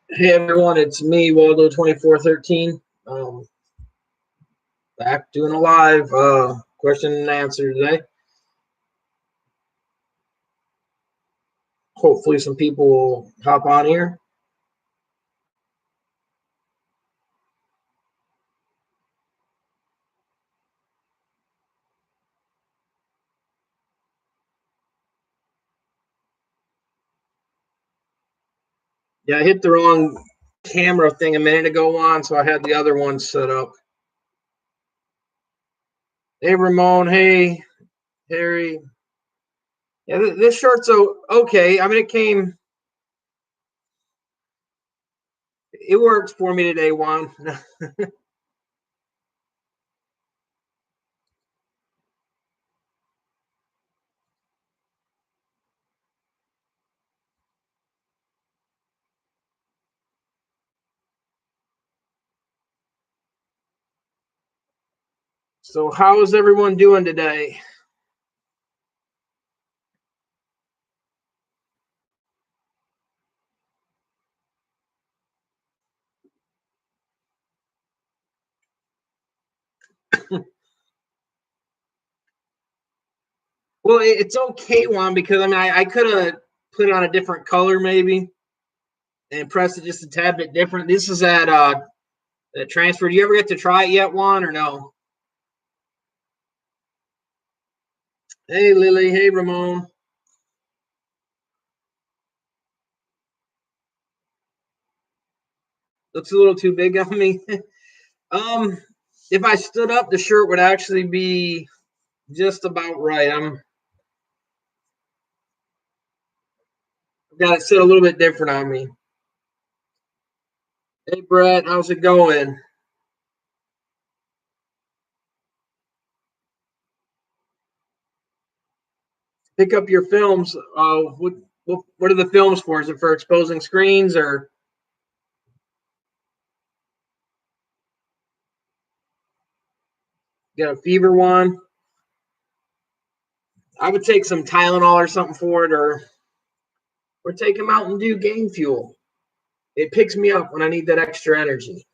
Hey everyone, it's me, Waldo 2413. Back doing a live question and answer today. Hopefully some people will hop on here. Yeah, I hit the wrong camera thing a minute ago on, so I had the other one set up. Hey Ramon, hey Harry. Yeah, this shirt's okay. I mean, it worked for me today, Juan. So how is everyone doing today? Well, it's okay, Juan, because I mean, I could have put it on a different color maybe and pressed it just a tad bit different. This is at transfer. Do you ever get to try it yet, Juan, or no? Hey, Lily. Hey, Ramon. Looks a little too big on me. If I stood up, the shirt would actually be just about right. I've got it set a little bit different on me. Hey, Brett. How's it going? Pick up your films. What are the films for? Is it for exposing screens or? Got a fever one? I would take some Tylenol or something for it, or take them out and do game fuel. It picks me up when I need that extra energy.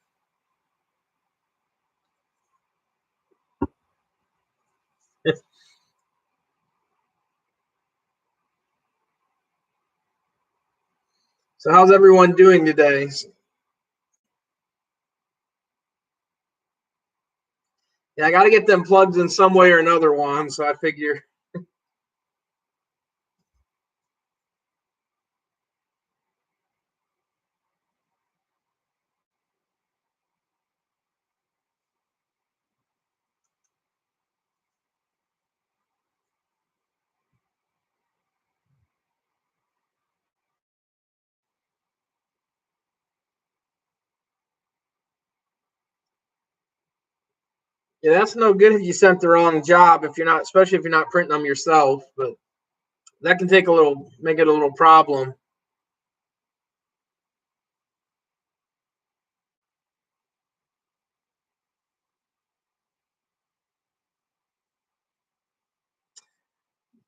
So how's everyone doing today? Yeah, I got to get them plugs in some way or another, Juan. So I figure. Yeah, that's no good if you sent the wrong job. If you're not, especially if you're not printing them yourself. But that can make it a little problem.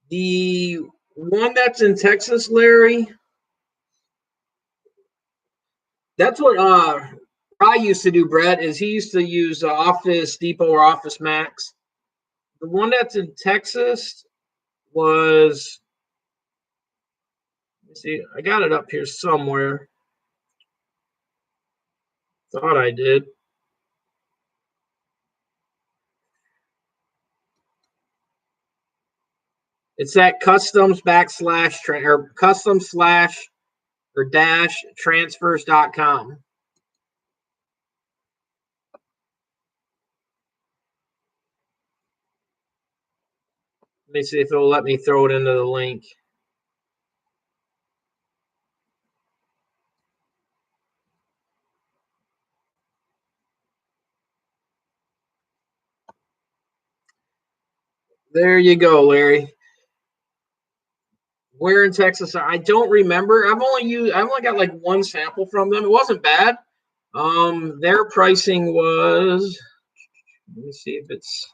The one that's in Texas, Larry. That's what I used to do. Brett is he used to use Office Depot or Office Max. The one that's in Texas was. Let's see, I got it up here somewhere. Thought I did. It's at customs backslash or custom slash or dash transfers.com. Let me see if it'll let me throw it into the link. There you go, Larry. Where in Texas? I don't remember. I've only got like one sample from them. It wasn't bad. Their pricing was. Let me see if it's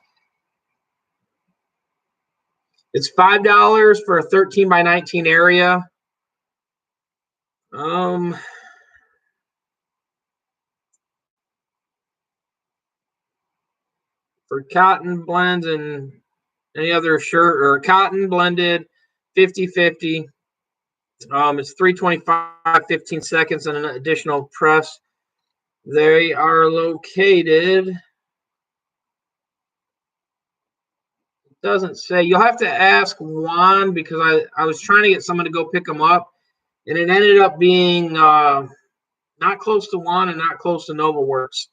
It's $5 for a 13 by 19 area. For cotton blends and any other shirt or cotton blended 50-50. It's $3.25, 15 seconds, and an additional press. They are located. It doesn't say. You'll have to ask Juan because I was trying to get someone to go pick them up, and it ended up being not close to Juan and not close to Nova Works.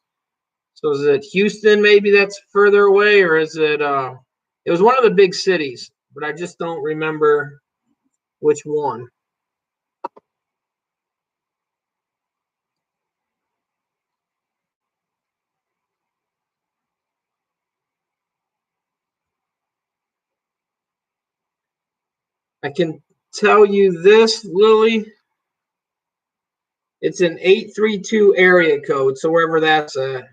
So is it Houston maybe that's further away, or is it it was one of the big cities, but I just don't remember which one. I can tell you this, Lily. It's an 832 area code, so wherever that's at.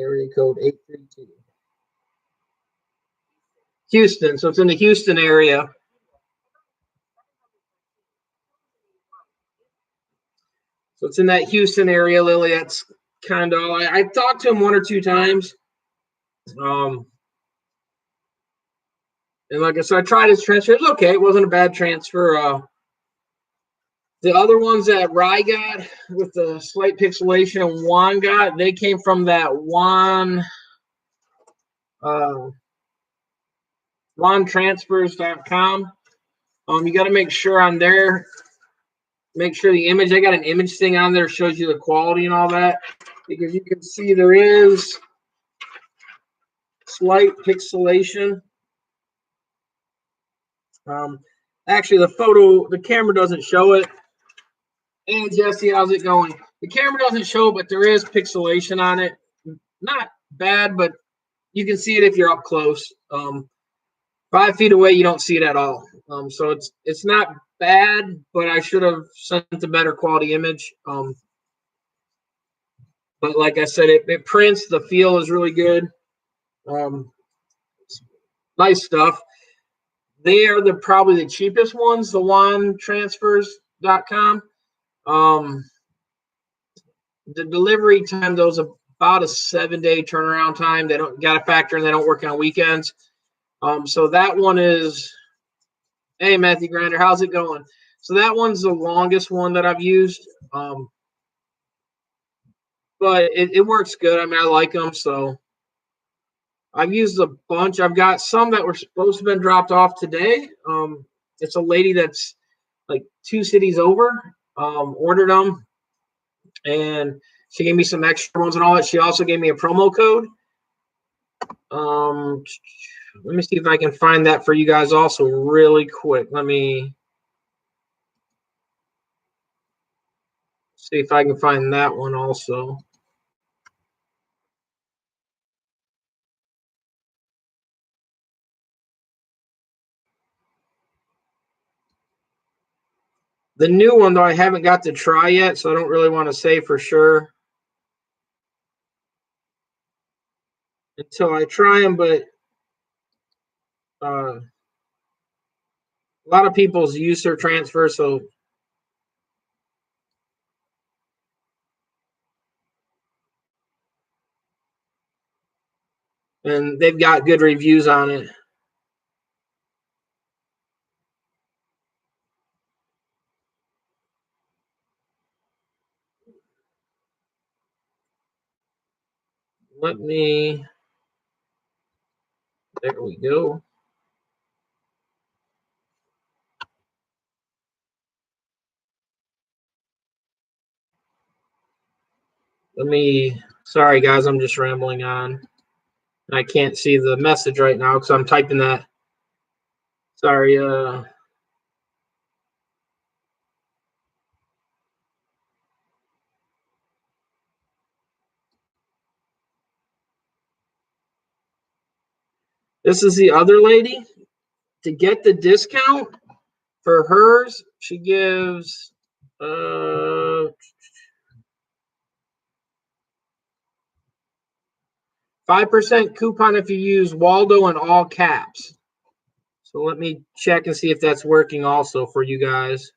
Area code 832. Houston, so it's in the Houston area. So it's in that Houston area, Lily. That's kind of all. I talked to him one or two times. And like I said, I tried his transfer. It was okay. It wasn't a bad transfer. The other ones that Rye got with the slight pixelation and Juan got, they came from that Juan JuanTransfers.com. You got to make sure on there, make sure the image, I got an image thing on there, shows you the quality and all that, because you can see there is slight pixelation. Actually, the camera doesn't show it. And Jesse, how's it going? The camera doesn't show it, but there is pixelation on it. Not bad, but you can see it if you're up close. 5 feet away, you don't see it at all. So it's not bad, but I should have sent a better quality image. But like I said, it prints. The feel is really good. Nice stuff. They are probably the cheapest ones, the JuanTransfers.com. The delivery time, those about a 7-day turnaround time. They don't got to factor in they don't work on weekends. So that one is, hey Matthew Grinder, how's it going? So that one's the longest one that I've used. But it works good. I mean, I like them, so I've used a bunch. I've got some that were supposed to have been dropped off today. It's a lady that's like 2 cities over, ordered them, and she gave me some extra ones and all that. She also gave me a promo code. Let me see if I can find that for you guys also really quick. Let me see if I can find that one also. The new one, though, I haven't got to try yet, so I don't really want to say for sure until I try them. But a lot of people's use their transfer, so and they've got good reviews on it. Let me. There we go. Sorry guys, I'm just rambling on. I can't see the message right now because I'm typing that. Sorry. This is the other lady. To get the discount for hers, she gives 5% coupon if you use Waldo in all caps. So let me check and see if that's working also for you guys.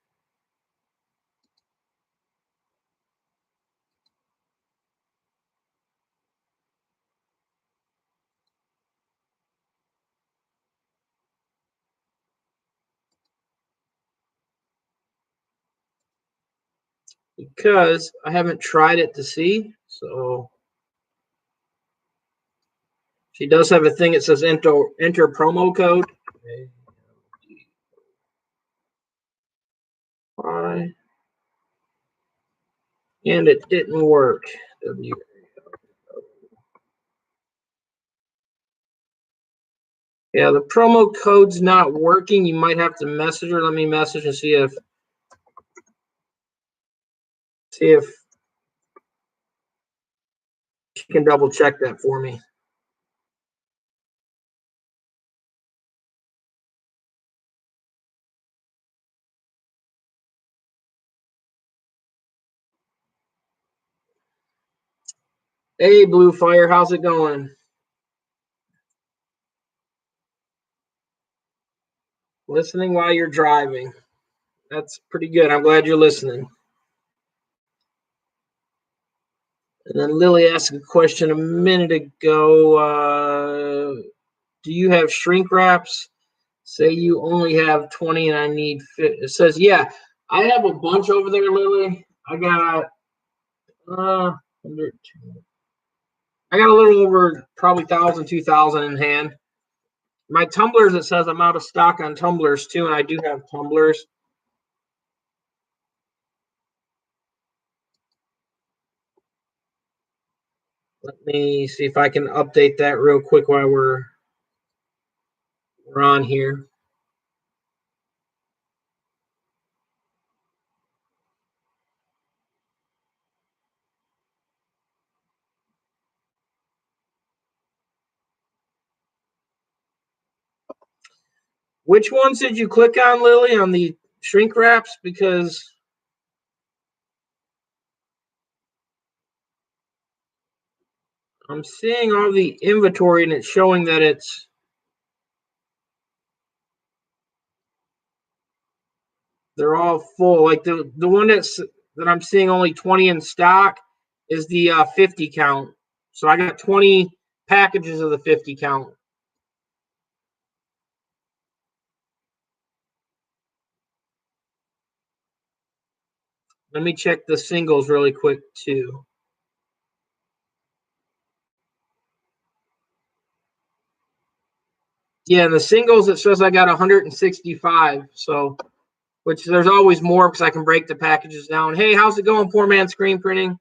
Because I haven't tried it to see. So she does have a thing that says enter promo code. And it didn't work. Yeah, the promo code's not working. You might have to message her. Let me message and see if she can double check that for me. Hey, Blue Fire, how's it going? Listening while you're driving. That's pretty good. I'm glad you're listening. And then Lily asked a question a minute ago. Do you have shrink wraps? Say you only have 20 and I need fit. It says, yeah, I have a bunch over there, Lily. I got 100. I got a little over probably 1,000, 2,000 in hand. My tumblers, it says I'm out of stock on tumblers too, and I do have tumblers. Let me see if I can update that real quick while we're on here. Which ones did you click on, Lily, on the shrink wraps? Because I'm seeing all the inventory and it's showing that they're all full. Like the one that I'm seeing only 20 in stock is the 50 count. So I got 20 packages of the 50 count. Let me check the singles really quick too. Yeah, and the singles it says I got 165. So, which there's always more because I can break the packages down. Hey, how's it going, Poor Man Screen Printing?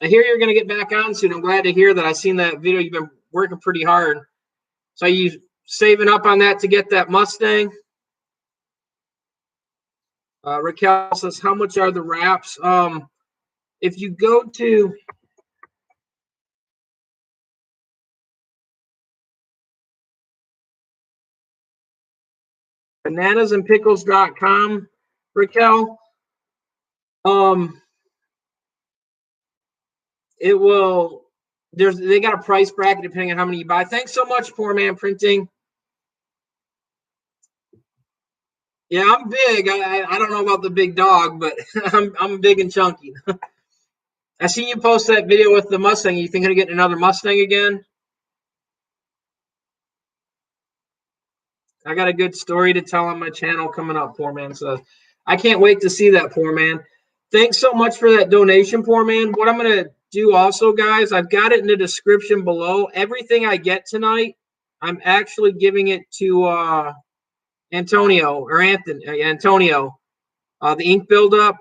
I hear you're going to get back on soon. I'm glad to hear that. I seen that video. You've been working pretty hard. So, are you saving up on that to get that Mustang? Raquel says, "How much are the wraps?" If you go to bananasandpickles.com, Raquel, it will. They got a price bracket depending on how many you buy. Thanks so much, Poor Man Printing. Yeah, I'm big. I don't know about the big dog, but I'm big and chunky. I seen you post that video with the Mustang. You thinking of getting another Mustang again? I got a good story to tell on my channel coming up, Poor Man says. I can't wait to see that, Poor Man. Thanks so much for that donation, Poor Man. What I'm going to do also, guys, I've got it in the description below. Everything I get tonight, I'm actually giving it to Antonio, the ink buildup.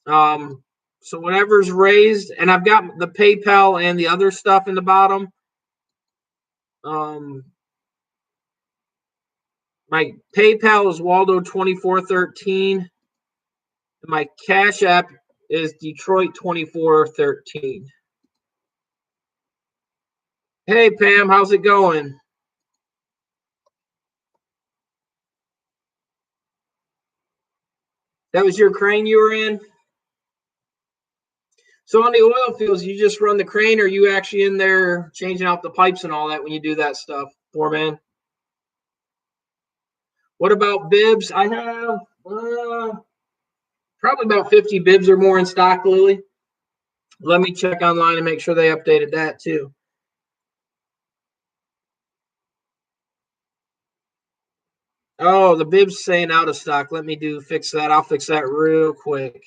So whatever's raised, and I've got the PayPal and the other stuff in the bottom. My PayPal is Waldo 2413. My Cash App is Detroit 2413. Hey Pam, how's it going? That was your crane you were in? So on the oil fields, you just run the crane, or are you actually in there changing out the pipes and all that when you do that stuff, foreman? What about bibs? I have probably about 50 bibs or more in stock, Lily. Let me check online and make sure they updated that too. Oh, the bib's saying out of stock. Let me fix that. I'll fix that real quick.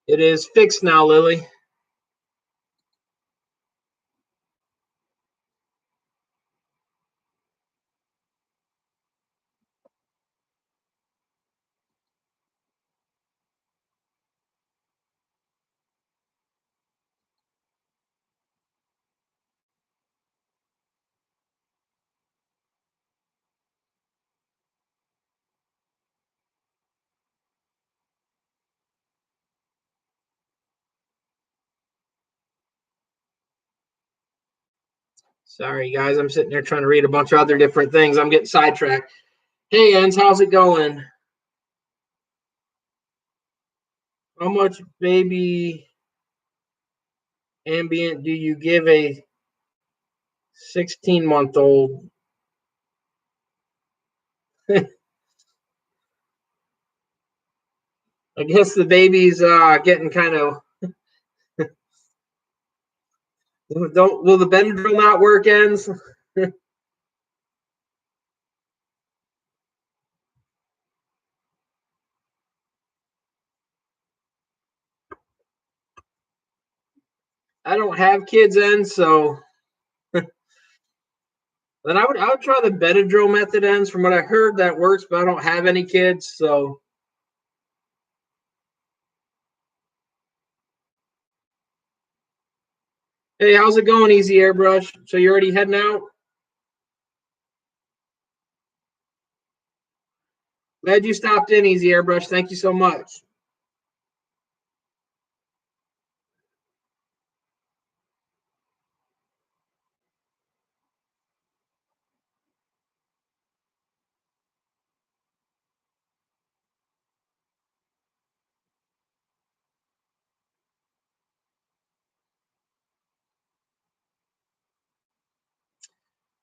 It is fixed now, Lily. Sorry, guys. I'm sitting there trying to read a bunch of other different things. I'm getting sidetracked. Hey, Enz, how's it going? How much baby ambient do you give a 16-month-old? I guess the baby's getting kind of. Will the Benadryl not work, Enz? I don't have kids, Enz, so then I would try the Benadryl method, Enz. From what I heard, that works, but I don't have any kids, so. Hey, how's it going, Easy Airbrush? So you're already heading out? Glad you stopped in, Easy Airbrush. Thank you so much.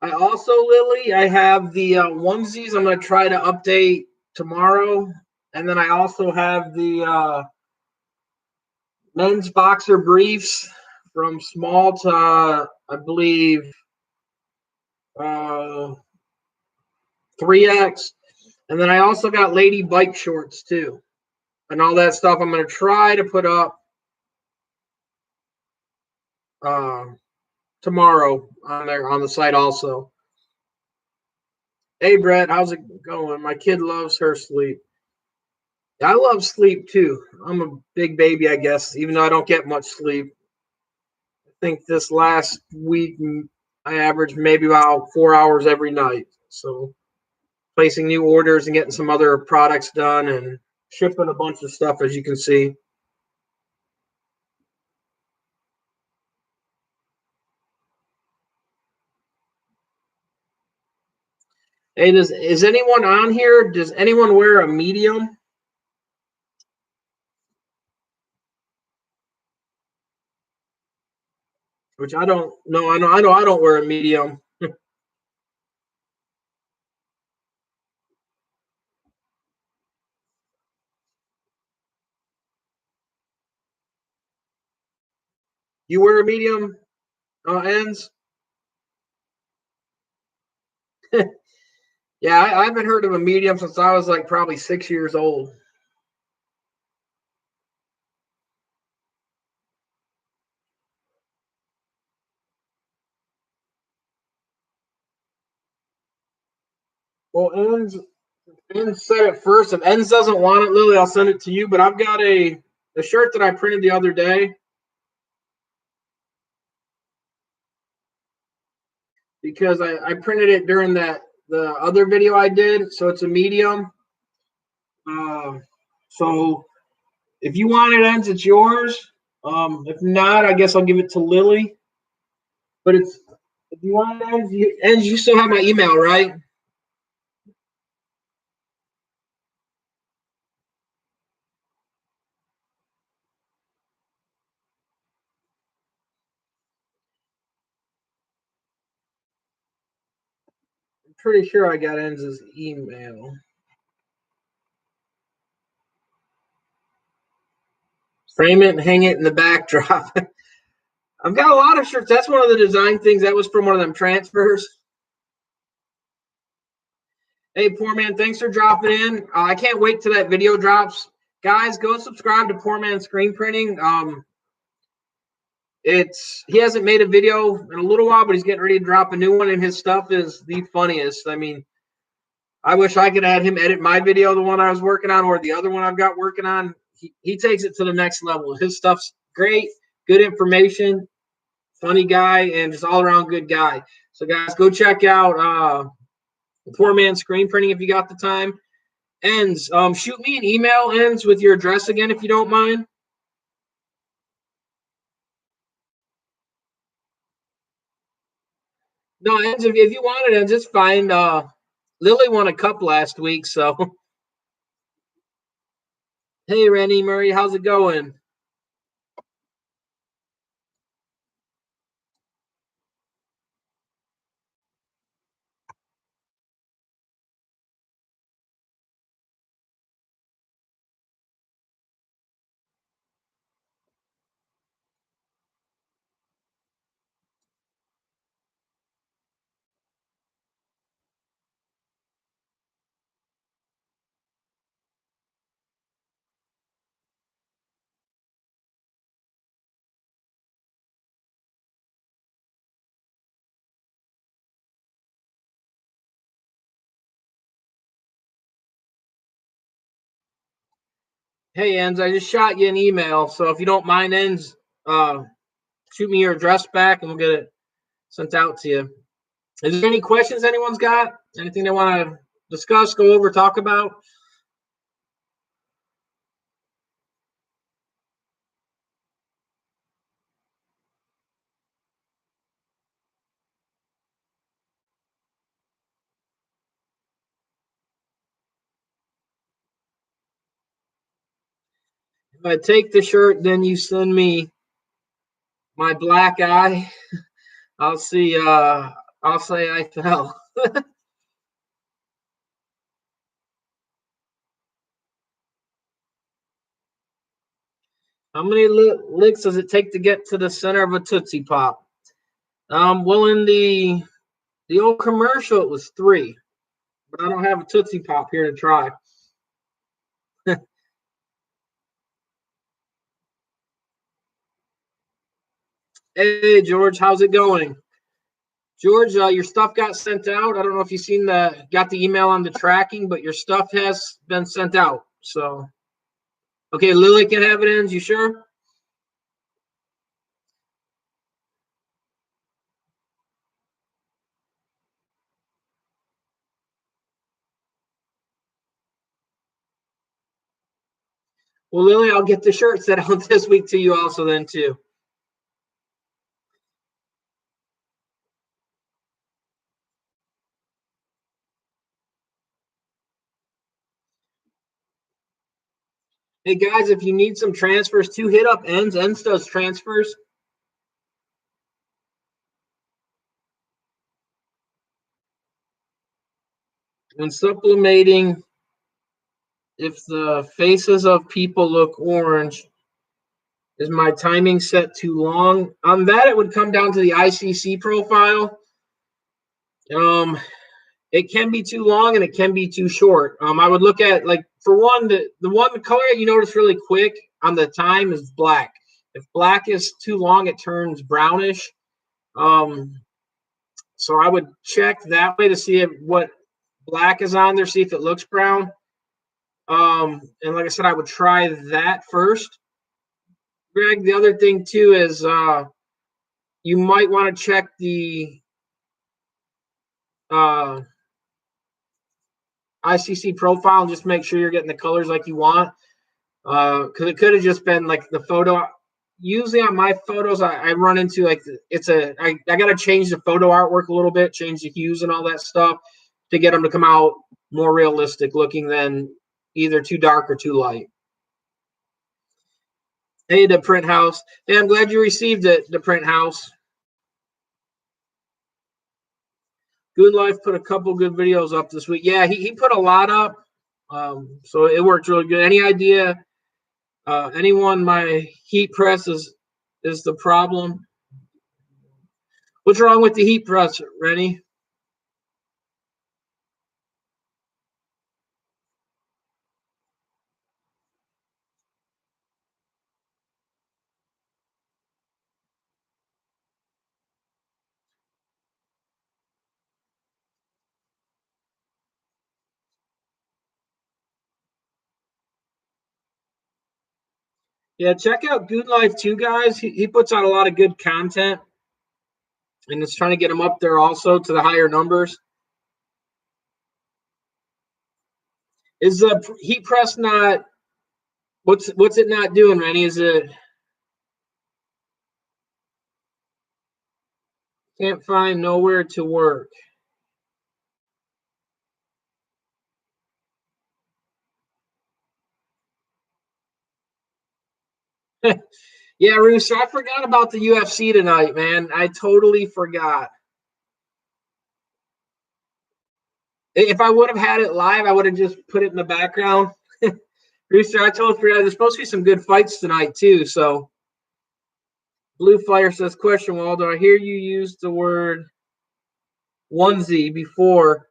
I also, Lily, I have the onesies. I'm going to try to update tomorrow. And then I also have the men's boxer briefs from small to, I believe, 3X. And then I also got lady bike shorts too. And all that stuff I'm going to try to put up uh, tomorrow on there on the site also. Hey, Brett, how's it going? My kid loves her sleep. I love sleep too. I'm a big baby, I guess, even though I don't get much sleep. I think this last week I averaged maybe about 4 hours every night. So placing new orders and getting some other products done and shipping a bunch of stuff, as you can see. Hey, is anyone on here? Does anyone wear a medium? Which I don't know. I know I don't wear a medium. You wear a medium ends? Yeah, I haven't heard of a medium since I was like probably 6 years old. Well, Ends said it first. If Ends doesn't want it, Lily, I'll send it to you. But I've got the shirt that I printed the other day. because I printed it during the other video I did, so it's a medium. So if you want it, ends, it's yours. If not, I guess I'll give it to Lily. But if you want it, ends, you still have my email, right? I'm pretty sure I got Enz's email. Frame it and hang it in the backdrop. I've got a lot of shirts. That's one of the design things. That was from one of them transfers. Hey, Poor Man, thanks for dropping in. I can't wait till that video drops. Guys, go subscribe to Poor Man Screen Printing. He hasn't made a video in a little while, but he's getting ready to drop a new one, and his stuff is the funniest. I mean, I wish I could have him edit my video, the one I was working on, or the other one I've got working on. He takes it to the next level. His stuff's great, good information, funny guy, and just all around good guy. So, guys, go check out Poor Man Screen Printing if you got the time. Ends, shoot me an email, Ends, with your address again if you don't mind. No, Ends, if you want it, Ends, it's fine. Lily won a cup last week, so. Hey, Randy Murray, how's it going? Hey, Ends, I just shot you an email, so if you don't mind, Ends, shoot me your address back, and we'll get it sent out to you. Is there any questions anyone's got? Anything they want to discuss, go over, talk about? If I take the shirt, then you send me my black eye. I'll see. I'll say I fell. How many licks does it take to get to the center of a Tootsie Pop? Well, in the old commercial, it was 3, but I don't have a Tootsie Pop here to try. Hey, George, how's it going? George, your stuff got sent out. I don't know if you've seen got the email on the tracking, but your stuff has been sent out. So, okay, Lily can have it in. You sure? Well, Lily, I'll get the shirt sent out this week to you also then too. Hey guys, if you need some transfers too, hit up Ends. Ends does transfers. When sublimating, if the faces of people look orange, is my timing set too long? On that, it would come down to the ICC profile. It can be too long and it can be too short. I would look at, like, for one, the color that you notice really quick on the time is black. If black is too long, it turns brownish. So I would check that way to see what black is on there, see if it looks brown. And like I said, I would try that first. Greg, the other thing too is you might want to check the ICC profile and just make sure you're getting the colors like you want. Because it could have just been like the photo. Usually on my photos, I run into like I got to change the photo artwork a little bit, change the hues and all that stuff to get them to come out more realistic looking than either too dark or too light. Hey, the print house. Hey, I'm glad you received it, the print house. Good Life put a couple good videos up this week. Yeah, he put a lot up. So it worked really good. Any idea? Anyone? My heat press is the problem. What's wrong with the heat press, Rennie? Yeah, check out Good Life too, guys. He puts out a lot of good content, and it's trying to get him up there also to the higher numbers. Is the heat press not? What's it not doing, Rennie? Is it can't find nowhere to work? Yeah, Rooster, I forgot about the UFC tonight, man. I totally forgot. If I would have had it live, I would have just put it in the background. Rooster, I totally forgot. There's supposed to be some good fights tonight, too. So, Blue Fire says, question, Waldo, I hear you use the word onesie before.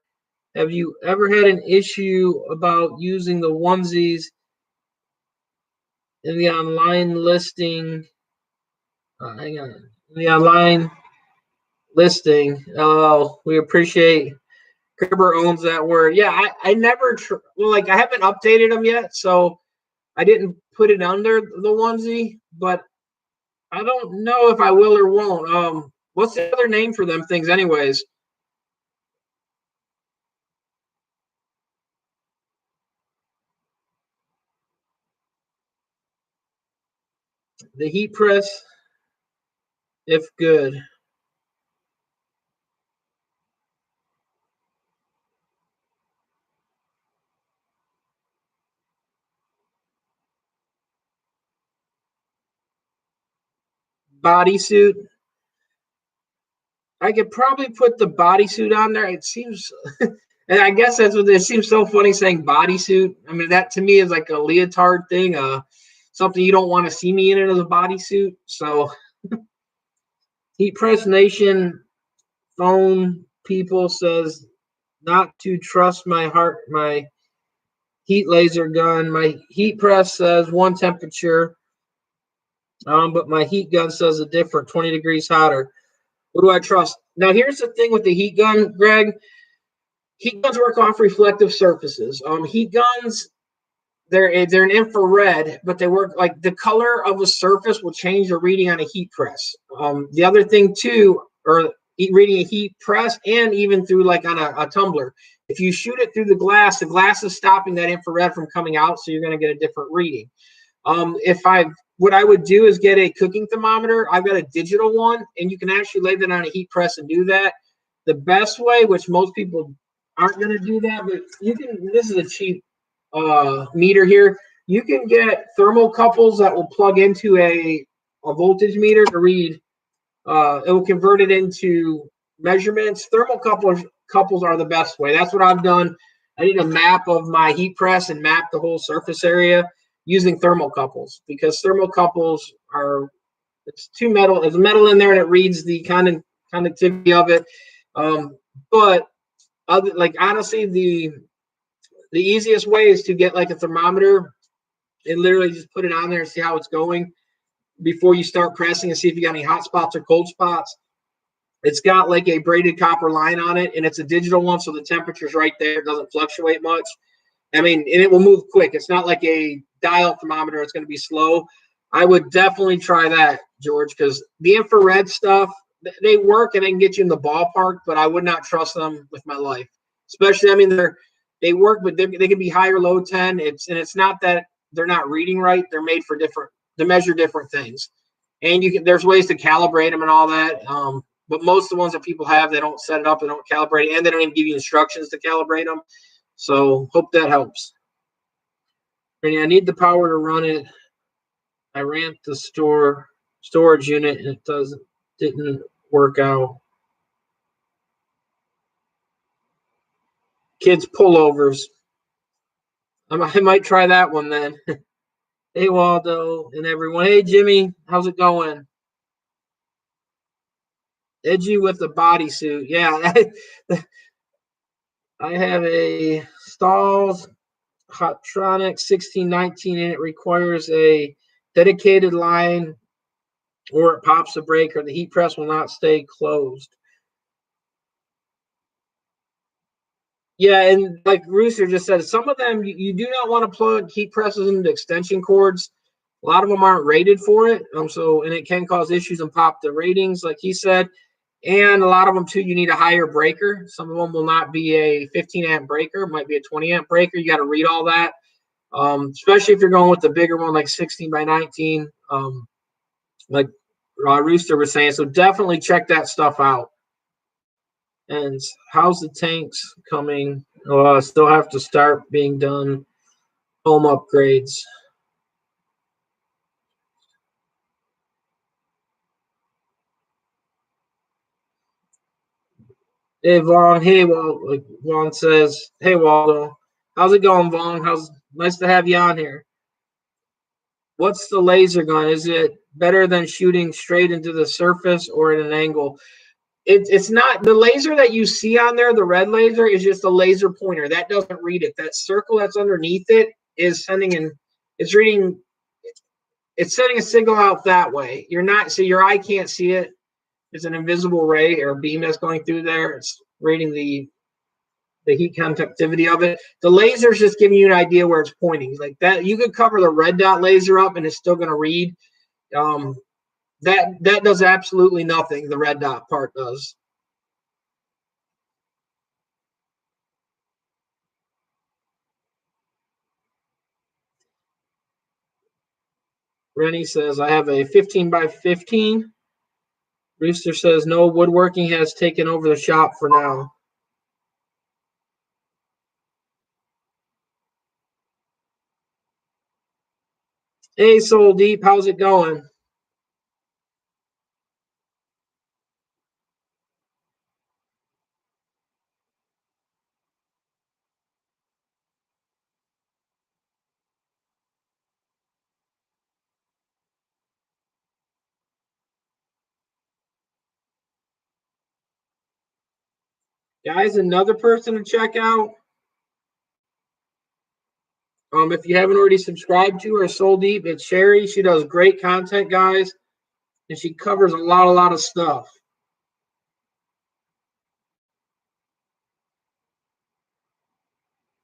Have you ever had an issue about using the onesies in the online listing? Hang on. In the online listing. Oh, we appreciate Gerber owns that word. Yeah, I never, like, I haven't updated them yet, so I didn't put it under the onesie, but I don't know if I will or won't. What's the other name for them things, anyways? The heat press, if good. Bodysuit. I could probably put the bodysuit on there. It seems, and I guess that's what it seems so funny saying bodysuit. I mean, that to me is like a leotard thing, something you don't want to see me in it as a bodysuit. So, Heat Press Nation phone people says not to trust my heat laser gun. My heat press says one temperature, but my heat gun says a different 20 degrees hotter. What do I trust? Now, here's the thing with the heat gun, Greg. Heat guns work off reflective surfaces. Heat guns, they're an infrared, but they work like the color of a surface will change the reading on a heat press. The other thing too, or reading a heat press, and even through like on a tumbler, if you shoot it through the glass is stopping that infrared from coming out, so you're going to get a different reading. What I would do is get a cooking thermometer. I've got a digital one, and you can actually lay that on a heat press and do that. The best way, which most people aren't going to do that, but you can. This is a cheap meter here. You can get thermocouples that will plug into a voltage meter to read. It will convert it into measurements. Couples are the best way. That's what I've done. I did a map of my heat press and map the whole surface area using thermocouples, because thermocouples are, it's too metal. There's metal in there and it reads the conductivity of it. But like honestly, the easiest way is to get like a thermometer and literally just put it on there and see how it's going before you start pressing and see if you got any hot spots or cold spots. It's got like a braided copper line on it, and it's a digital one, so the temperature's right there. It doesn't fluctuate much. I mean, and it will move quick. It's not like a dial thermometer. It's going to be slow. I would definitely try that, George, because the infrared stuff, they work and they can get you in the ballpark, but I would not trust them with my life. Especially, I mean, they work, but they can be higher low 10. It's not that they're not reading right. They're made for different to measure different things, and there's ways to calibrate them and all that. But most of the ones that people have, they don't set it up, they don't calibrate it, and they don't even give you instructions to calibrate them. So hope that helps. And I need the power to run it. I ran the storage unit and it didn't work out. Kids pullovers. I might try that one then. Hey Waldo and everyone. Hey Jimmy, how's it going? Edgy with the bodysuit. Yeah, I have a Stalls Hotronic 1619 and it requires a dedicated line or it pops a breaker. The heat press will not stay closed. Yeah, and like Rooster just said, some of them you do not want to plug heat presses into extension cords. A lot of them aren't rated for it. And it can cause issues and pop the ratings, like he said. And a lot of them too, you need a higher breaker. Some of them will not be a 15 amp breaker, it might be a 20 amp breaker. You got to read all that. Especially if you're going with the bigger one, like 16 by 19, like Rooster was saying. So definitely check that stuff out. And how's the tanks coming? Still have to start being done. Home upgrades. Hey Vaughn, hey like Vaughn says, hey Waldo, how's it going, Vaughn? Nice to have you on here. What's the laser gun? Is it better than shooting straight into the surface or at an angle? It's not the laser that you see on there. The red laser is just a laser pointer that doesn't read it. That circle that's underneath it is it's reading. It's sending a signal out that way. So your eye can't see it. It's an invisible ray or beam that's going through there. It's reading the heat conductivity of it. The laser is just giving you an idea where it's pointing. Like that, you could cover the red dot laser up and it's still going to read. That does absolutely nothing. The red dot part does. Rennie says, I have a 15 by 15. Rooster says, no, woodworking has taken over the shop for now. Hey, Soul Deep, how's it going? Guys, another person to check out. If you haven't already subscribed to her, Soul Deep, it's Sherry. She does great content, guys, and she covers a lot of stuff.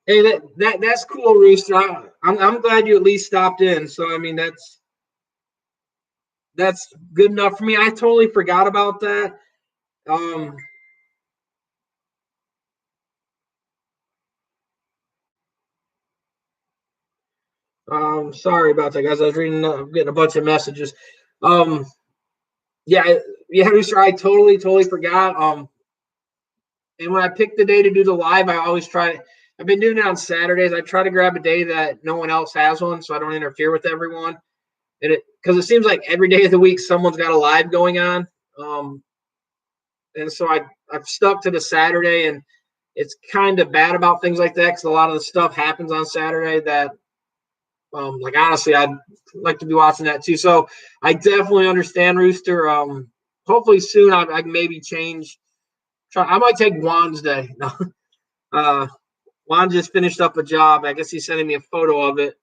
Hey, that's cool, Rooster. I'm glad you at least stopped in. So I mean that's good enough for me. I totally forgot about that. Um, sorry about that, guys. I was getting a bunch of messages. Um, yeah, yeah, Rooster. I totally forgot. And when I pick the day to do the live, I always try. I've been doing it on Saturdays. I try to grab a day that no one else has one, so I don't interfere with everyone. And because it seems like every day of the week someone's got a live going on. And so I've stuck to the Saturday, and it's kind of bad about things like that because a lot of the stuff happens on Saturday that, like honestly, I'd like to be watching that too. So I definitely understand, Rooster. Hopefully soon I can maybe change. I might take Juan's day. No, Juan just finished up a job. I guess he's sending me a photo of it,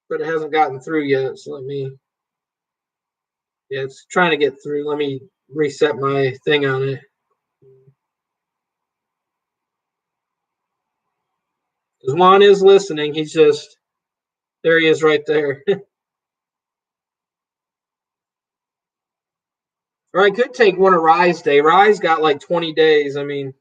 but it hasn't gotten through yet. So yeah, it's trying to get through. Let me reset my thing on it. Because Juan is listening. There he is right there. Or I could take one of Rye's day. Rye's got like 20 days. I mean,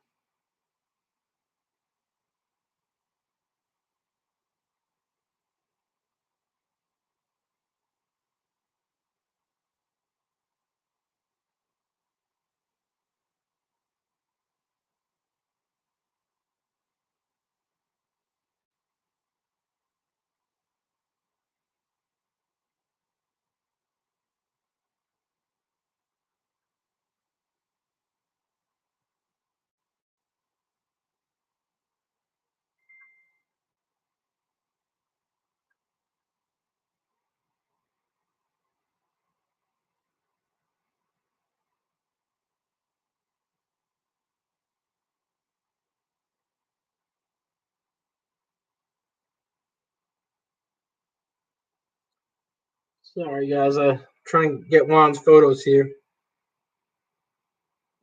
sorry guys, I trying to get Juan's photos here.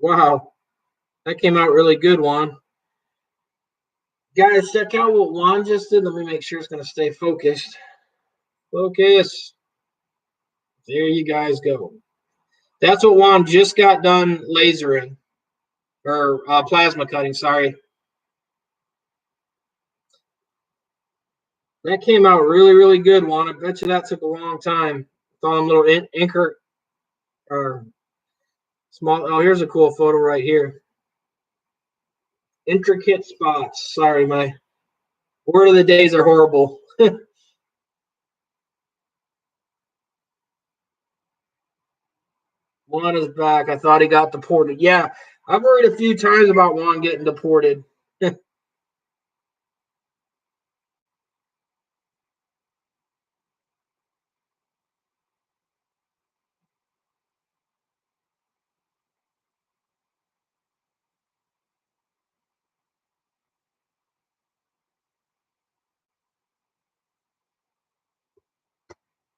Wow, that came out really good, Juan. Guys, check out what Juan just did. Let me make sure it's going to stay focused. Focus. There you guys go. That's what Juan just got done lasering or plasma cutting. Sorry, that came out really, really good, Juan. I bet you that took a long time. Thought them little anchor or small. Oh, here's a cool photo right here. Intricate spots. Sorry, my word of the days are horrible. Juan is back. I thought he got deported. Yeah, I've worried a few times about Juan getting deported.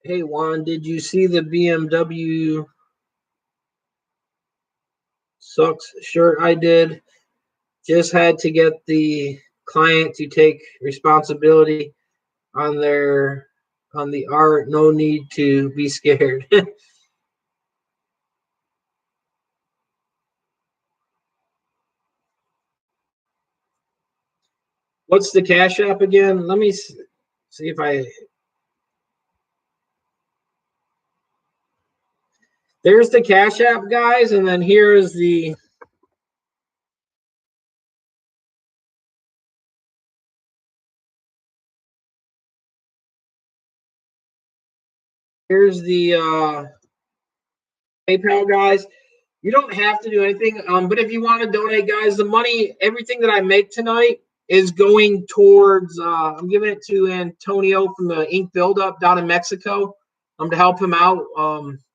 Hey, Juan, did you see the BMW sucks shirt I did? Just had to get the client to take responsibility on their on the art. No need to be scared. What's the Cash App again? Let me see if I. There's the Cash App, guys, and then here's the. Here's the PayPal, guys. You don't have to do anything, but if you want to donate, guys, the money, everything that I make tonight is going towards. I'm giving it to Antonio from the Ink Buildup down in Mexico, to help him out,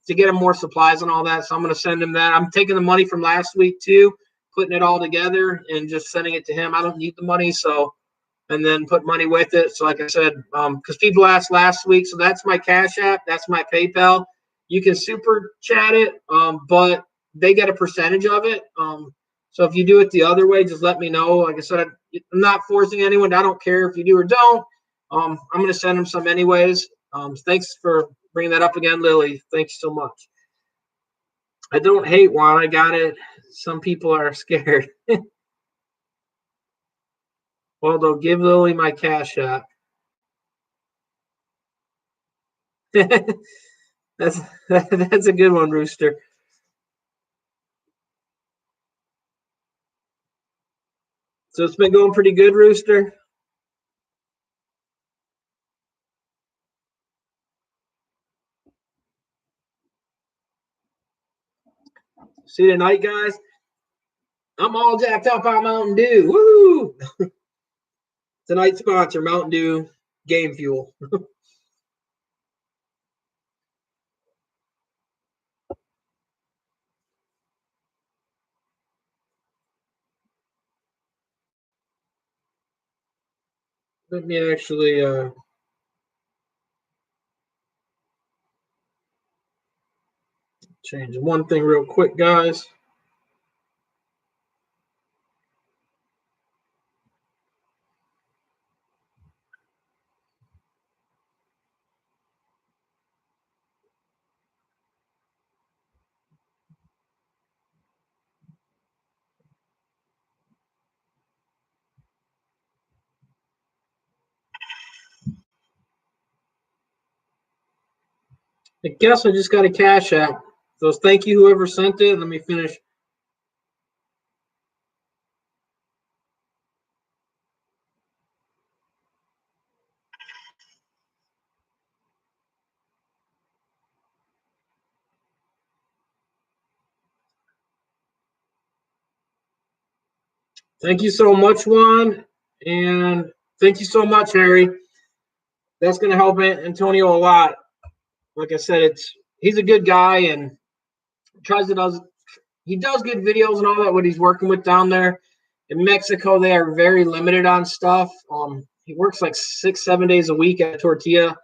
to get him more supplies and all that. So I'm going to send him that. I'm taking the money from last week too, putting it all together and just sending it to him. I don't need the money, so and then put money with it. So like I said, because people asked last week, so that's my Cash App, that's my PayPal. You can super chat it, but they get a percentage of it. So if you do it the other way, just let me know. Like I said, I'm not forcing anyone. I don't care if you do or don't. I'm going to send them some anyways. Thanks for bringing that up again, Lily. Thanks so much. I don't hate Juan. I got it. Some people are scared. Waldo, give Lily my Cash App. That's that's a good one, Rooster. So it's been going pretty good, Rooster. See you tonight, guys. I'm all jacked up on Mountain Dew. Woo! Tonight's sponsor, Mountain Dew Game Fuel. Let me actually change one thing real quick, guys. I guess I just got a cash app. So thank you, whoever sent it. Let me finish. Thank you so much, Juan. And thank you so much, Harry. That's going to help Antonio a lot. Like I said, he's a good guy and tries to does he does good videos and all that. What he's working with down there in Mexico, they are very limited on stuff. He works like 6-7 days a week at a tortilla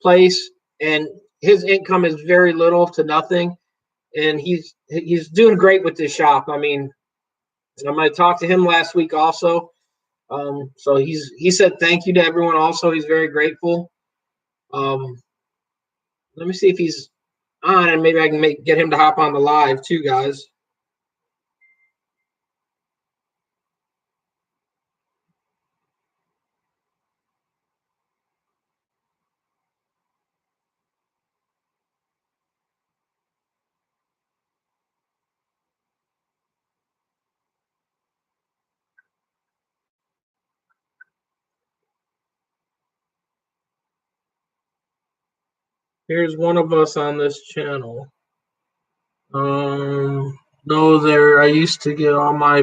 place, and his income is very little to nothing. And he's doing great with this shop. I mean, I'm going to talk to him last week also. So he said thank you to everyone. Also, he's very grateful. Um, let me see if he's on, and maybe I can get him to hop on the live too, guys. Here's one of us on this channel. No, there. I used to get all my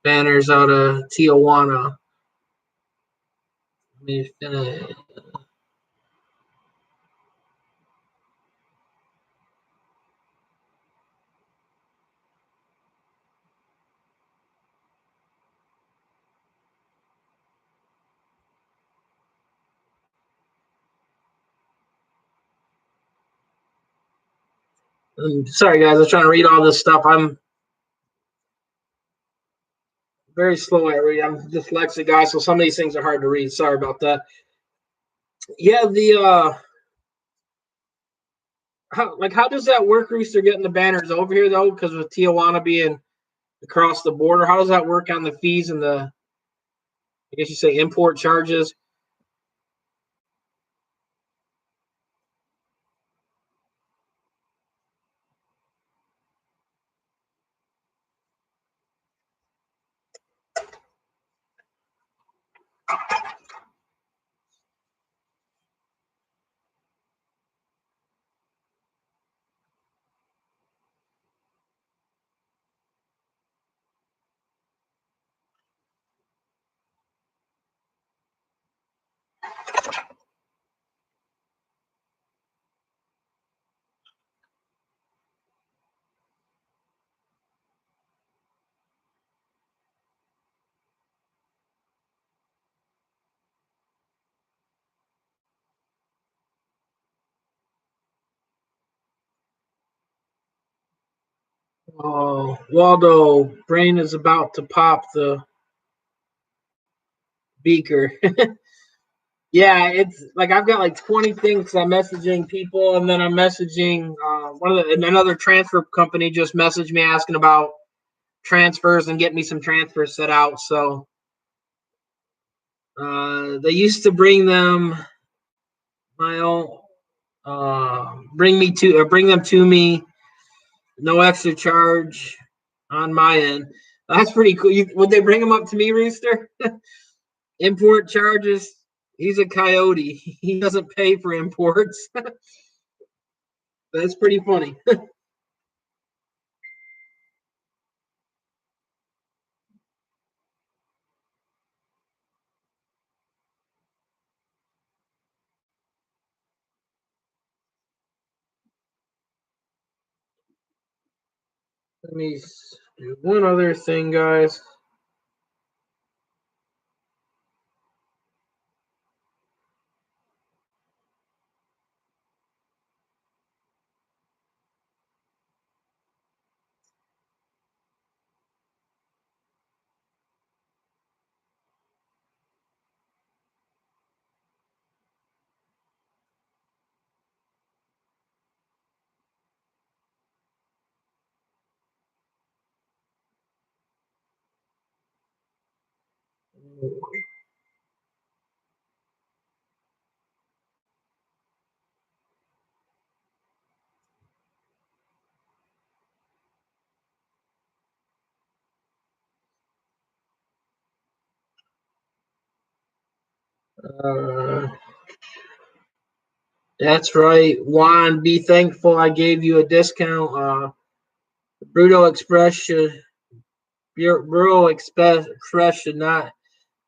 banners out of Tijuana. Let me finish. Sorry, guys. I'm trying to read all this stuff. I'm very slow at reading. I'm a dyslexic guy, so some of these things are hard to read. Sorry about that. Yeah, how does that work, Rooster? Getting the banners over here though, because with Tijuana being across the border, how does that work on the fees and I guess you say import charges? Oh, Waldo, brain is about to pop the beaker. Yeah, it's like I've got like 20 things I'm messaging people, and then I'm messaging another transfer company just messaged me asking about transfers and get me some transfers set out. So they used to bring them my own, bring them to me, no extra charge on my end. That's pretty cool. Would they bring them up to me, Rooster? Import charges. He's a coyote. He doesn't pay for imports. That's pretty funny. Let me do one other thing, guys. Uh, that's right, Juan. Be thankful I gave you a discount. Bruto Express should Bruto Express should not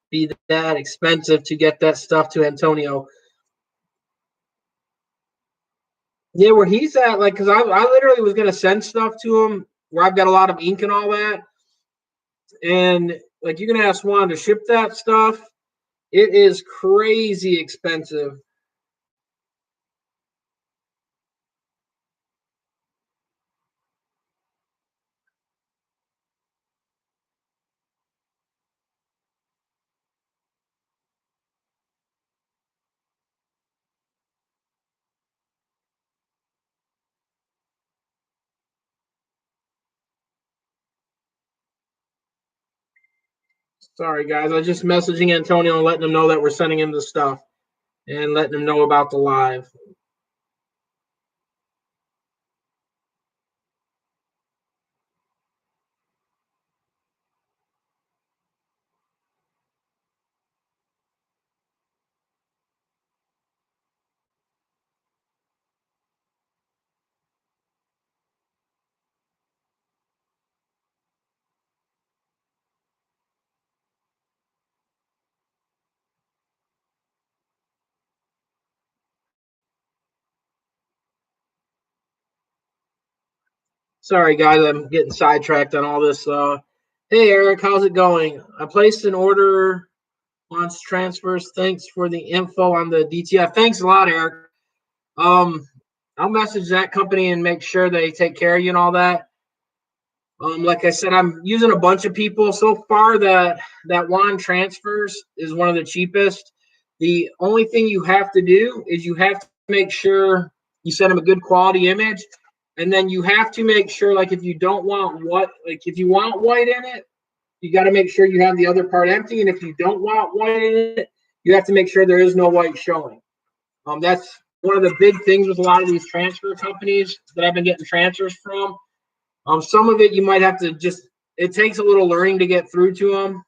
be that expensive to get that stuff to Antonio. Yeah, where he's at, like, because I literally was gonna send stuff to him where I've got a lot of ink and all that, and like you're gonna ask Juan to ship that stuff. It is crazy expensive. Sorry, guys. I was just messaging Antonio and letting him know that we're sending him the stuff and letting him know about the live. Sorry, guys. I'm getting sidetracked on all this. Hey, Eric, how's it going? I placed an order, wants transfers. Thanks for the info on the DTF. Thanks a lot, Eric. Um, I'll message that company and make sure they take care of you and all that. Like I said, I'm using a bunch of people so far. That Juan transfers is one of the cheapest. The only thing you have to do is you have to make sure you send them a good quality image, and then you have to make sure, like, if you don't want what, like, if you want white in it, you got to make sure you have the other part empty, and if you don't want white in it, you have to make sure there is no white showing. That's one of the big things with a lot of these transfer companies that I've been getting transfers from. Some of it you might have to just, it takes a little learning to get through to them.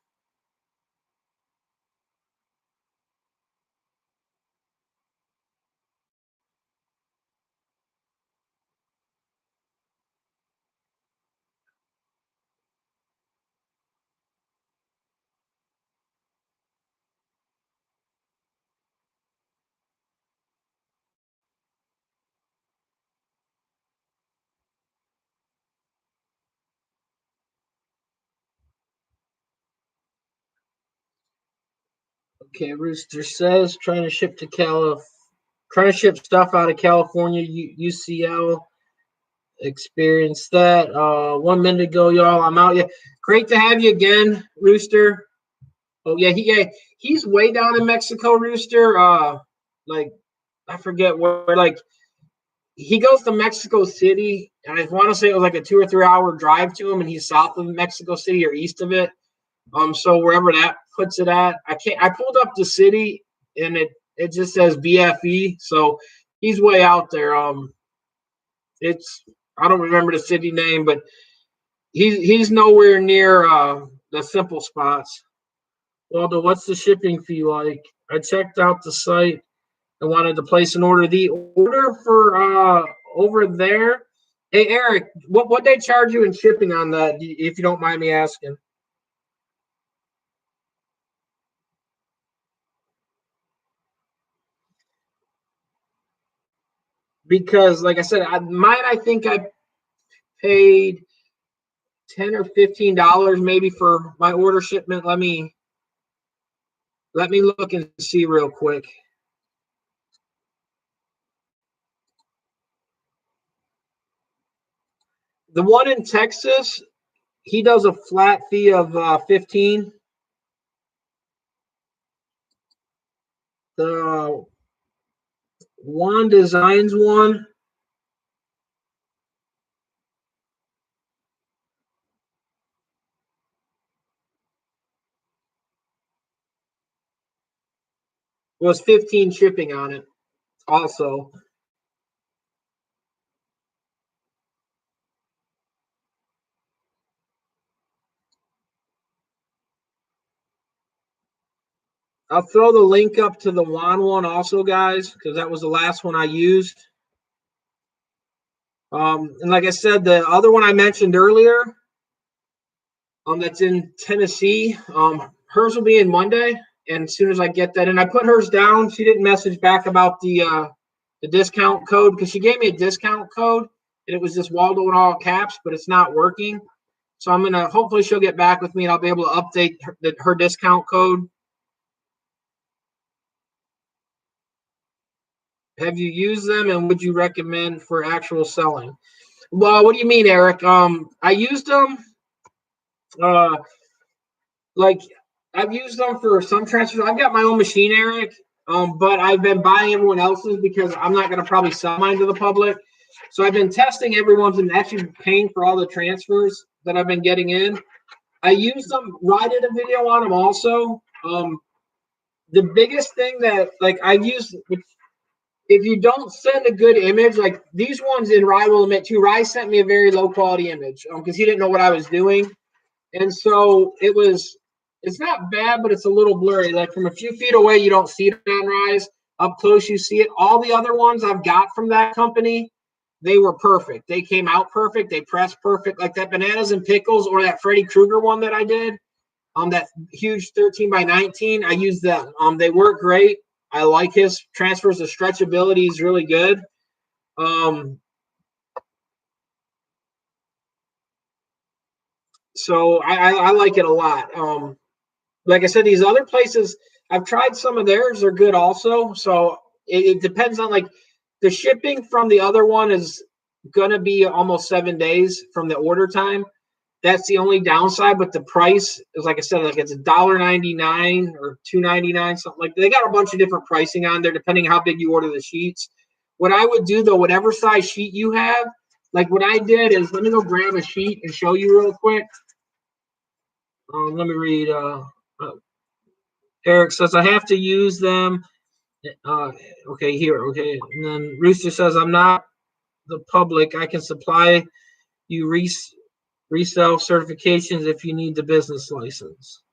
Okay, Rooster says trying to ship stuff out of California, UCL. Experienced that 1 minute ago, y'all. I'm out. Yeah, great to have you again, Rooster. Oh yeah, he's way down in Mexico, Rooster. Like I forget where. Like he goes to Mexico City, and I want to say it was like a 2 or 3 hour drive to him, and he's south of Mexico City or east of it. So wherever that puts it at, I pulled up the city, and it just says BFE. So he's way out there. It's I don't remember the city name, but he's nowhere near the simple spots. Waldo, what's the shipping fee like? I checked out the site. I wanted to place an order. The order for over there. Hey Eric, what they charge you in shipping on that? If you don't mind me asking. Because like I said, I think I paid $10 or $15 maybe for my order shipment. Let me look and see real quick. The one in Texas, he does a flat fee of 15. The Juan Designs one was 15 shipping on it. Also, I'll throw the link up to the WAN one also, guys, because that was the last one I used. And like I said, the other one I mentioned earlier, that's in Tennessee, hers will be in Monday. And as soon as I get that in, I put hers down. She didn't message back about the discount code because she gave me a discount code and it was just Waldo in all caps, but it's not working. So I'm gonna hopefully she'll get back with me and I'll be able to update her discount code. Have you used them and would you recommend for actual selling? Well, what do you mean, Eric? I used them. Like I've used them for some transfers. I've got my own machine, Eric. But I've been buying everyone else's because I'm not going to probably sell mine to the public. So I've been testing everyone's and actually paying for all the transfers that I've been getting in. I used them. I did a video on them also. The biggest thing that I've used, if you don't send a good image, like these ones in Rye will admit too, Rye sent me a very low quality image because he didn't know what I was doing. And so it's not bad, but it's a little blurry. Like from a few feet away, you don't see it on Rise. Up close, you see it. All the other ones I've got from that company, they were perfect. They came out perfect. They pressed perfect. Like that Bananas and Pickles or that Freddy Krueger one that I did, that huge 13 by 19, I used them. They work great. I like his transfers. The stretchability is really good. So I like it a lot. Like I said, these other places, I've tried some of theirs. They're good also. So it depends on the shipping from the other one is going to be almost 7 days from the order time. That's the only downside, but the price is, like I said, it's $1.99 or $2.99, something like that. They got a bunch of different pricing on there depending how big you order the sheets. What I would do though, whatever size sheet you have, like what I did is, let me go grab a sheet and show you real quick. Let me read. Eric says I have to use them. Okay, here. Okay, and then Rooster says I'm not the public. I can supply you resell certifications if you need the business license.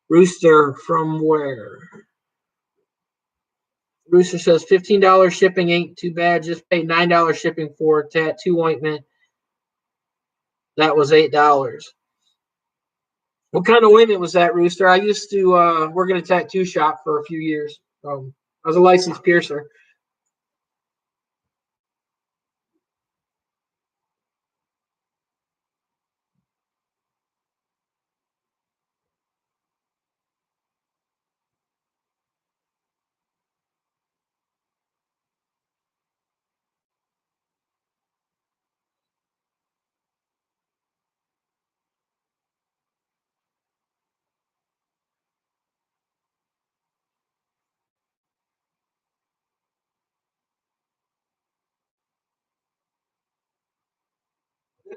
Rooster, from where? Rooster says $15 shipping ain't too bad. Just pay $9 shipping for tattoo ointment. That was $8. What kind of ointment was that, Rooster? I used to work in a tattoo shop for a few years. I was a licensed piercer.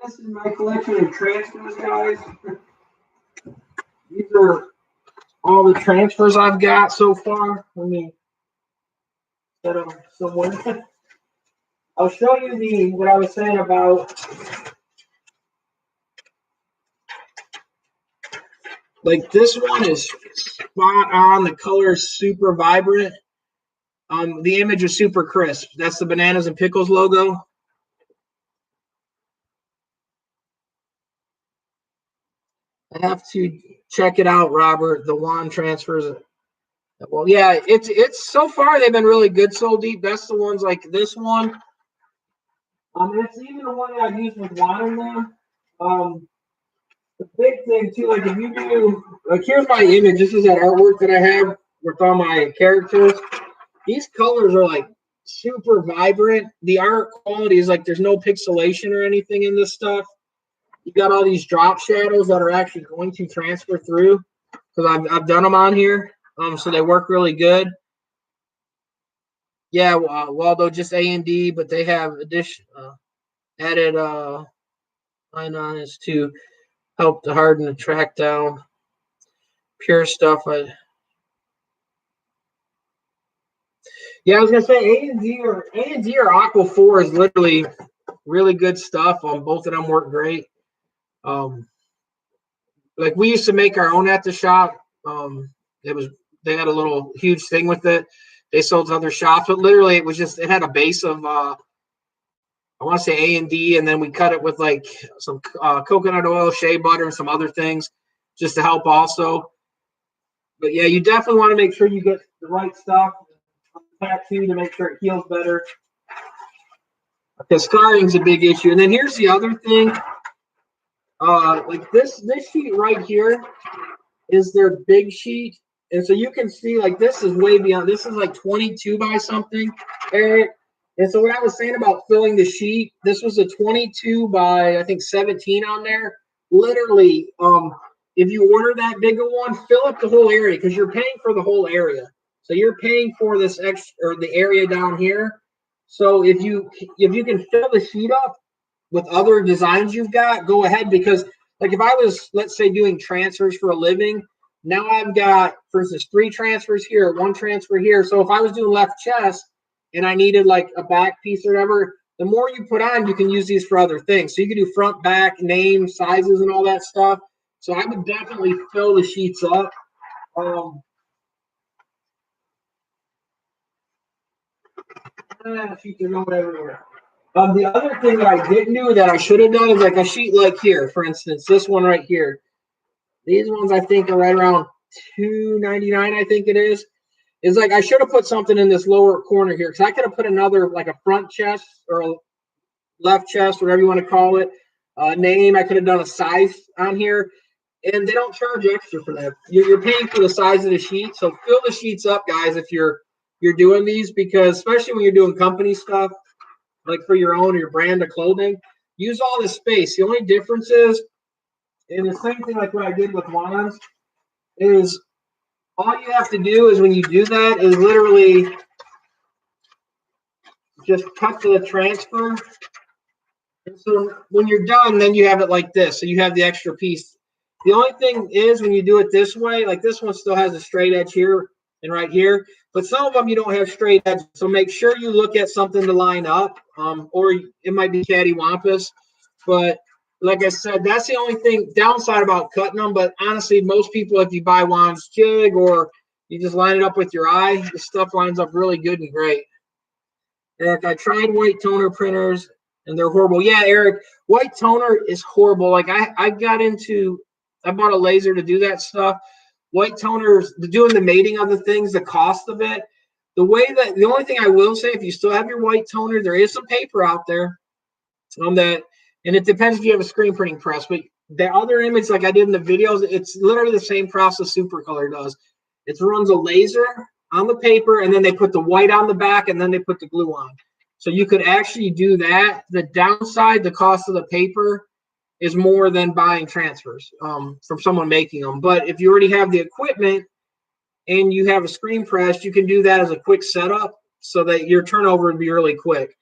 This is my collection of transfers, guys. These are all the transfers I've got so far. Let me set them somewhere. I'll show you what I was saying about this one is spot on. The color is super vibrant. The image is super crisp. That's the Bananas and Pickles logo. I have to check it out, Robert. The WAN transfers. Well, yeah, it's so far they've been really good. So deep. That's the ones like this one. It's even the one that I've used with WAN in there. The big thing too, like if you do, here's my image. This is that artwork that I have with all my characters. These colors are super vibrant. The art quality is there's no pixelation or anything in this stuff. You got all these drop shadows that are actually going to transfer through because I've done them on here. So they work really good. Yeah, Waldo, just A&D, but they have added line-ons to help to harden the track down. Pure stuff. Yeah, I was gonna say A&D or Aqua 4 is literally really good stuff. Both of them work great. We used to make our own at the shop. It was they had a little huge thing with it. They sold to other shops, but literally it was just, it had a base of I want to say A&D, and then we cut it with like some coconut oil, shea butter, and some other things just to help also. But yeah, you definitely want to make sure you get the right stuff tattoo to make sure it heals better, because scarring is a big issue. And then here's the other thing, like this sheet right here is their big sheet, and so you can see like this is way beyond. This is like 22 by something, Eric. And so what I was saying about filling the sheet, this was a 22 by I think 17 on there. Literally, if you order that bigger one, fill up the whole area because you're paying for the whole area. So you're paying for this extra or the area down here. So if you can fill the sheet up with other designs you've got, go ahead, because like if I was, let's say, doing transfers for a living, now I've got, for instance, 3 transfers here, 1 transfer here. So if I was doing left chest and I needed like a back piece or whatever, the more you put on, you can use these for other things. So you can do front, back, name, sizes, and all that stuff. So I would definitely fill the sheets up. Sheets are going everywhere. The other thing that I didn't do that I should have done is like a sheet like here, for instance, this one right here. These ones I think are right around $2.99. I think it is. Is like I should have put something in this lower corner here because I could have put another like a front chest or a left chest, whatever you want to call it, name. I could have done a size on here, and they don't charge extra for that. You're paying for the size of the sheet, so fill the sheets up, guys, if you're doing these, because especially when you're doing company stuff, like for your own or your brand of clothing, use all this space. The only difference is, and the same thing like what I did with wands, is all you have to do is when you do that is literally just cut to the transfer. And so when you're done, then you have it like this. So you have the extra piece. The only thing is when you do it this way, like this one still has a straight edge here and right here, but some of them you don't have straight edge. So make sure you look at something to line up, or it might be cattywampus. But like I said, that's the only thing downside about cutting them. But honestly, most people, if you buy wands jig or you just line it up with your eye, the stuff lines up really good and great. Eric, I tried white toner printers and they're horrible. Yeah, Eric, white toner is horrible. Like I bought a laser to do that stuff. White toners, doing the mating of the things, the cost of it. The only thing I will say, if you still have your white toner, there is some paper out there on that, and it depends if you have a screen printing press. But the other image, like I did in the videos, it's literally the same process Supercolor does. It runs a laser on the paper, and then they put the white on the back, and then they put the glue on. So you could actually do that. The downside, the cost of the paper is more than buying transfers from someone making them. But if you already have the equipment and you have a screen press, you can do that as a quick setup so that your turnover would be really quick.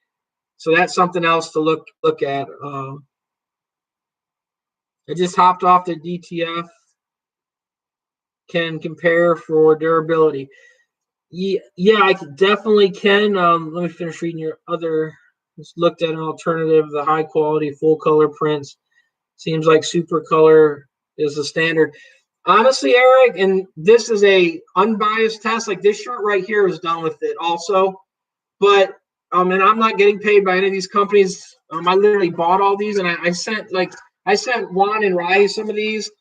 So that's something else to look at. I just hopped off the DTF. Can compare for durability. Yeah, I definitely can. Let me finish reading your other. Just looked at an alternative, the high quality full color prints. Seems like Supercolor is the standard. Honestly, Eric, and this is a unbiased test. Like this shirt right here is done with it also. But and I'm not getting paid by any of these companies. I literally bought all these, and I sent Juan and Rye some of these.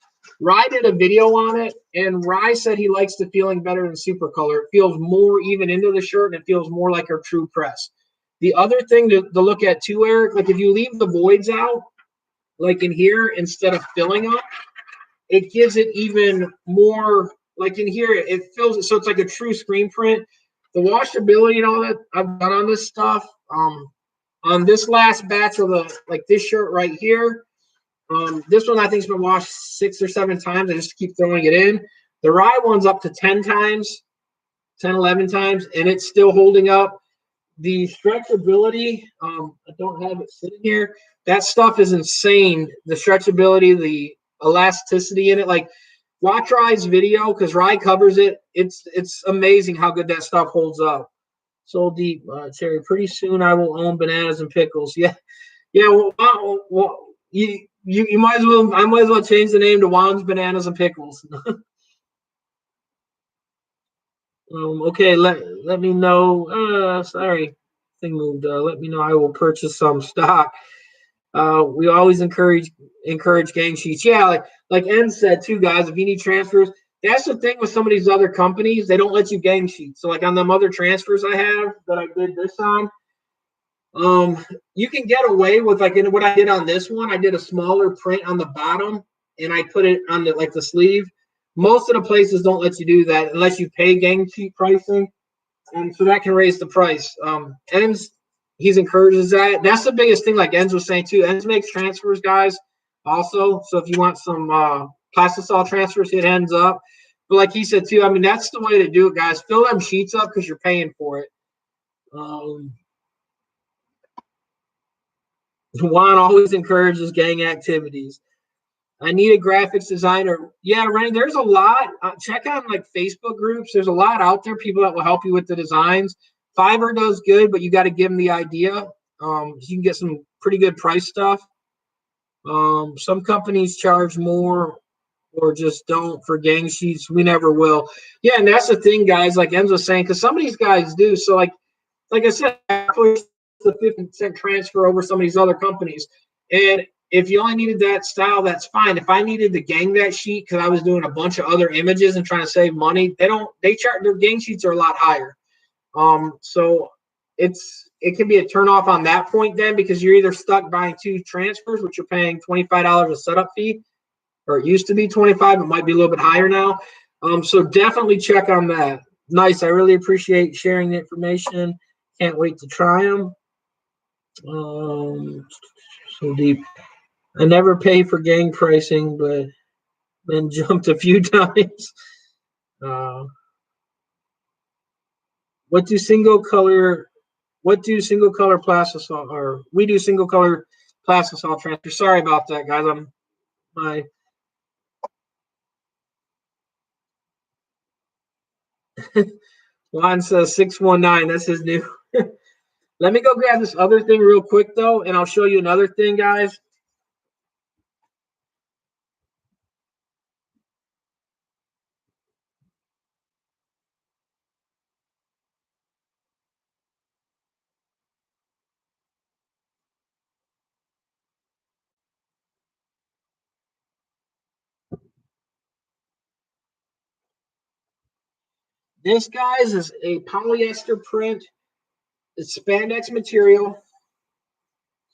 Rye did a video on it, and Rye said he likes the feeling better than Supercolor. It feels more even into the shirt, and it feels more like a true press. The other thing to look at too, Eric, like if you leave the voids out, like in here, instead of filling up, it gives it even more, like in here, it fills it, so it's like a true screen print. The washability and all that I've done on this stuff, on this last batch of like this shirt right here, this one I think's been washed 6 or 7 times. I just keep throwing it in. The Rye one's up to 10 times, 10, 11 times, and it's still holding up. The stretchability, I don't have it sitting here. That stuff is insane. The stretchability, the elasticity in it. Like, watch Rye's video because Rye covers it. It's amazing how good that stuff holds up. So deep, Terry. Pretty soon I will own bananas and pickles. Yeah. Well, you might as well. I might as well change the name to Juan's Bananas and Pickles. Okay, let me know. Sorry, thing moved. Let me know. I will purchase some stock. We always encourage gang sheets. Yeah, like En said too, guys. If you need transfers, that's the thing with some of these other companies. They don't let you gang sheets. So like on them other transfers I have that I did this on, you can get away with like in what I did on this one. I did a smaller print on the bottom and I put it on the sleeve. Most of the places don't let you do that unless you pay gang sheet pricing, and so that can raise the price. Ends he's encourages that. That's the biggest thing. Like Ends was saying too. Ends makes transfers, guys. Also, so if you want some plastisol transfers, hit Ends up. But like he said too, I mean that's the way to do it, guys. Fill them sheets up because you're paying for it. Um, Juan always encourages gang activities. I need a graphics designer. Yeah, Ren, there's a lot. Check out like Facebook groups. There's a lot out there, people that will help you with the designs. Fiverr does good, but you got to give them the idea. You can get some pretty good price stuff. Some companies charge more or just don't for gang sheets. We never will. Yeah, and that's the thing, guys, like Enzo was saying, because some of these guys do. So like I said, I pushed the 50% transfer over some of these other companies. And if you only needed that style, that's fine. If I needed to gang that sheet because I was doing a bunch of other images and trying to save money, they charge their gang sheets are a lot higher. So it can be a turnoff on that point then because you're either stuck buying two transfers, which you're paying $25 a setup fee, or it used to be 25, it might be a little bit higher now. So definitely check on that. Nice. I really appreciate sharing the information. Can't wait to try them. So deep. I never pay for gang pricing, but then jumped a few times. Uh, what do single color? What do single color plastisol? Or we do single color plastisol transfer. Sorry about that, guys. My line says 619. That's his new. Let me go grab this other thing real quick though, and I'll show you another thing, guys. This, guys, is a polyester print. It's spandex material.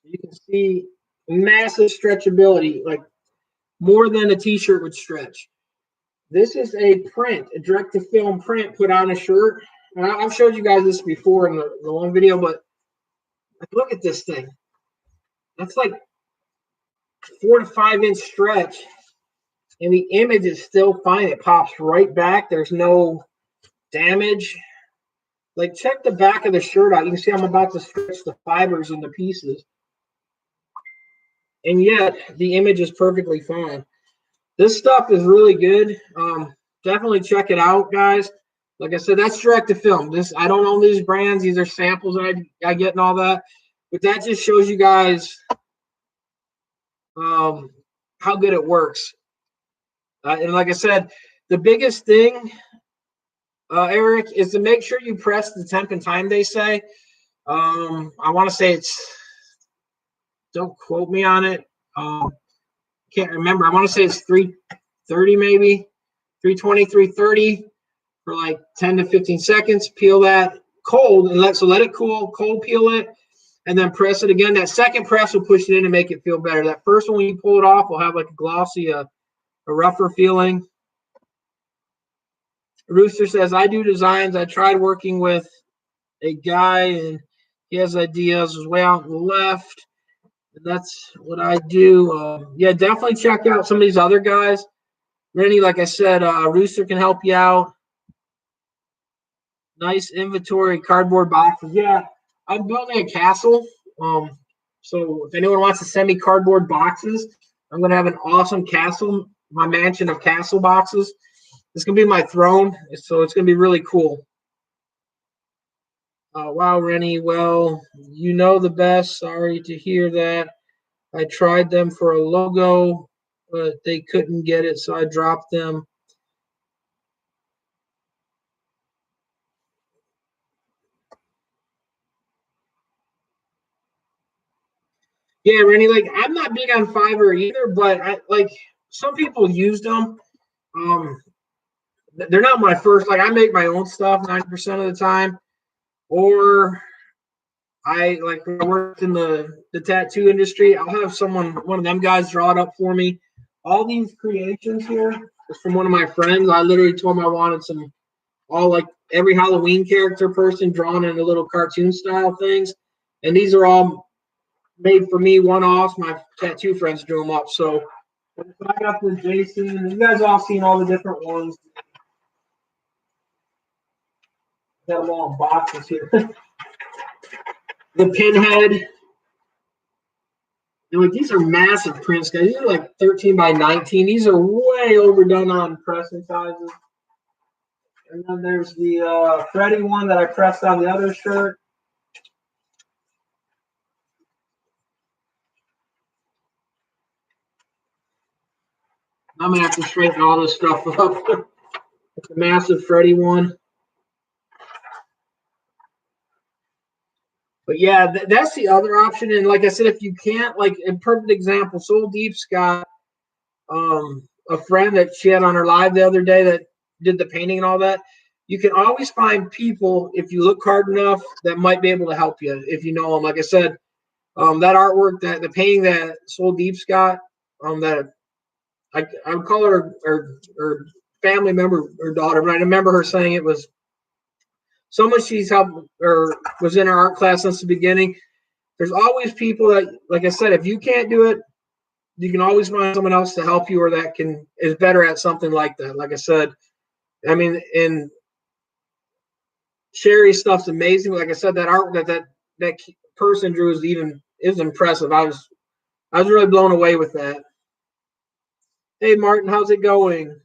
You can see massive stretchability, like more than a t-shirt would stretch. This is a print, a direct-to-film print put on a shirt. And I've showed you guys this before in the long video, but look at this thing. That's like 4 to 5 inch stretch, and the image is still fine. It pops right back. There's no damage. Like, check the back of the shirt out. You can see I'm about to stretch the fibers into pieces. And yet, the image is perfectly fine. This stuff is really good. Definitely check it out, guys. Like I said, that's direct to film. This I don't own these brands. These are samples that I get and all that. But that just shows you guys how good it works. And like I said, the biggest thing, Eric, is to make sure you press the temp and time they say. I want to say don't quote me on it. Can't remember. I want to say it's 330 maybe, 320, 330 for like 10 to 15 seconds. Peel that cold and let it cool. Cold peel it, and then press it again. That second press will push it in and make it feel better. That first one, when you pull it off, will have like a glossy, a rougher feeling. Rooster says, I do designs. I tried working with a guy, and he has ideas. Is way out on the left. And that's what I do. Yeah, definitely check out some of these other guys. Rennie, like I said, Rooster can help you out. Nice inventory, cardboard boxes. Yeah, I'm building a castle. So if anyone wants to send me cardboard boxes, I'm going to have an awesome castle, my mansion of castle boxes. It's going to be my throne, so it's going to be really cool. Wow, Rennie. Well, you know the best. Sorry to hear that. I tried them for a logo, but they couldn't get it, so I dropped them. Yeah, Rennie, like I'm not big on Fiverr either, but I like some people use them. Um, they're not my first. Like I make my own stuff 90% of the time, or I like when I worked in the tattoo industry. I'll have one of them guys, draw it up for me. All these creations here is from one of my friends. I literally told him I wanted some all like every Halloween character person drawn in a little cartoon style things, and these are all made for me, one offs. My tattoo friends drew them up. So I got the Jason. You guys all seen all the different ones. Got them all in boxes here. The pinhead. And like these are massive prints, guys. These are like 13 by 19. These are way overdone on pressing sizes. And then there's the Freddy one that I pressed on the other shirt. I'm gonna have to straighten all this stuff up. The massive Freddy one. But yeah, that's the other option. And like I said, if you can't, like a perfect example, Soul Deep's got a friend that she had on her live the other day that did the painting and all that. You can always find people if you look hard enough that might be able to help you if you know them. Like I said, that artwork, that the painting that Soul Deep's got, that I would call her family member or daughter, but I remember her saying it was someone she's helped or was in her art class since the beginning. There's always people that, like I said, if you can't do it, you can always find someone else to help you or that is better at something like that. Like I said, I mean, and Sherry's stuff's amazing. Like I said, that art that person drew is impressive. I was really blown away with that. Hey Martin, how's it going?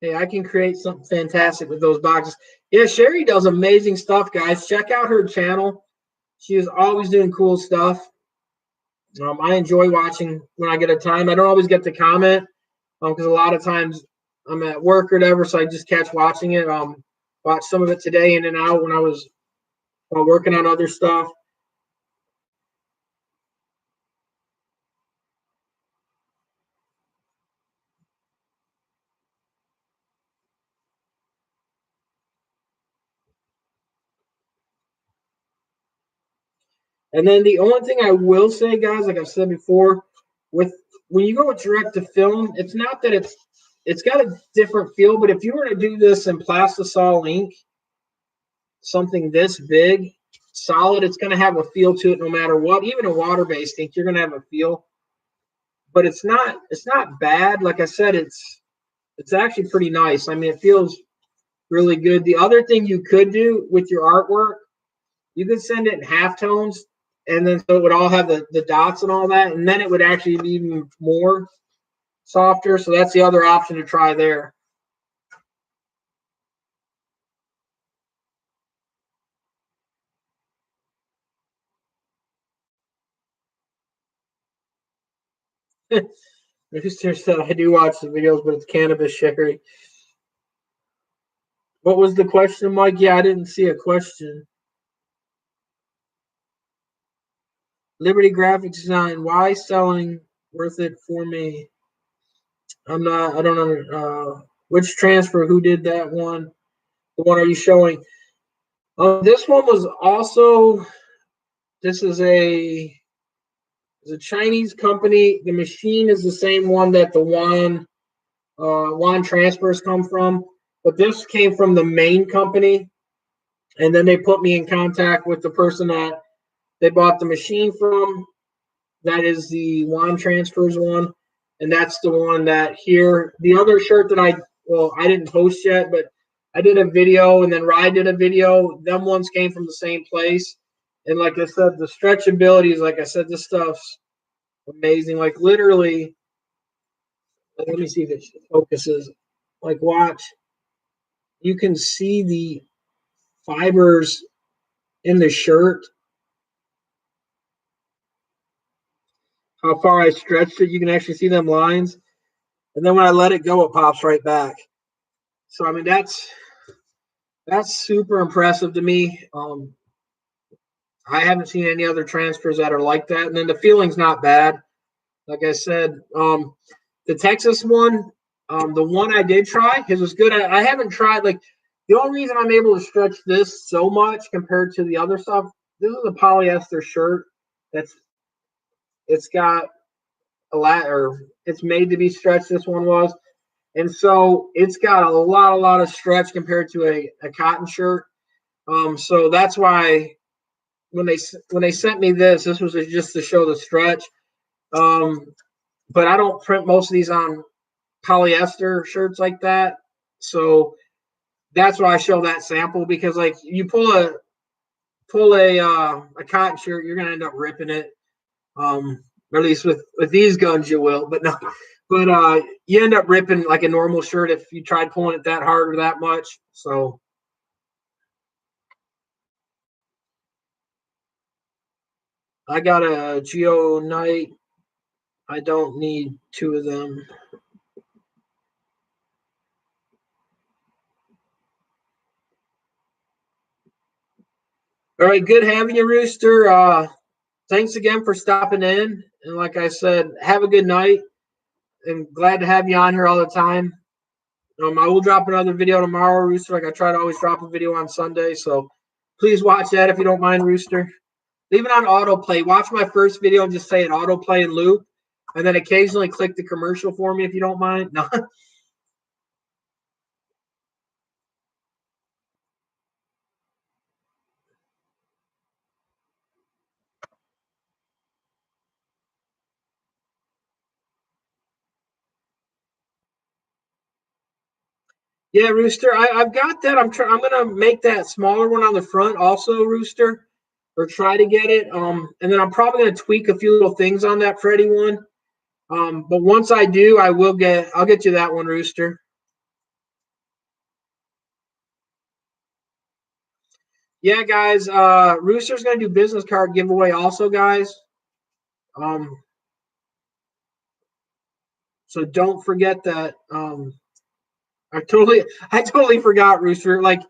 Hey, I can create something fantastic with those boxes. Yeah, Sherry does amazing stuff, guys. Check out her channel. She is always doing cool stuff. I enjoy watching when I get a time. I don't always get to comment because a lot of times I'm at work or whatever, so I just catch watching it. Watch some of it today in and out when I was working on other stuff. And then the only thing I will say, guys, like I've said before, with when you go with direct to film, it's not that it's got a different feel, but if you were to do this in plastisol ink, something this big, solid, it's going to have a feel to it no matter what. Even a water-based ink, you're going to have a feel, but it's not bad. Like I said, it's actually pretty nice. I mean, it feels really good. The other thing you could do with your artwork, you could send it in halftones, and then so it would all have the dots and all that, and then it would actually be even more softer. So that's the other option to try there. I do watch the videos, but it's cannabis sherry. What was the question, Mike? Yeah, I didn't see a question. Liberty Graphics Design. Why selling worth it for me? I'm not. I don't know. Which transfer? Who did that one? The one are you showing? This one was also. This is a Chinese company. The machine is the same one that the Yuan transfers come from, but this came from the main company, and then they put me in contact with the person that they bought the machine from. That is the Yuan transfers one, and that's the one that here. The other shirt that I didn't post yet, but I did a video, and then Rye did a video. Them ones came from the same place, and like I said, the stretchability is like I said, this stuff's amazing. Like literally, let me see if it focuses. Like watch, you can see the fibers in the shirt, how far I stretched it. You can actually see them lines. And then when I let it go, it pops right back. So I mean that's super impressive to me. I haven't seen any other transfers that are like that. And then the feeling's not bad. Like I said, the Texas one, the one I did try, his was good. I haven't tried like the only reason I'm able to stretch this so much compared to the other stuff. This is a polyester shirt that's it's got a lot or it's made to be stretched. This one was, and so it's got a lot of stretch compared to a cotton shirt. So that's why when they sent me this was just to show the stretch. But I don't print most of these on polyester shirts like that. So that's why I show that sample because like you pull a cotton shirt, you're gonna end up ripping it. Or at least with these guns you will, but no. But you end up ripping like a normal shirt if you tried pulling it that hard or that much. So I got a Geo Knight. I don't need two of them. All right, good having you, Rooster. Thanks again for stopping in. And like I said, have a good night. And glad to have you on here all the time. I will drop another video tomorrow, Rooster. Like I try to always drop a video on Sunday. So please watch that if you don't mind, Rooster. Leave it on autoplay. Watch my first video and just say it autoplay and loop. And then occasionally click the commercial for me if you don't mind. No. Yeah, Rooster. I've got that. I'm gonna make that smaller one on the front also, Rooster, or try to get it. And then I'm probably gonna tweak a few little things on that Freddy one. But once I do, I'll get you that one, Rooster. Yeah, guys. Rooster's gonna do business card giveaway also, guys. Um, so don't forget that. I totally forgot, Rooster. Like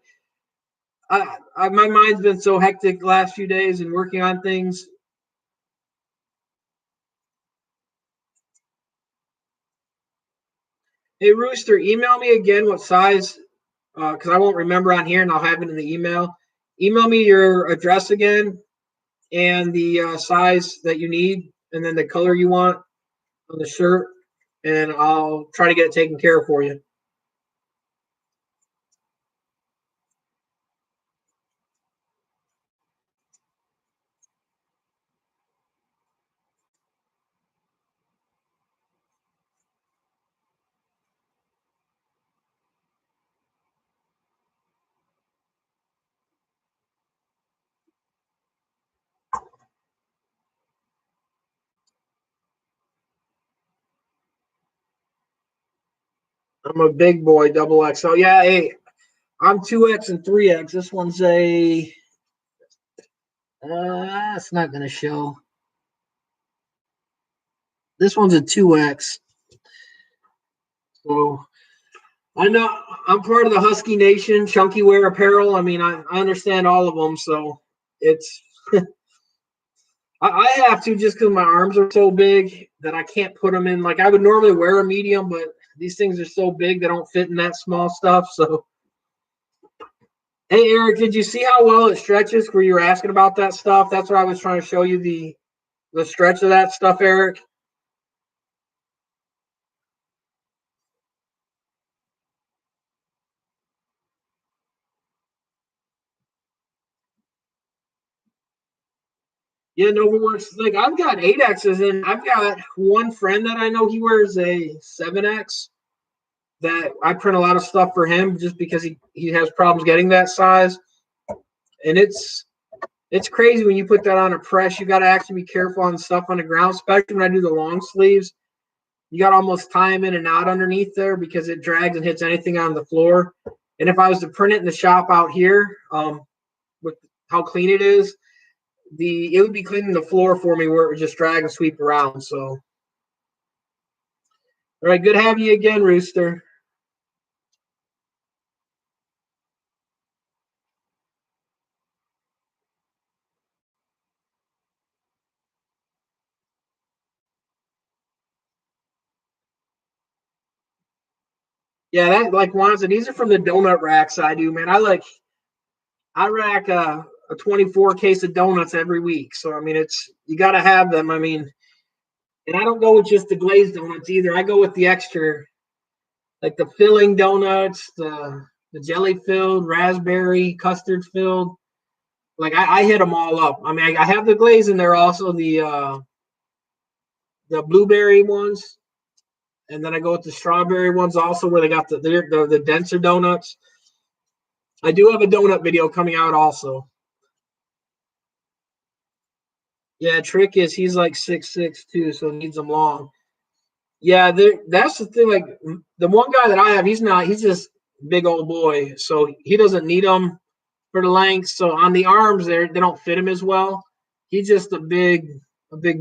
my mind's been so hectic the last few days and working on things. Hey, Rooster, email me again what size, because I won't remember on here, and I'll have it in the email. Email me your address again and the size that you need, and then the color you want on the shirt, and I'll try to get it taken care of for you. I'm a big boy, double X. So yeah, hey, I'm 2X and 3X. This one's a. It's not gonna show. This one's a 2X. So I know I'm part of the Husky Nation, Chunky Wear Apparel. I mean, I understand all of them. So it's I have to just because my arms are so big that I can't put them in. Like I would normally wear a medium, but these things are so big they don't fit in that small stuff. So, hey Eric, did you see how well it stretches? Where you were asking about that stuff? That's what I was trying to show you the stretch of that stuff, Eric. Yeah, no, it works. Like I've got 8Xs and I've got one friend that I know he wears a 7X that I print a lot of stuff for him just because he has problems getting that size. And it's crazy when you put that on a press. You got to actually be careful on stuff on the ground, especially when I do the long sleeves. You got to almost tie them in and out underneath there because it drags and hits anything on the floor. And if I was to print it in the shop out here with how clean it is, it would be cleaning the floor for me where it would just drag and sweep around. So, all right, good having you again, Rooster. Yeah, that like Juan said, these are from the donut racks I do, man. I rack a 24 case of donuts every week. So I mean, it's you got to have them. I mean, and I don't go with just the glazed donuts either. I go with the extra, like the filling donuts, the jelly filled, raspberry, custard filled. Like I hit them all up. I mean, I have the glaze in there, also the blueberry ones, and then I go with the strawberry ones also, where they got the denser donuts. I do have a donut video coming out also. Yeah, trick is he's like 6'6" too, so needs them long. Yeah, that's the thing. Like the one guy that I have, he's not. He's just big old boy, so he doesn't need them for the length. So on the arms, they don't fit him as well. He's just a big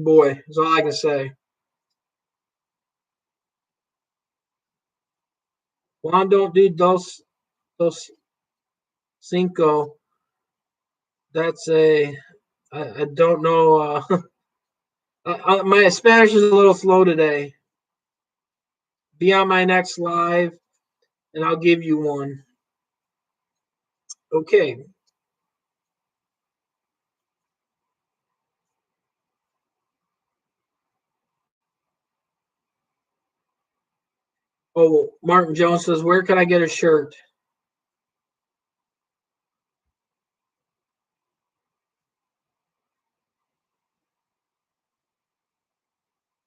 boy. Is all I can say. Juan don't do dos cinco. That's I don't know. My Spanish is a little slow today. Be on my next live, and I'll give you one. Okay. Oh, Martin Jones says, where can I get a shirt?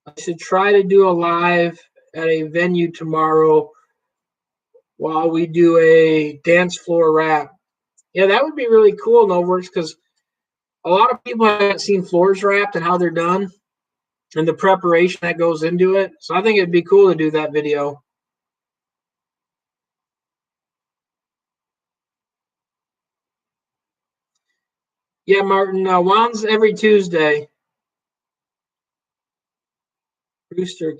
I should try to do a live at a venue tomorrow while we do a dance floor rap. Yeah, that would be really cool, Noworks, because a lot of people haven't seen floors wrapped and how they're done and the preparation that goes into it. So I think it'd be cool to do that video. Yeah, Martin, Juan's every Tuesday. Brewster,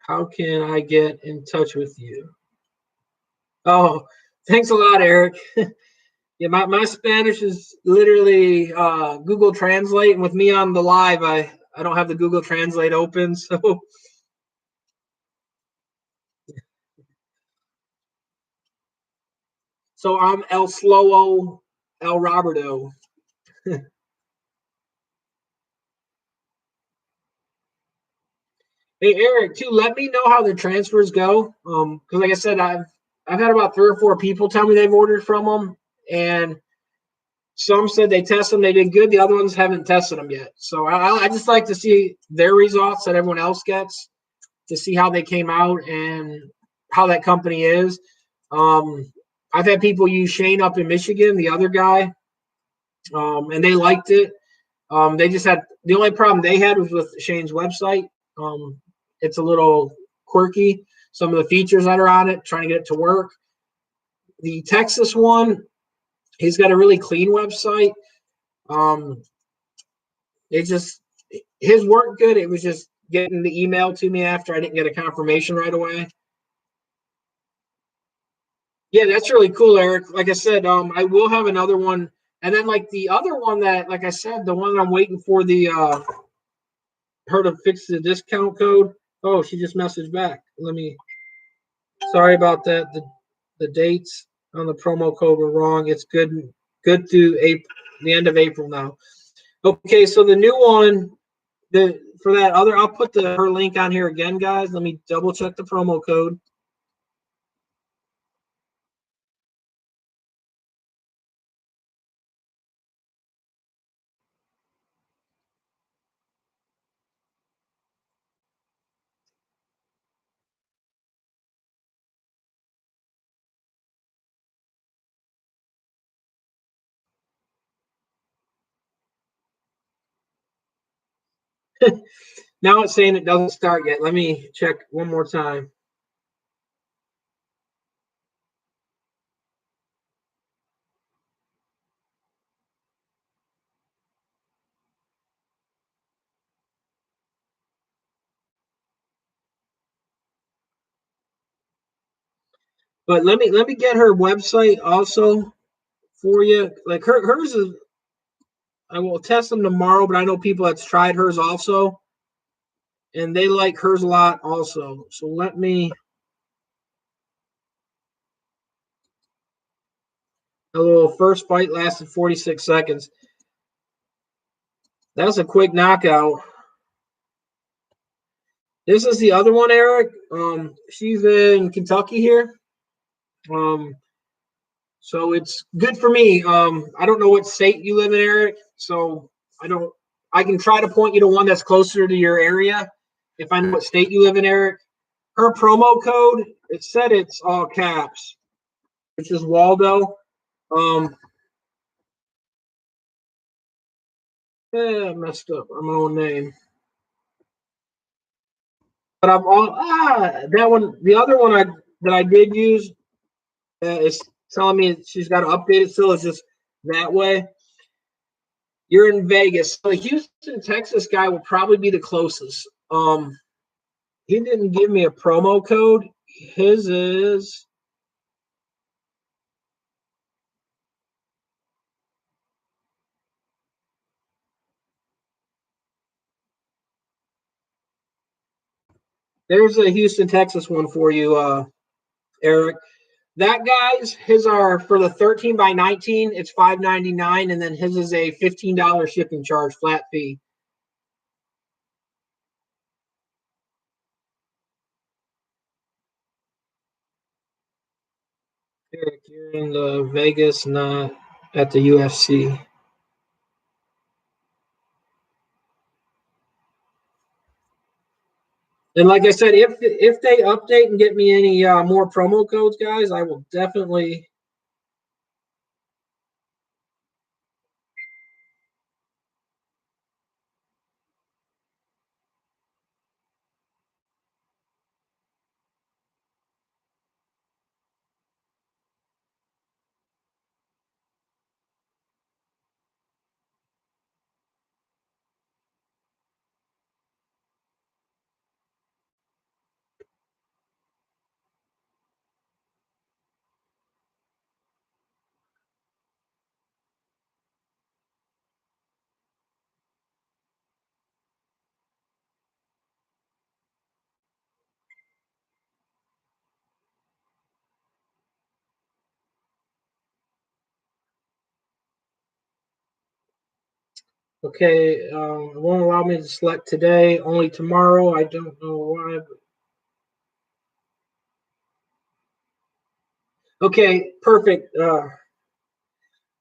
how can I get in touch with you? Oh, thanks a lot, Eric. Yeah, my Spanish is literally Google Translate, and with me on the live, I don't have the Google Translate open, so I'm El Slowo El Roberto. Hey Eric, too. Let me know how the transfers go. Because like I said, I've had about 3 or 4 people tell me they've ordered from them, and some said they tested them, they did good. The other ones haven't tested them yet. So I just like to see their results that everyone else gets to see how they came out and how that company is. Um, I've had people use Shane up in Michigan, the other guy, and they liked it. They just had the only problem they had was with Shane's website. Um, it's a little quirky. Some of the features that are on it, trying to get it to work. The Texas one, he's got a really clean website. Um, it just his worked good. It was just getting the email to me after I didn't get a confirmation right away. Yeah, that's really cool, Eric. Like I said, I will have another one, and then like the other one that, like I said, the one that I'm waiting for the her to fix the discount code. Oh, she just messaged back. Let me. Sorry about that. The dates on the promo code were wrong. It's good through April, the end of April now. Okay, so the new one, the for that other, I'll put her link on here again, guys. Let me double check the promo code. Now it's saying it doesn't start yet. Let me check one more time. But let me get her website also for you. Like hers is, I will test them tomorrow, but I know people that's tried hers also, and they like hers a lot also. So let me. A little first fight lasted 46 seconds. That was a quick knockout. This is the other one, Eric. She's in Kentucky here. Um, so it's good for me. I don't know what state you live in, Eric. So I don't. I can try to point you to one that's closer to your area if I know what state you live in, Eric. Her promo code, it said it's all caps, which is Waldo. Um, I messed up on my own name. But I'm all that one. The other one I did use is telling me she's got to update it still. It's just that way. You're in Vegas. So the Houston, Texas guy will probably be the closest. He didn't give me a promo code. His is there's a Houston, Texas one for you, Eric. That guy's his are for the 13 by 19. It's $5.99, and then his is a $15 shipping charge flat fee. Eric, you're in Vegas, not at the UFC. And like I said, if they update and get me any more promo codes, guys, I will definitely. Okay, it won't allow me to select today, only tomorrow. I don't know why. Okay, perfect.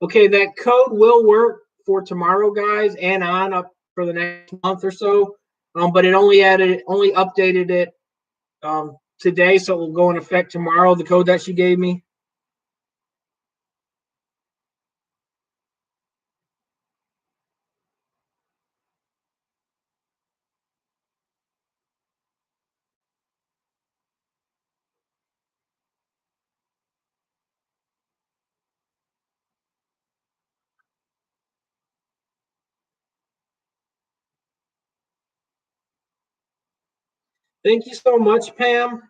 Okay, that code will work for tomorrow, guys, and on up for the next month or so. But it only updated it today, so it will go in effect tomorrow. The code that she gave me. Thank you so much, Pam.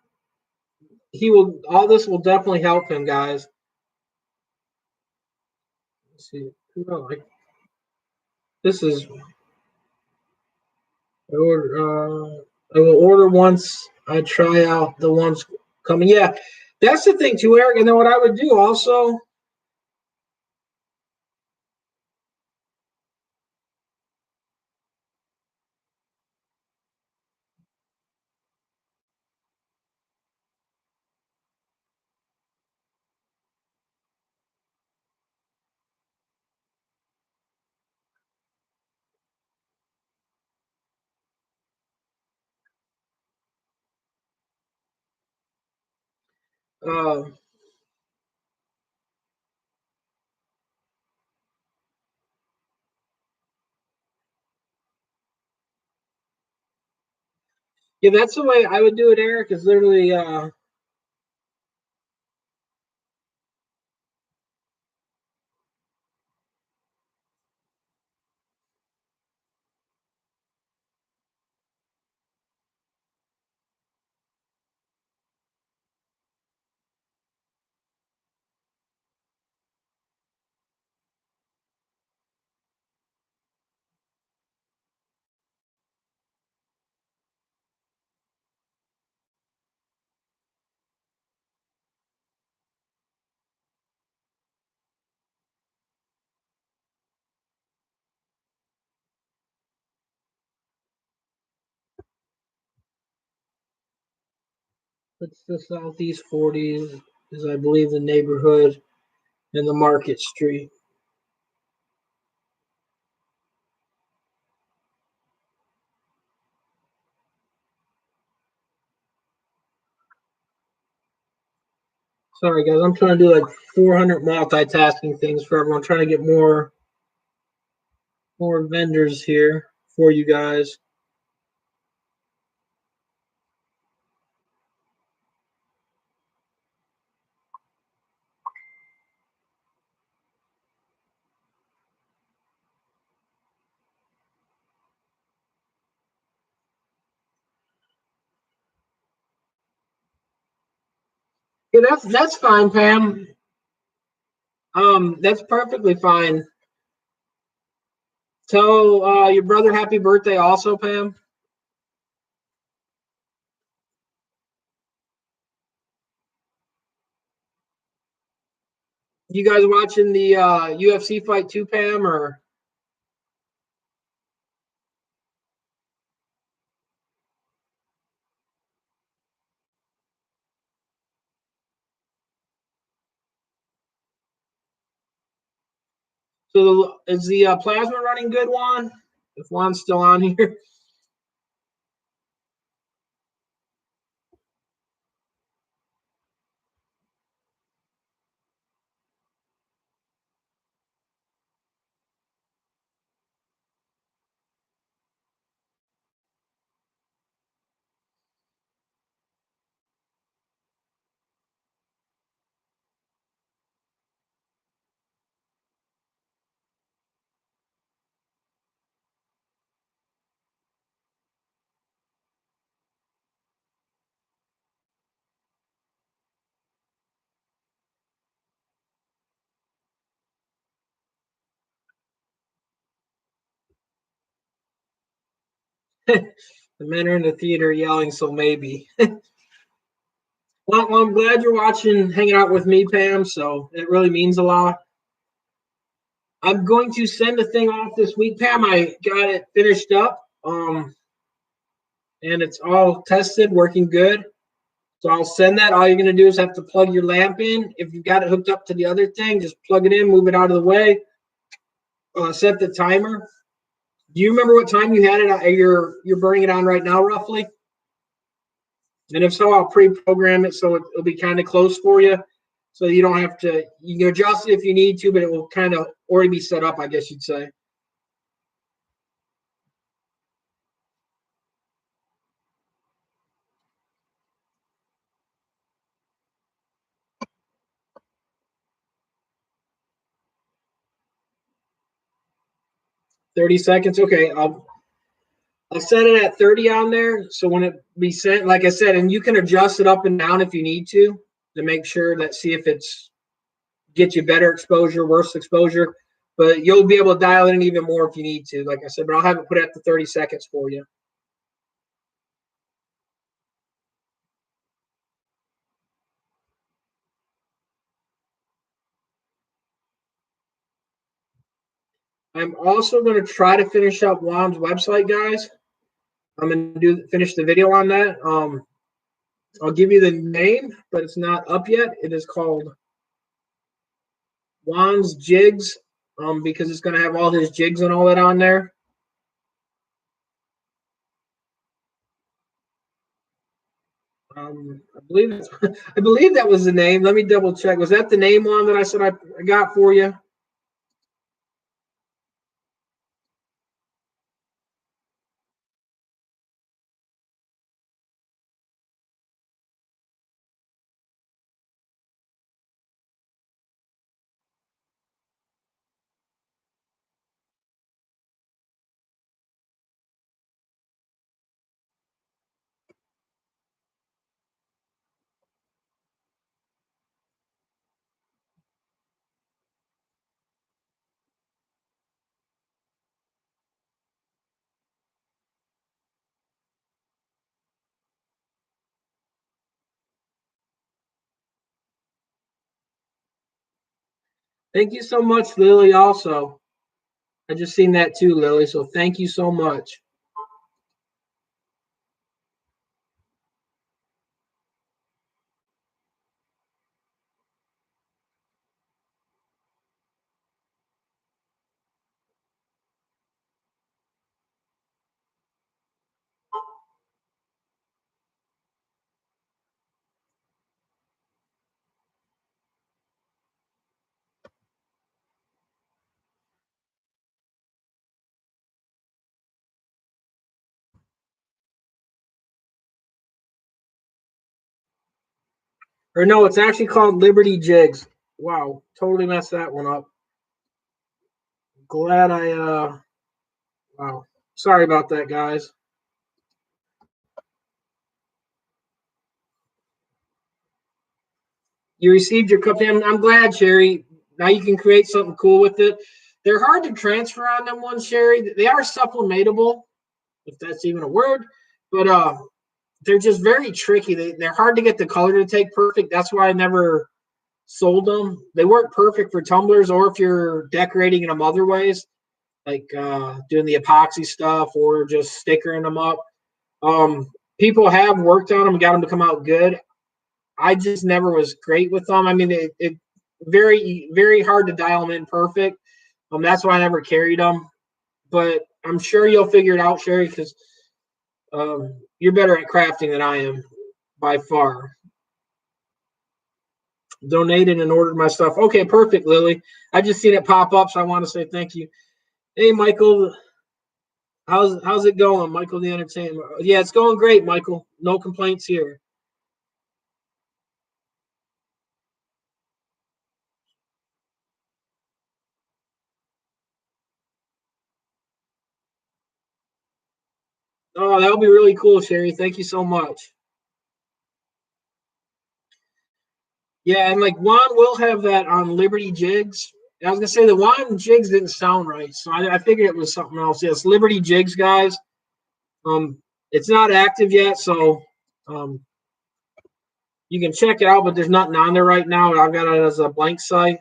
He will. All this will definitely help him, guys. Let's see. This is. I will order once I try out the ones coming. Yeah, that's the thing too, Eric. And then what I would do also. Uh, yeah, that's the way I would do it, Eric. Is literally. It's the Southeast 40s, is I believe the neighborhood and the Market Street. Sorry guys, I'm trying to do like 400 multitasking things for everyone. I'm trying to get more vendors here for you guys. Yeah, that's fine, Pam. That's perfectly fine. Tell your brother happy birthday also, Pam. You guys watching the UFC fight too, Pam? Or so is the plasma running good, Juan? If Juan's still on here. The men are in the theater yelling, so maybe. Well, I'm glad you're watching, hanging out with me, Pam. So it really means a lot. I'm going to send the thing off this week, Pam. I got it finished up, and it's all tested, working good. So I'll send that. All you're going to do is have to plug your lamp in. If you've got it hooked up to the other thing, just plug it in, move it out of the way, set the timer. Do you remember what time you had it? You're burning it on right now, roughly. And if so, I'll pre-program it so it'll be kind of close for you, so you don't have to. You can adjust it if you need to, but it will kind of already be set up, I guess you'd say. 30 seconds. Okay, I'll set it at 30 on there. So when it be sent, like I said, and you can adjust it up and down if you need to make sure that see if it's get you better exposure, worse exposure. But you'll be able to dial it in even more if you need to, like I said. But I'll have it put at the 30 seconds for you. I'm also going to try to finish up Juan's website, guys. I'm going to finish the video on that. I'll give you the name, but it's not up yet. It is called Juan's Jigs, because it's going to have all his jigs and all that on there. I believe I believe that was the name. Let me double check. Was that the name one that I said I got for you? Thank you so much, Lily. Also, I just seen that too, Lily. So thank you so much. Or no, it's actually called Liberty Jigs. Wow, totally messed that one up. Glad I wow. Sorry about that, guys. You received your cup. I'm glad, Sherry. Now you can create something cool with it. They're hard to transfer on them ones, Sherry. They are supplementable, if that's even a word, but they're just very tricky. They're hard to get the color to take perfect. That's why I never sold them. They work perfect for tumblers or if you're decorating in them other ways, like doing the epoxy stuff or just stickering them up. People have worked on them and got them to come out good. I just never was great with them. I mean, it very, very hard to dial them in perfect. That's why I never carried them. But I'm sure you'll figure it out, Sherry, because you're better at crafting than I am by far. Donated and ordered my stuff. Okay, perfect, Lily. I just seen it pop up, so I want to say thank you. Hey, Michael, how's it going, Michael the Entertainer? Yeah, it's going great, Michael. No complaints here. Oh, that'll be really cool, Sherry. Thank you so much. Yeah, and like Juan will have that on Liberty Jigs. I was gonna say the Juan Jigs didn't sound right, so I figured it was something else. Yes, Liberty Jigs, guys. It's not active yet, so um, you can check it out, but there's nothing on there right now. I've got it as a blank site.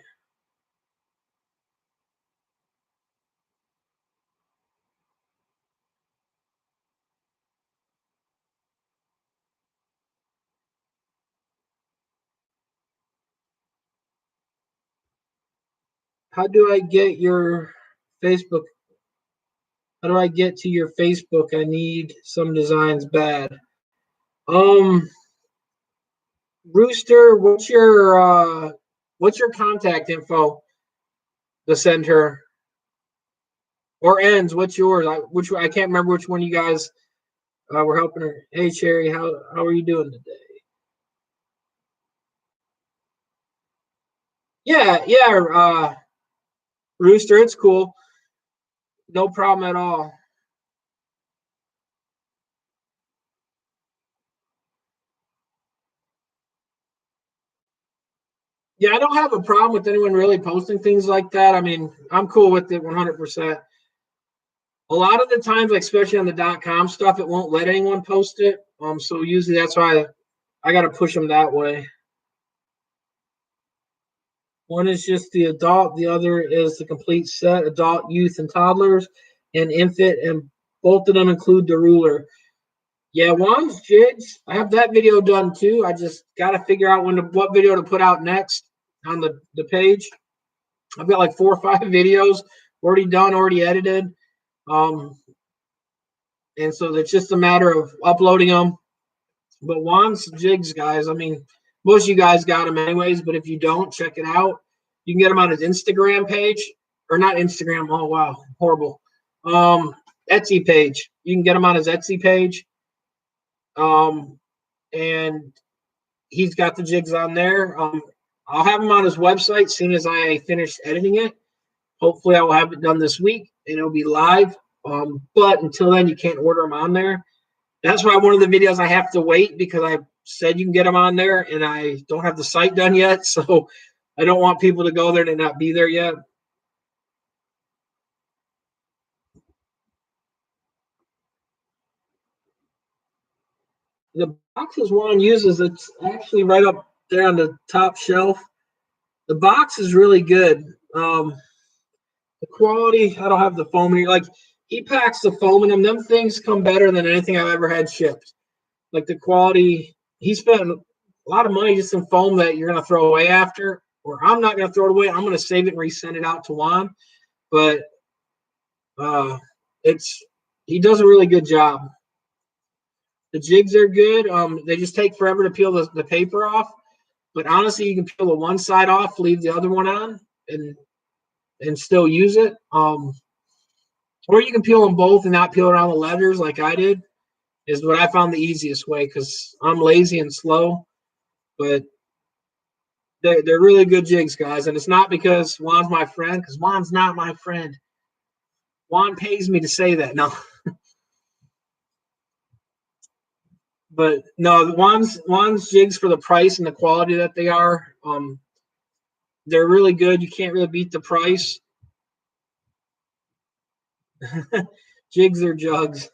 How do I get your Facebook? How do I get to your Facebook? I need some designs bad. Um, Rooster, what's your contact info to send her? Or ends, what's yours? I can't remember which one you guys were helping her. Hey Sherry, how are you doing today? Yeah, yeah, Rooster, it's cool. No problem at all. Yeah, I don't have a problem with anyone really posting things like that. I mean, I'm cool with it 100%. A lot of the times, like especially on the .com stuff, it won't let anyone post it. So usually that's why I got to push them that way. One is just the adult, the other is the complete set, adult, youth, and toddlers, and infant, and both of them include the ruler. Yeah, one's jigs. I have that video done too. I just got to figure out what video to put out next on the page. I've got like 4 or 5 videos already done, already edited. Um, and so it's just a matter of uploading them. But Juan's jigs, guys, I mean, most of you guys got them anyways, but if you don't, check it out. You can get them on his Instagram page, or not Instagram. Oh, wow, horrible. Etsy page. You can get them on his Etsy page. Um, and he's got the jigs on there. I'll have them on his website as soon as I finish editing it. Hopefully, I will have it done this week and it'll be live. But until then, you can't order them on there. That's why one of the videos I have to wait because I said you can get them on there and I don't have the site done yet. So I don't want people to go there and not be there yet. The boxes Juan uses, it's actually right up there on the top shelf. The box is really good. The quality, I don't have the foam here. Like he packs the foam in them. Them things come better than anything I've ever had shipped. Like the quality, he spent a lot of money just in foam that you're gonna throw away after, or I'm not gonna throw it away. I'm gonna save it and resend it out to Juan. But it's he does a really good job. The jigs are good. They just take forever to peel the paper off. But honestly, you can peel the one side off, leave the other one on, and still use it. Or you can peel them both and not peel around the leathers like I did. Is what I found the easiest way because I'm lazy and slow. But They're really good jigs, guys, and it's not because Juan's my friend, because Juan's not my friend. Juan pays me to say that. No, but no, Juan's jigs for the price and the quality that they are, they're really good. You can't really beat the price. Jigs or jugs.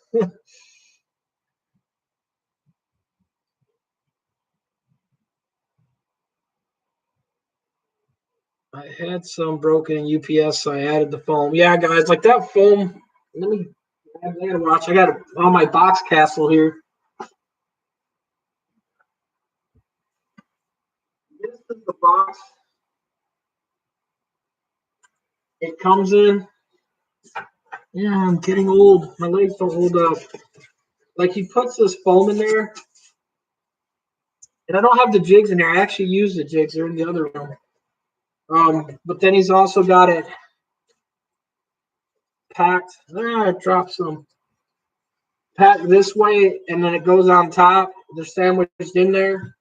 I had some broken in UPS, so I added the foam. Yeah, guys, like that foam. Let me. I gotta watch. I got it on my box castle here. This is the box it comes in. Yeah, I'm getting old. My legs don't hold up. Like he puts this foam in there, and I don't have the jigs in there. I actually use the jigs. They're in the other room. But then he's also got it packed. I dropped some. Packed this way, and then it goes on top. They're sandwiched in there.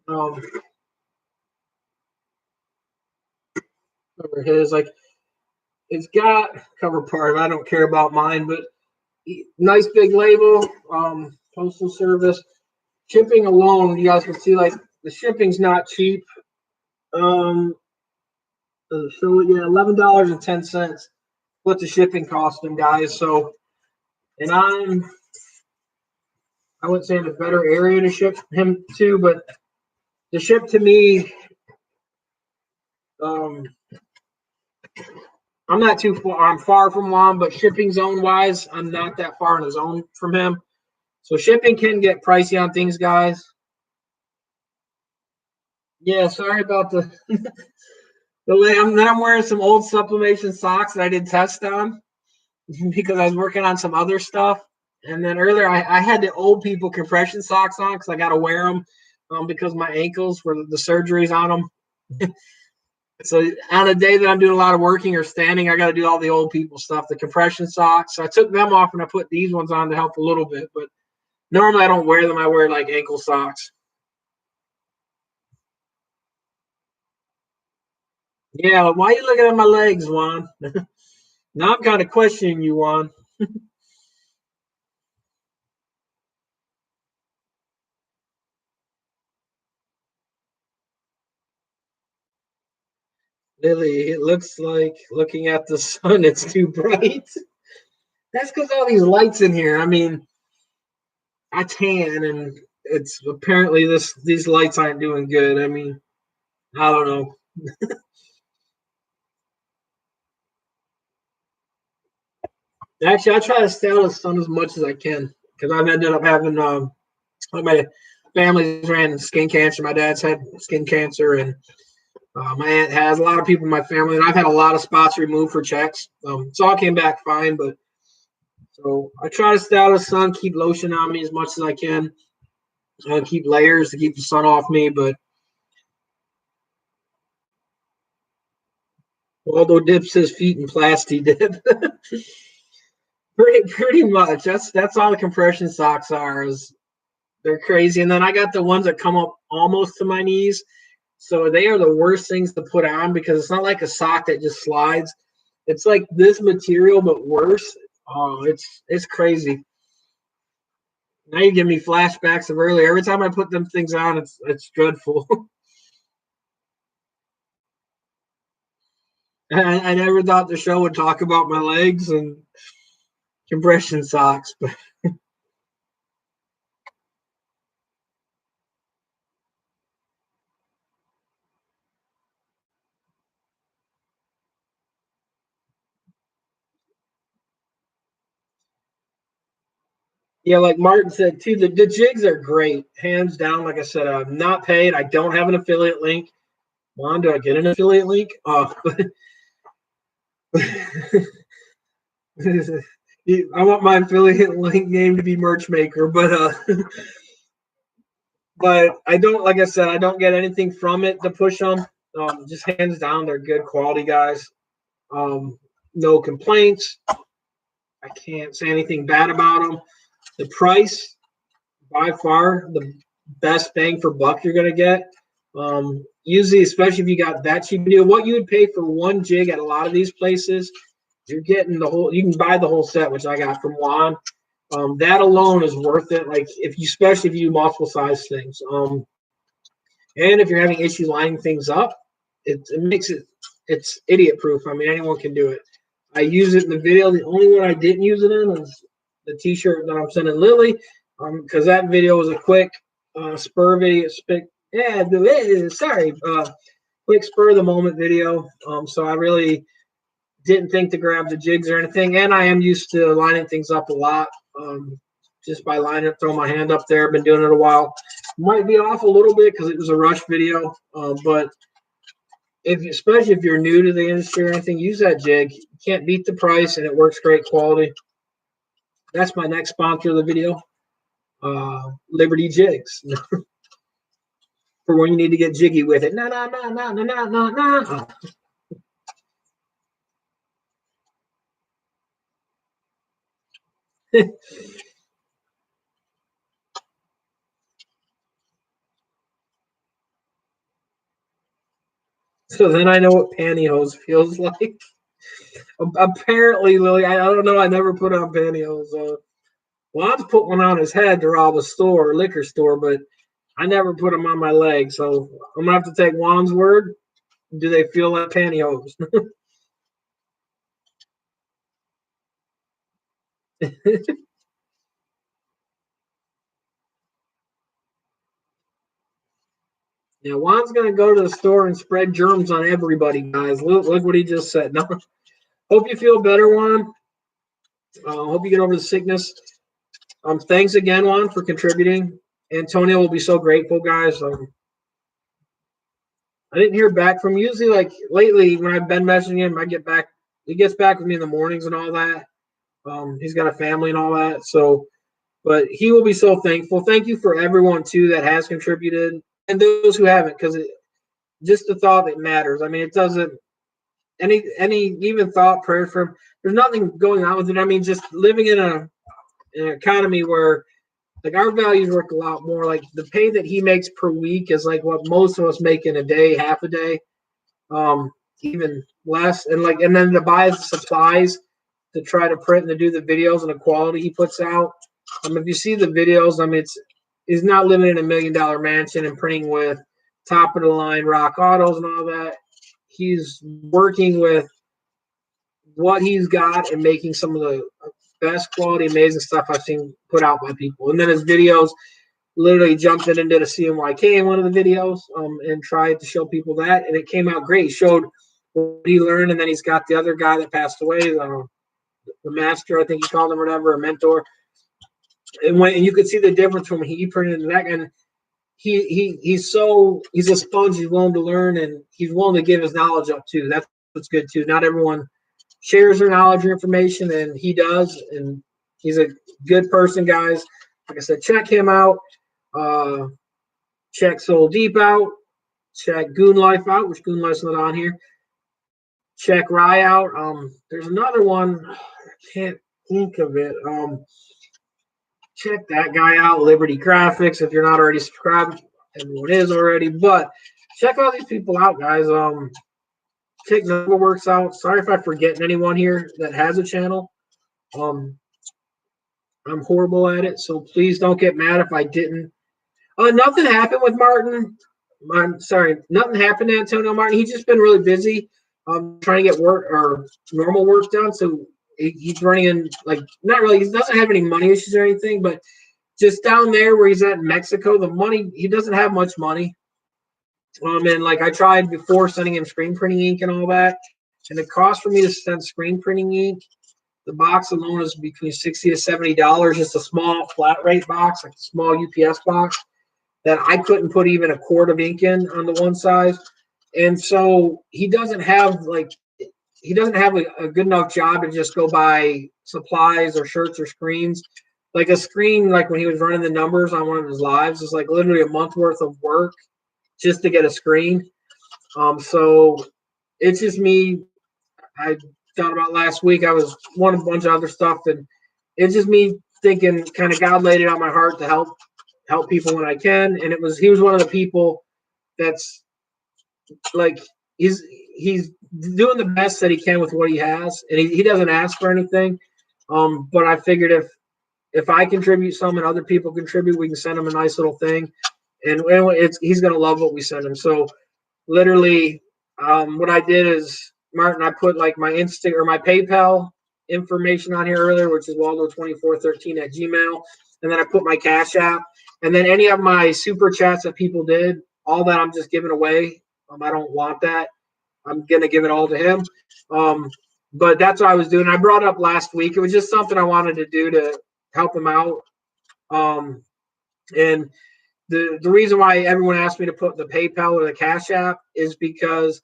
Um, over his like it's got cover part. I don't care about mine, but nice big label. Postal service shipping alone. You guys can see like the shipping's not cheap. Um, so yeah, $11.10. What the shipping cost them, guys. So, and I wouldn't say in a better area to ship him to, but the ship to me, um, I'm not too far. I'm far from Juan, but shipping zone wise, I'm not that far in the zone from him. So shipping can get pricey on things, guys. Yeah, sorry about the way. I'm wearing some old sublimation socks that I did test on because I was working on some other stuff. And then earlier, I had the old people compression socks on because I got to wear them because my ankles were the surgeries on them. So on a day that I'm doing a lot of working or standing, I got to do all the old people stuff, the compression socks. So I took them off and I put these ones on to help a little bit. But normally I don't wear them. I wear like ankle socks. Yeah, why are you looking at my legs, Juan? Now I'm kind of questioning you, Juan. Lily, it looks like looking at the sun, it's too bright. That's because all these lights in here. I mean, I tan, and it's apparently these lights aren't doing good. I mean, I don't know. Actually, I try to stay out of the sun as much as I can because I've ended up having like my family's ran skin cancer. My dad's had skin cancer, and my aunt has a lot of people in my family, and I've had a lot of spots removed for checks. So all came back fine, but so I try to stay out of the sun, keep lotion on me as much as I can, keep layers to keep the sun off me. But Waldo dips his feet in plasti dip. Pretty much. That's all the compression socks are. They're crazy. And then I got the ones that come up almost to my knees. So they are the worst things to put on because it's not like a sock that just slides. It's like this material, but worse. Oh, it's crazy. Now you give me flashbacks of earlier. Every time I put them things on, it's dreadful. I never thought the show would talk about my legs and compression socks, but yeah, like Martin said too, the jigs are great, hands down. Like I said, I'm not paid. I don't have an affiliate link. Juan, do I get an affiliate link? I want my affiliate link name to be Merch Maker, but I don't. Like I said, I don't get anything from it to push them. Just hands down, they're good quality guys. No complaints. I can't say anything bad about them. The price, by far, the best bang for buck you're gonna get. usually, especially if you got that cheap deal, what you would pay for one jig at a lot of these places, you're getting the whole. You can buy the whole set, which I got from Juan. That alone is worth it. Like if you, especially if you do multiple size things. And if you're having issues lining things up, it makes it's idiot proof. I mean, anyone can do it. I use it in the video. The only one I didn't use it in is the T-shirt that I'm sending Lily, because that video was a quick spur video. Quick spur of the moment video. So I really didn't think to grab the jigs or anything, and I am used to lining things up a lot. Just by lining up, throwing my hand up there. Been doing it a while. Might be off a little bit because it was a rush video, but especially if you're new to the industry or anything, use that jig. You can't beat the price, and it works great quality. That's my next sponsor of the video, Liberty Jigs. For when you need to get jiggy with it. No. So then I know what pantyhose feels like. Apparently, Lily, I don't know. I never put on pantyhose. Juan's put one on his head to rob a store, liquor store, but I never put them on my leg. So I'm gonna have to take Juan's word. Do they feel like pantyhose? Yeah, Juan's gonna go to the store and spread germs on everybody, guys. Look what he just said. No, hope you feel better, Juan. Hope you get over the sickness. Thanks again, Juan, for contributing. Antonio will be so grateful, guys. I didn't hear back from him. Usually, like lately, when I've been messaging him, I get back. He gets back with me in the mornings and all that. He's got a family and all that. So, but he will be so thankful. Thank you for everyone too that has contributed and those who haven't, because just the thought that matters. I mean, it doesn't any even thought prayer for him. There's nothing going on with it. I mean, just living in an economy where like our values work a lot more. Like the pay that he makes per week is like what most of us make in a day, half a day, even less. And then to buy the supplies to try to print and to do the videos and the quality he puts out. If you see the videos, he's not living in $1 million mansion and printing with top of the line rock autos and all that. He's working with what he's got and making some of the best quality, amazing stuff I've seen put out by people. And then his videos, literally jumped in and did a CMYK in one of the videos and tried to show people that, and it came out great. He showed what he learned, and then he's got the other guy that passed away, the master, I think he called him, whatever, a mentor. And you could see the difference from he printed and that, and he's a sponge. He's willing to learn, and he's willing to give his knowledge up too. That's what's good too. Not everyone shares their knowledge or information, and he does, and he's a good person, guys. Like I said, check him out. Check Soul Deep out. Check Goon Life out, which Goon Life's not on here. Check Rye out. There's another one. I can't think of it. Check that guy out, Liberty Graphics. If you're not already subscribed, everyone is already. But check all these people out, guys. Check Works out. Sorry if I'm forgetting anyone here that has a channel. I'm horrible at it, so please don't get mad if I didn't. Nothing happened with Martin. I'm sorry, nothing happened to Antonio Martin. He's just been really busy trying to get work or normal work done. So he's running in, like, not really, he doesn't have any money issues or anything, but just down there where he's at in Mexico, the money, he doesn't have much money. And like I tried before sending him screen printing ink and all that, and the cost for me to send screen printing ink, the box alone is between $60 to $70. Just a small flat rate box, like a small UPS box that I couldn't put even a quart of ink in on the one size. And so he doesn't have a good enough job to just go buy supplies or shirts or screens. Like a screen, like when he was running the numbers on one of his lives, is like literally a month worth of work just to get a screen. So it's just me. I thought about last week. I was one of a bunch of other stuff, and it's just me thinking, kind of God laid it on my heart to help people when I can. And he was one of the people that's like he's doing the best that he can with what he has, and he doesn't ask for anything. But I figured if I contribute some and other people contribute, we can send him a nice little thing, and he's gonna love what we send him. So literally, what I did is, Martin, I put like my Insta or my PayPal information on here earlier, which is Waldo2413 at Gmail, and then I put my Cash App, and then any of my super chats that people did, all that I'm just giving away. I don't want that. I'm gonna give it all to him. But that's what I was doing. I brought up last week. It was just something I wanted to do to help him out. And the reason why everyone asked me to put the PayPal or the Cash App is because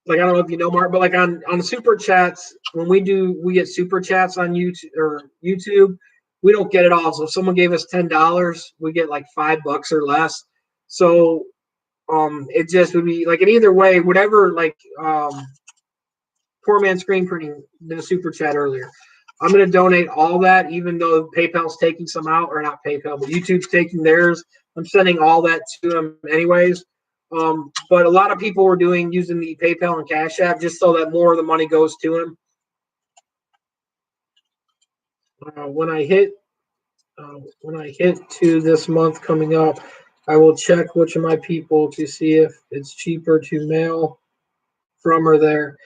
like I don't know if you know, Mark, but like on super chats, when we get super chats on YouTube, we don't get it all. So if someone gave us $10, we get like $5 or less. So it just would be like in either way, whatever, like poor man screen printing did a super chat earlier. I'm going to donate all that, even though PayPal's taking some out, or not PayPal, but YouTube's taking theirs. I'm sending all that to them anyways. But a lot of people were using the PayPal and Cash App just so that more of the money goes to them. When I hit to this month coming up, I will check which of my people to see if it's cheaper to mail from or there.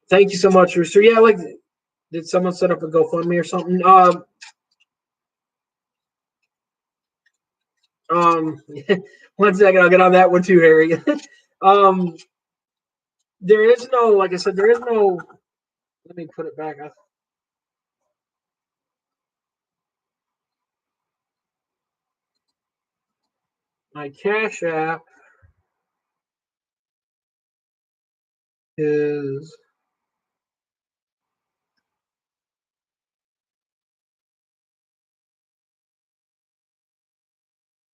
Thank you so much, Rooster. Yeah, like, did someone set up a GoFundMe or something? One second, I'll get on that one too, Harry. There is no, like I said, there is no. Let me put it back. My Cash App is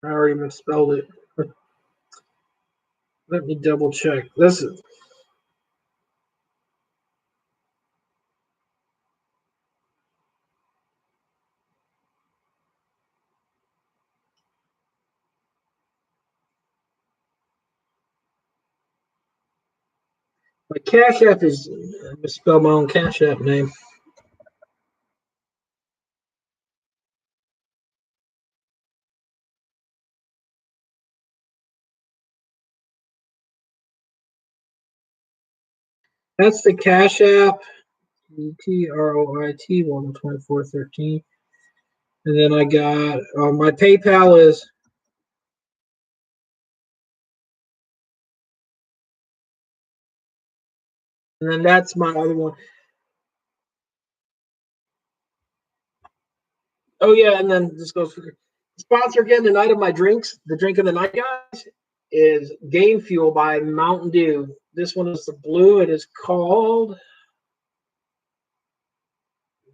I already misspelled it. Let me double check. This is my Cash App is I misspelled my own Cash App name. That's the Cash App. TROIT 12413. And then I got my PayPal is and then that's my other one. Oh yeah, and then this goes for sponsor again tonight of my drinks. The drink of the night, guys, is Game Fuel by Mountain Dew. This one is the blue. It is called.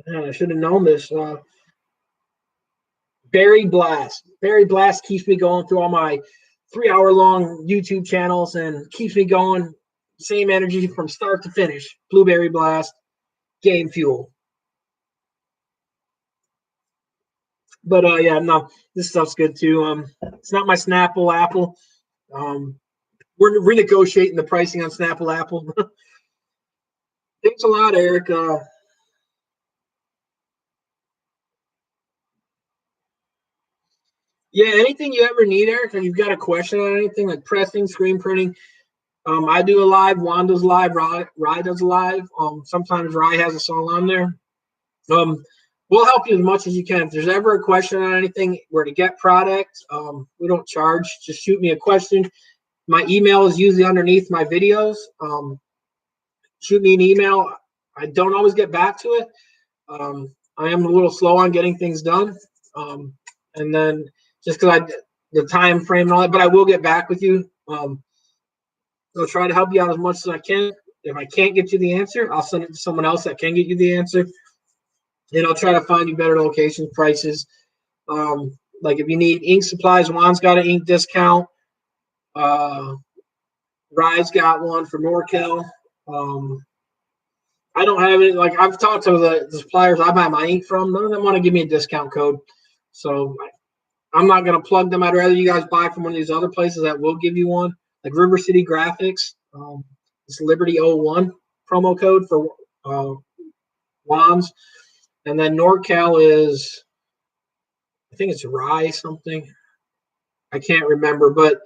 Man, I should have known this. Berry Blast. Berry Blast keeps me going through all my 3-hour long YouTube channels and keeps me going. Same energy from start to finish. Blueberry Blast, Game Fuel. But yeah, no, this stuff's good too. It's not my Snapple Apple. We're renegotiating the pricing on Snapple Apple. Thanks a lot, Eric. Yeah, anything you ever need, Eric, or you've got a question on anything like pressing, screen printing. I do a live, Wanda's live, Rye does a live. Sometimes Rye has a song on there. We'll help you as much as you can. If there's ever a question on anything, where to get product, we don't charge. Just shoot me a question. My email is usually underneath my videos. Shoot me an email. I don't always get back to it. I am a little slow on getting things done. And then just because the time frame and all that, but I will get back with you. I'll try to help you out as much as I can. If I can't get you the answer, I'll send it to someone else that can get you the answer. And I'll try to find you better locations, prices. Like if you need ink supplies, Juan's got an ink discount. Rye's got one for NorCal. I don't have it. Like I've talked to the suppliers I buy my ink from. None of them want to give me a discount code. So I'm not going to plug them. I'd rather you guys buy from one of these other places that will give you one, like River City Graphics. It's Liberty01 promo code for wands. And then NorCal is, I think it's Rye something. I can't remember, but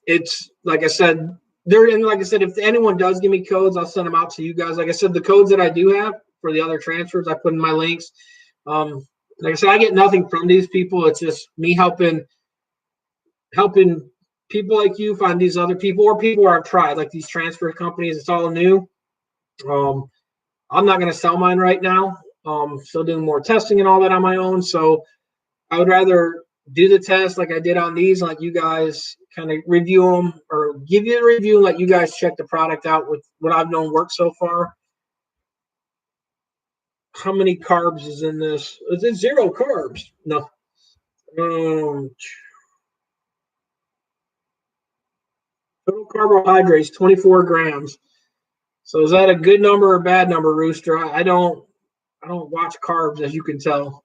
it's like I said, and like I said, if anyone does give me codes, I'll send them out to you guys. Like I said, the codes that I do have for the other transfers, I put in my links. Like I said, I get nothing from these people. It's just me helping people like you find these other people or people who are tried, like these transfer companies. It's all new. I'm not going to sell mine right now. Still doing more testing and all that on my own. So I would rather do the test like I did on these, let you guys kind of review them or give you a review and let you guys check the product out with what I've known work so far. How many carbs is in this? Is it 0 carbs? No. Total carbohydrates, 24 grams. So is that a good number or a bad number, Rooster? I don't watch carbs, as you can tell.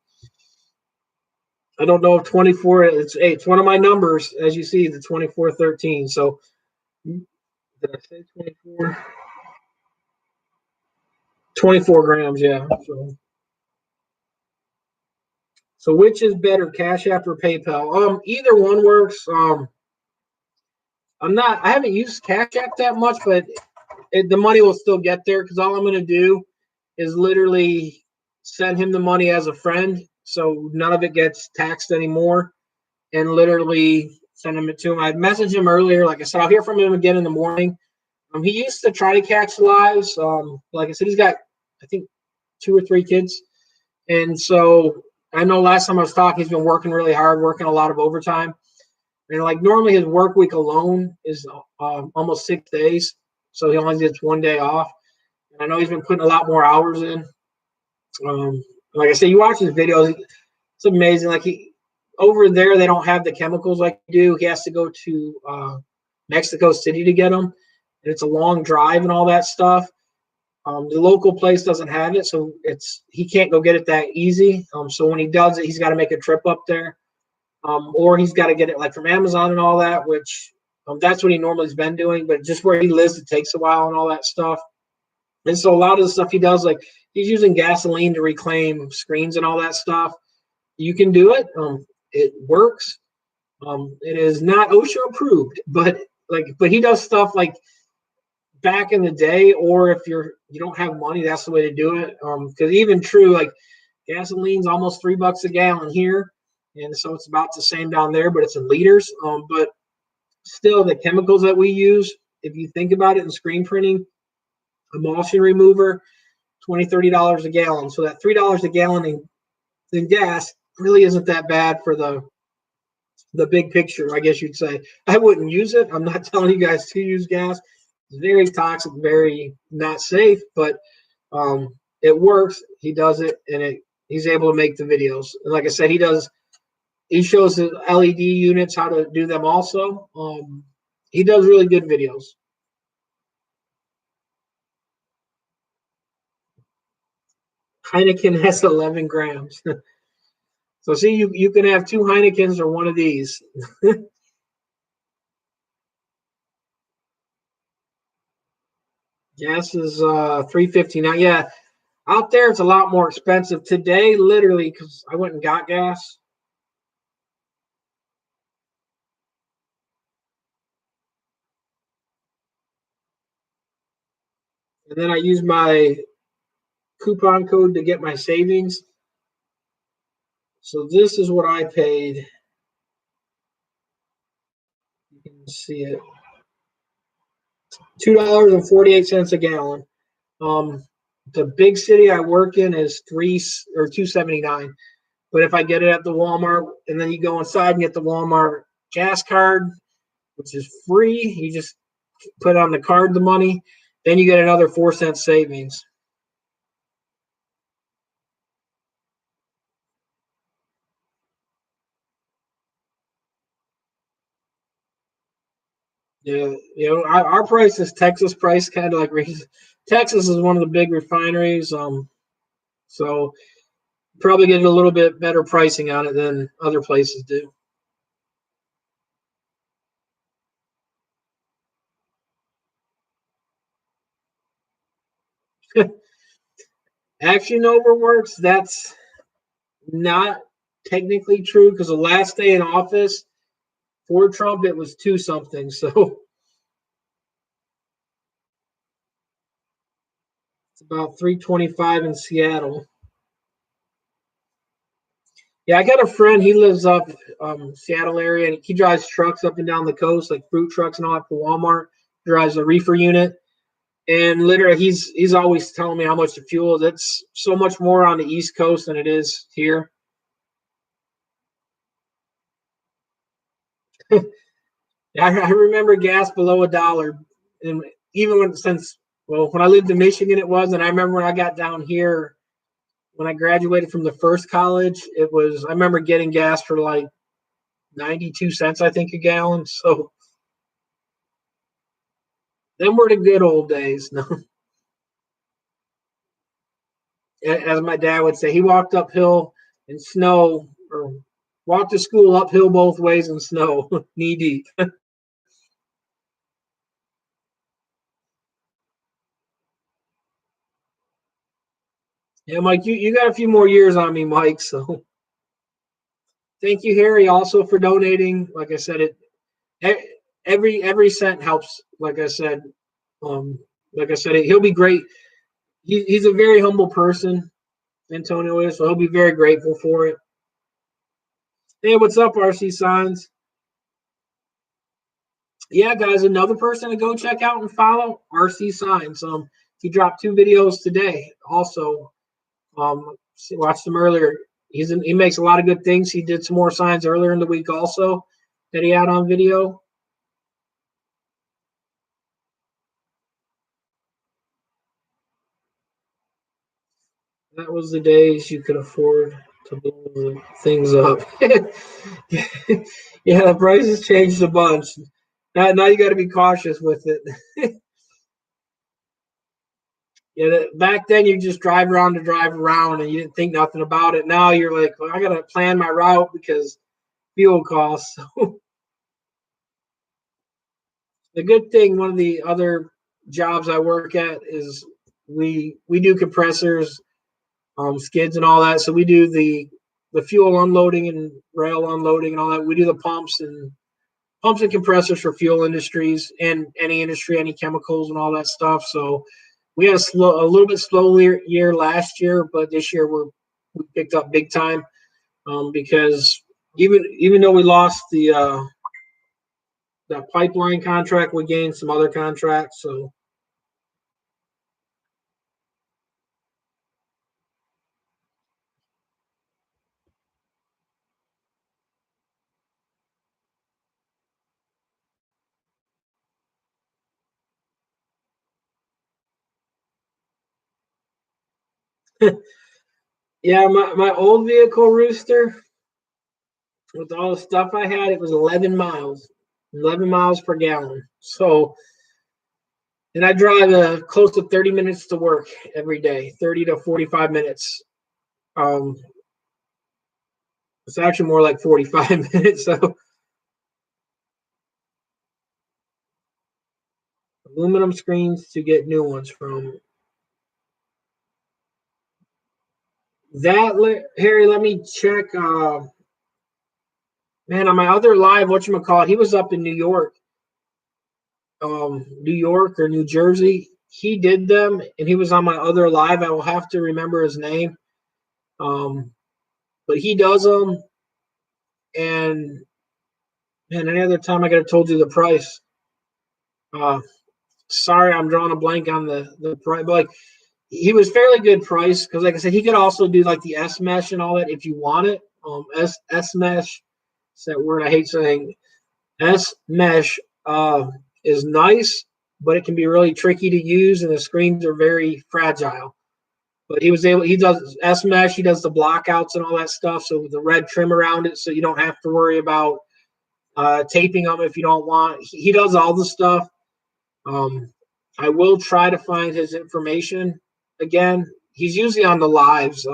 I don't know if 24. It's one of my numbers, as you see, the 2413. So did I say 24? 24 grams, yeah. So which is better, Cash App or PayPal? Either one works. I haven't used Cash App that much, but the money will still get there because all I'm going to do is literally send him the money as a friend, so none of it gets taxed anymore, and literally send him it to him. I messaged him earlier. Like I said, I'll hear from him again in the morning. He used to try to catch lives. Like I said, he's got, I think, 2 or 3 kids. And so I know last time I was talking, he's been working really hard, working a lot of overtime. And like normally his work week alone is almost 6 days. So he only gets 1 day off. And I know he's been putting a lot more hours in. Like I said, you watch his videos, it's amazing. Like over there, they don't have the chemicals like you do. He has to go to Mexico City to get them. And it's a long drive and all that stuff. The local place doesn't have it, so he can't go get it that easy. So when he does it, he's got to make a trip up there, or he's got to get it like from Amazon and all that, which that's what he normally has been doing. But just where he lives, it takes a while and all that stuff. And so a lot of the stuff he does, like he's using gasoline to reclaim screens and all that stuff. You can do it. It works. It is not OSHA approved, but he does stuff like back in the day, or if you don't have money, that's the way to do it. Because even true, like gasoline's almost $3 a gallon here, and so it's about the same down there, but it's in liters. But still, the chemicals that we use, if you think about it in screen printing, emulsion remover, $20-$30 a gallon. So that $3 a gallon in gas really isn't that bad for the big picture, I guess you'd say. I wouldn't use it. I'm not telling you guys to use gas. It's very toxic, very not safe, but it works. He does it, and he's able to make the videos. And like I said, he shows the LED units how to do them also. He does really good videos. Heineken has 11 grams. So see, you can have 2 Heinekens or one of these. Gas is $3.59. Yeah, out there it's a lot more expensive today. Literally, because I went and got gas. And then I use my coupon code to get my savings. So this is what I paid. You can see it. $2.48 a gallon. The big city I work in is $2.79. But if I get it at the Walmart, and then you go inside and get the Walmart gas card, which is free, you just put on the card the money, then you get another 4-cent savings. Yeah, our price is Texas price, kind of like Texas is one of the big refineries. So Probably get a little bit better pricing on it than other places do. Action overworks, that's not technically true because the last day in office for Trump, it was 2 something. So it's about 325 in Seattle. Yeah, I got a friend. He lives up Seattle area, and he drives trucks up and down the coast, like fruit trucks and all that for Walmart. Drives a reefer unit, and literally, he's always telling me how much the fuel is. It's so much more on the East Coast than it is here. I remember gas below $1, and even when I lived in Michigan, it was, and I remember when I got down here when I graduated from the first college, it was. I remember getting gas for like 92 cents, I think, a gallon. So them were the good old days. No, as my dad would say, he walked uphill in snow or walked to school uphill both ways in snow, knee deep. Yeah, Mike, you got a few more years on me, Mike. So thank you, Harry, also for donating. Like I said, every cent helps. Um, like I said, he'll be great. He's a very humble person, Antonio is, so he'll be very grateful for it. Hey, what's up, RC Signs? Yeah, guys, another person to go check out and follow, RC Signs. He dropped 2 videos today. Also, watched them earlier. He makes a lot of good things. He did some more signs earlier in the week also that he had on video. That was the days you could afford to blow things up. Yeah, the prices changed a bunch. Now you got to be cautious with it. Yeah, back then you just drive around to drive around and you didn't think nothing about it. Now you're like, well, I got to plan my route because fuel costs. The good thing, one of the other jobs I work at is we do compressors, skids and all that. So we do the fuel unloading and rail unloading and all that. We do the pumps and compressors for fuel industries and any industry, any chemicals and all that stuff. So we had a little bit slower year last year, but this year we picked up big time because even though we lost that pipeline contract, we gained some other contracts. So yeah, my old vehicle Rooster with all the stuff I had, it was 11 miles per gallon. So, and I drive close to 30 minutes to work every day, 30 to 45 minutes. Um, it's actually more like 45 minutes. So, aluminum screens to get new ones from. Harry, let me check. Man, on my other live, whatchamacallit, he was up in New York or New Jersey. He did them, and he was on my other live. I will have to remember his name. Um, but he does them, and man, any other time I could have told you the price. Uh, Sorry, I'm drawing a blank on the price, but like he was fairly good price because, like I said, he could also do like the S mesh and all that if you want it. S mesh, it's that word I hate saying. S mesh is nice, but it can be really tricky to use, and the screens are very fragile. But he does S mesh, he does the blockouts and all that stuff. So with the red trim around it, so you don't have to worry about taping them if you don't want. He does all the stuff. Um, I will try to find his information again. He's usually on the lives.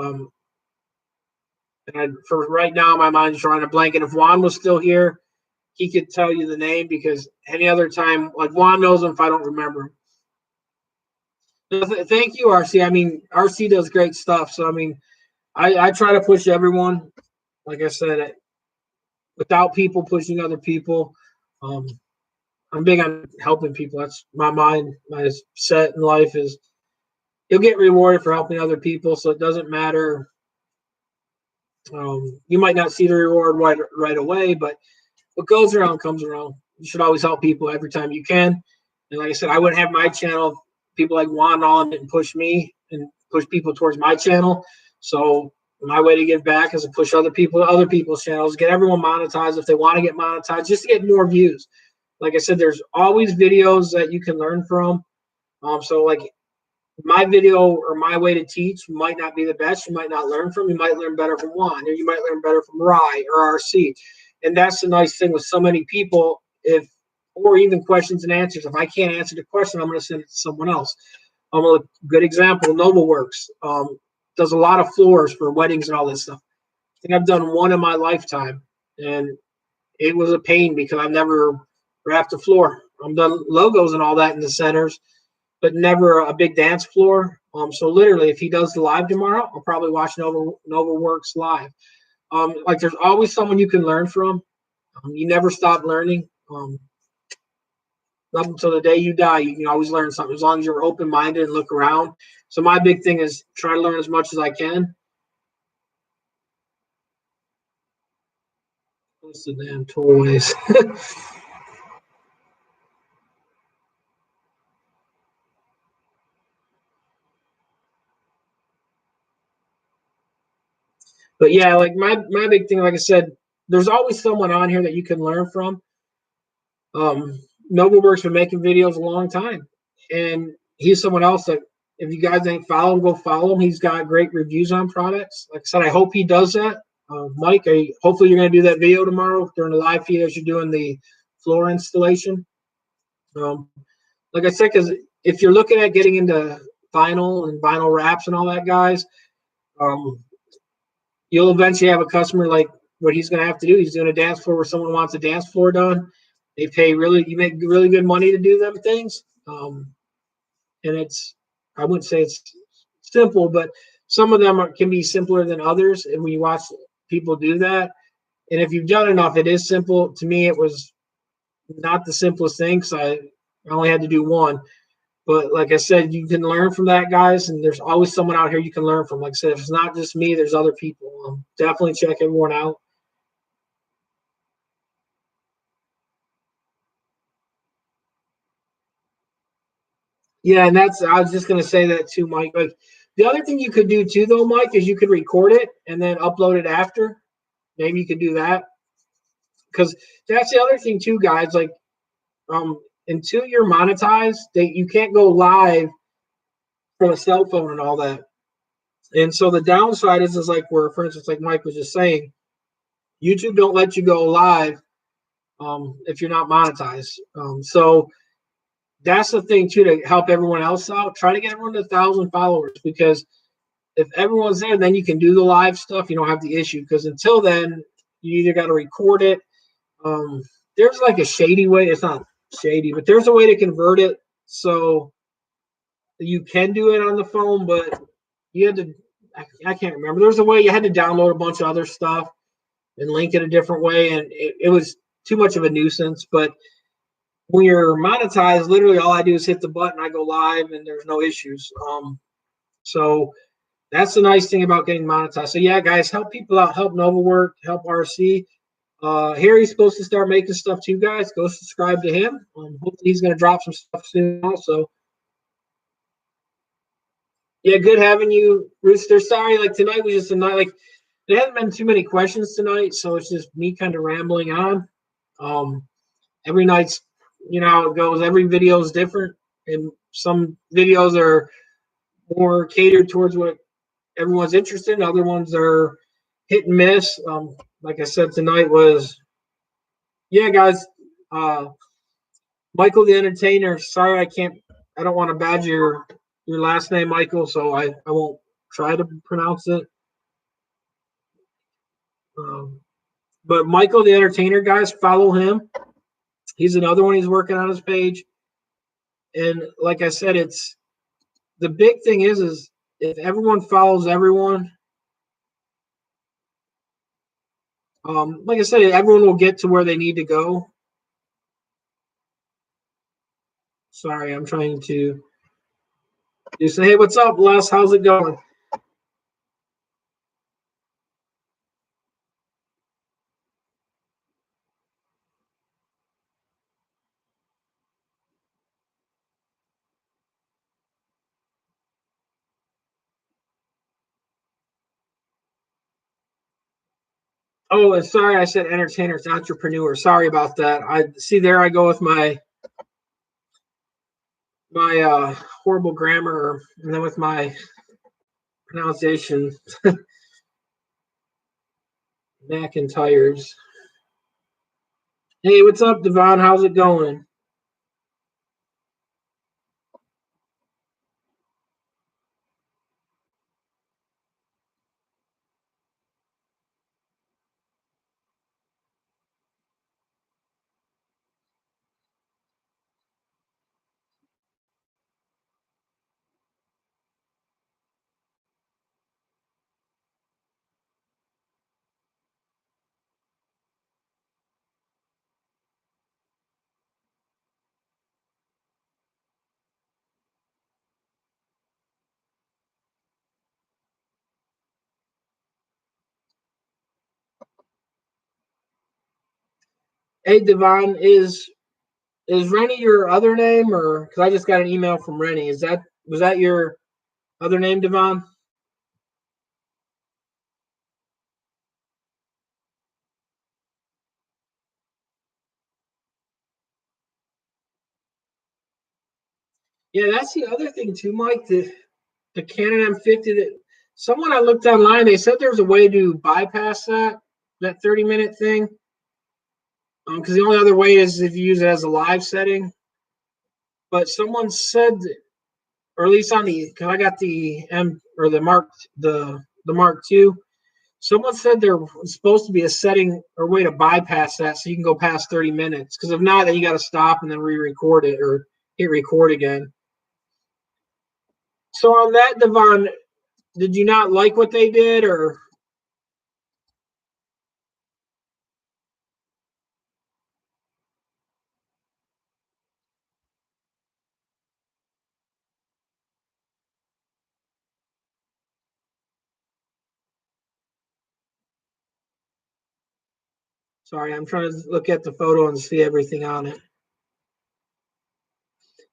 And for right now, my mind's drawing a blank. And if Juan was still here, he could tell you the name, because any other time, like Juan knows him if I don't remember him. Thank you, RC. I mean, RC does great stuff. So, I mean, I try to push everyone, like I said, without people pushing other people. Um, I'm big on helping people. That's my mind, my set in life is you'll get rewarded for helping other people. So it doesn't matter. You might not see the reward right away, but what goes around comes around. You should always help people every time you can. And like I said, I wouldn't have my channel if people like Juan on it and push me and push people towards my channel. So my way to give back is to push other people to other people's channels, get everyone monetized if they want to get monetized, just to get more views. Like I said, there's always videos that you can learn from. So like my video or my way to teach might not be the best. You might not learn from. You might learn better from Juan, or you might learn better from Rye or RC. And that's the nice thing with so many people. If or even questions and answers. If I can't answer the question, I'm going to send it to someone else. A good example, NobleWorks does a lot of floors for weddings and all this stuff. I think I've done one in my lifetime, and it was a pain because I've never wrapped a floor. I've done logos and all that in the centers, but never a big dance floor. So literally, if he does the live tomorrow, I'll probably watch NobleWorks live. Like there's always someone you can learn from. You never stop learning. Up until the day you die, you can always learn something as long as you're open-minded and look around. So my big thing is try to learn as much as I can. What's the damn toys? But yeah, like my big thing, like I said, there's always someone on here that you can learn from. NobleWorks been making videos a long time, and he's someone else that if you guys ain't follow him, go follow him. He's got great reviews on products. Like I said, I hope he does that. Mike, hopefully you're going to do that video tomorrow during the live feed as you're doing the floor installation. Um, like I said, because if you're looking at getting into vinyl and vinyl wraps and all that, guys, um, you'll eventually have a customer like what he's going to have to do. He's doing a dance floor where someone wants a dance floor done. They pay you make really good money to do them things. And I wouldn't say it's simple, but some of them can be simpler than others. And when you watch people do that, and if you've done enough, it is simple. To me, it was not the simplest thing because I only had to do one. But like I said, you can learn from that, guys, and there's always someone out here you can learn from. Like I said, if it's not just me, there's other people. Definitely check everyone out. Yeah, and I was just gonna say that too, Mike. Like the other thing you could do too, though, Mike, is you could record it and then upload it after. Maybe you could do that because that's the other thing too, guys. Like, until you're monetized, you can't go live from a cell phone and all that. And so the downside is like where, for instance, like Mike was just saying, YouTube don't let you go live if you're not monetized. So that's the thing too to help everyone else out. Try to get everyone to 1,000 followers because if everyone's there, then you can do the live stuff. You don't have the issue because until then, you either got to record it. Um, there's like a shady way. It's not shady, but there's a way to convert it so you can do it on the phone, but you had to. I can't remember. There's a way you had to download a bunch of other stuff and link it a different way, and it was too much of a nuisance. But when you're monetized, literally all I do is hit the button, I go live, and there's no issues. So that's the nice thing about getting monetized. So yeah, guys, help people out, help NobleWork, help RC. Harry's supposed to start making stuff too, guys. Go subscribe to him. Hopefully he's going to drop some stuff soon also. Yeah, good having you, Rooster. Sorry, like tonight was just a night. Like there hasn't been too many questions tonight, so it's just me kind of rambling on. Um, every night's, you know how it goes. Every video is different, and some videos are more catered towards what everyone's interested in. Other ones are hit and miss. Like I said, tonight was, yeah, guys. Uh, Michael the Entertainer. Sorry, I don't want to badger your last name, Michael, so I won't try to pronounce it. But Michael the Entertainer, guys, follow him. He's another one he's working on his page. And like I said, it's the big thing is if everyone follows everyone, like I said, everyone will get to where they need to go. Sorry, I'm trying to do say, hey, what's up, Les? How's it going? Oh, and sorry, I said entertainer, it's entrepreneur. Sorry about that. I see there I go with my horrible grammar, and then with my pronunciation, McIntyres. Hey, what's up, Devon? How's it going? Hey, Devon, is Rennie your other name, or because I just got an email from Rennie? Was that your other name, Devon? Yeah, that's the other thing too, Mike. The Canon M50. That someone I looked online, they said there's a way to bypass that 30-minute thing. Because the only other way is if you use it as a live setting. But someone said, or at least on the, because I got the M or the Mark II. Someone said there was supposed to be a setting or way to bypass that so you can go past 30 minutes. Because if not, then you got to stop and then re-record it or hit record again. So on that, Devon, did you not like what they did, or sorry, I'm trying to look at the photo and see everything on it.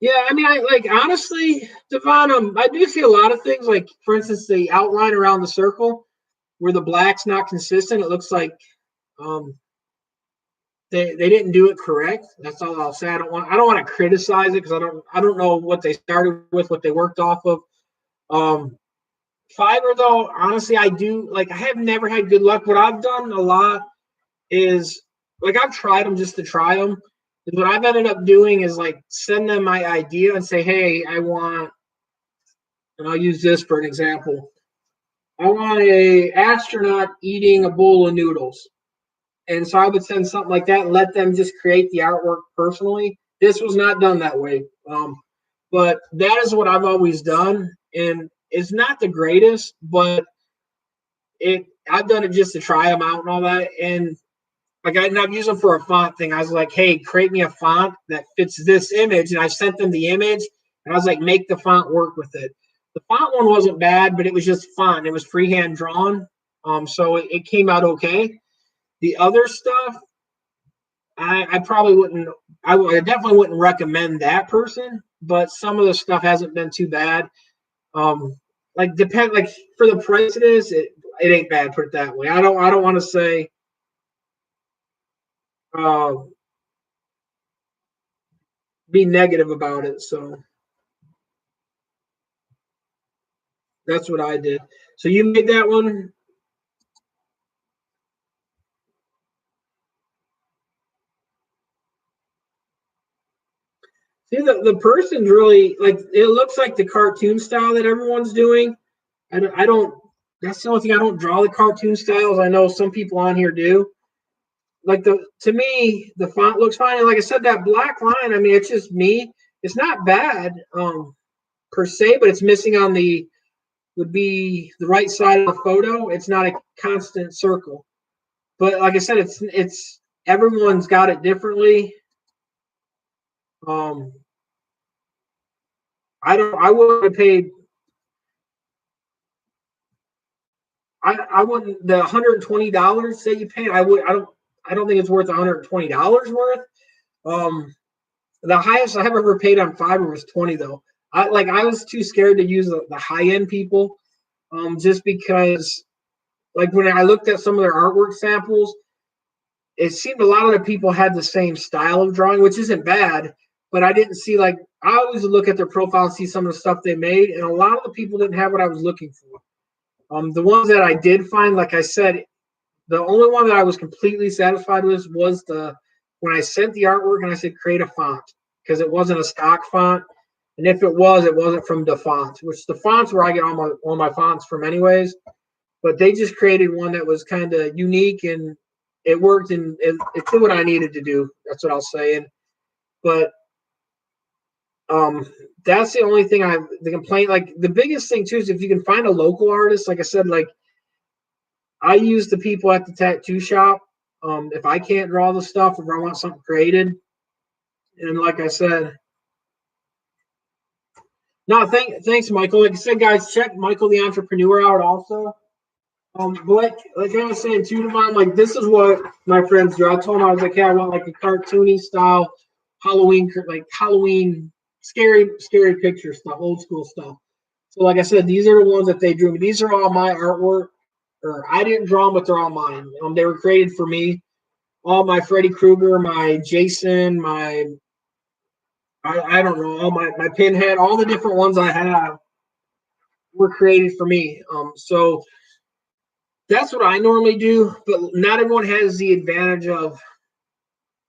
Yeah, I mean, I like honestly, Devon, I do see a lot of things. Like, for instance, the outline around the circle where the black's not consistent. It looks like um, they didn't do it correct. That's all I'll say. I don't want to criticize it because I don't know what they started with, what they worked off of. Um, Fiber though, honestly, I do like. I have never had good luck. What I've done a lot is like I've tried them just to try them. What I've ended up doing is like send them my idea and say, hey, I want, and I'll use this for an example. I want a astronaut eating a bowl of noodles. And so I would send something like that and let them just create the artwork personally. This was not done that way. But that is what I've always done. And it's not the greatest, but I've done it just to try them out and all that. And and I've used them for a font thing. I was like, hey, create me a font that fits this image. And I sent them the image and I was like, make the font work with it. The font one wasn't bad, but it was just font. It was freehand drawn. So it came out okay. The other stuff, I probably wouldn't, I definitely wouldn't recommend that person, but some of the stuff hasn't been too bad. Um, like for the price it is, it ain't bad, put it that way. I don't want to say, uh, be negative about it. So that's what I did. So you made that one. See, the person's really like it looks like the cartoon style that everyone's doing. I don't That's the only thing. I don't draw the cartoon styles. I know some people on here do. Like to me, the font looks fine. And like I said, that black line, I mean, it's just me. It's not bad per se, but it's missing on the would be the right side of the photo. It's not a constant circle. But like I said, it's everyone's got it differently. Um, I would have paid. I wouldn't the $120 that you paid. I don't think it's worth $120 worth. Um, the highest I've ever paid on Fiverr was 20 though. I was too scared to use the high end people, just because like when I looked at some of their artwork samples, it seemed a lot of the people had the same style of drawing, which isn't bad. But I didn't see like I always look at their profile and see some of the stuff they made, and a lot of the people didn't have what I was looking for. The ones that I did find, like I said, the only one that I was completely satisfied with was the when I sent the artwork and I said create a font because it wasn't a stock font, and if it was, it wasn't from the font, which the fonts where I get all my fonts from anyways. But they just created one that was kind of unique and it worked and it did what I needed to do. That's what I'll say. But um, that's the only thing the complaint. Like the biggest thing too is if you can find a local artist. Like I said, like I use the people at the tattoo shop. If I can't draw the stuff, if I want something created, and like I said, no, thanks, Michael. Like I said, guys, check Michael the Entrepreneur out also. But like I was saying too, Devon, like this is what my friends do. I told them I was like, yeah, I want like a cartoony style Halloween scary picture stuff, old school stuff. So like I said, these are the ones that they drew. These are all my artwork, or I didn't draw them, but they're all mine. They were created for me. All my Freddy Krueger, my Jason, I don't know, all my Pinhead, all the different ones I have were created for me. So that's what I normally do, but not everyone has the advantage of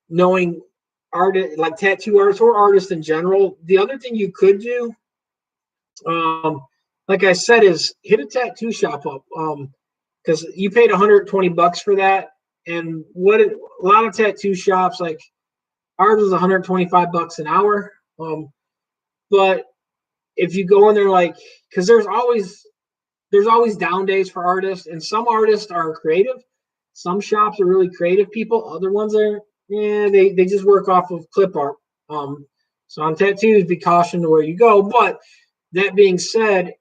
knowing like tattoo artists or artists in general. The other thing you could do, like I said, is hit a tattoo shop up, because you paid $120 for that, and a lot of tattoo shops like ours was $125 an hour. But if you go in there, like, because there's always down days for artists, and some artists are creative. Some shops are really creative people. Other ones are, yeah, they just work off of clip art. So on tattoos, be cautioned to where you go. But that being said,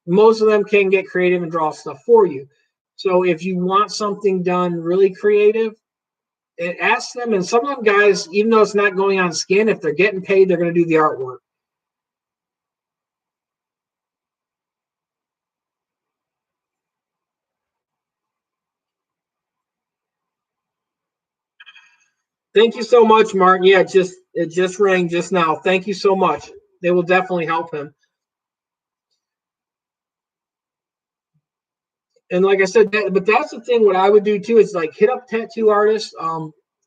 most of them can get creative and draw stuff for you. So if you want something done really creative, ask them. And some of them guys, even though it's not going on skin, if they're getting paid, they're going to do the artwork. Thank you so much, Martin. Yeah, it just rang just now. Thank you so much. They will definitely help him. And like I said, but that's the thing. What I would do too is like hit up tattoo artists.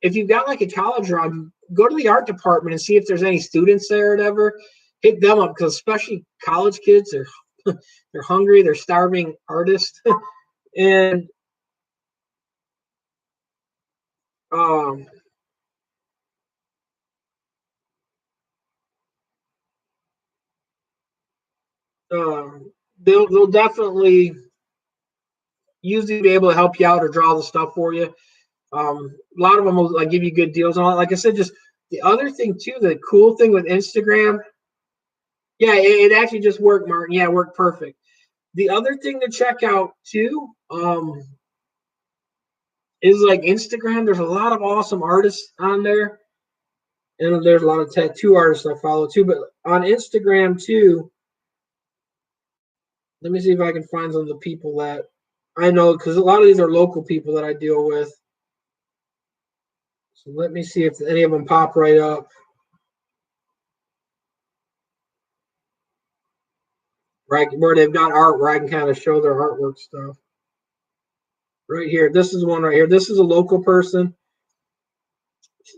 If you've got like a college job, go to the art department and see if there's any students there or whatever. Hit them up because especially college kids, they're hungry, they're starving artists, and um, uh, they'll definitely usually be able to help you out or draw the stuff for you. A lot of them will like give you good deals on it. Like I said, just the other thing too, the cool thing with Instagram, yeah, it actually just worked, Martin. Yeah, it worked perfect. The other thing to check out too, is like Instagram. There's a lot of awesome artists on there, and there's a lot of tattoo artists I follow too. But on Instagram too, let me see if I can find some of the people that I know because a lot of these are local people that I deal with. So let me see if any of them pop right up. Right where they've got art where I can kind of show their artwork stuff. Right here, this is one right here. This is a local person.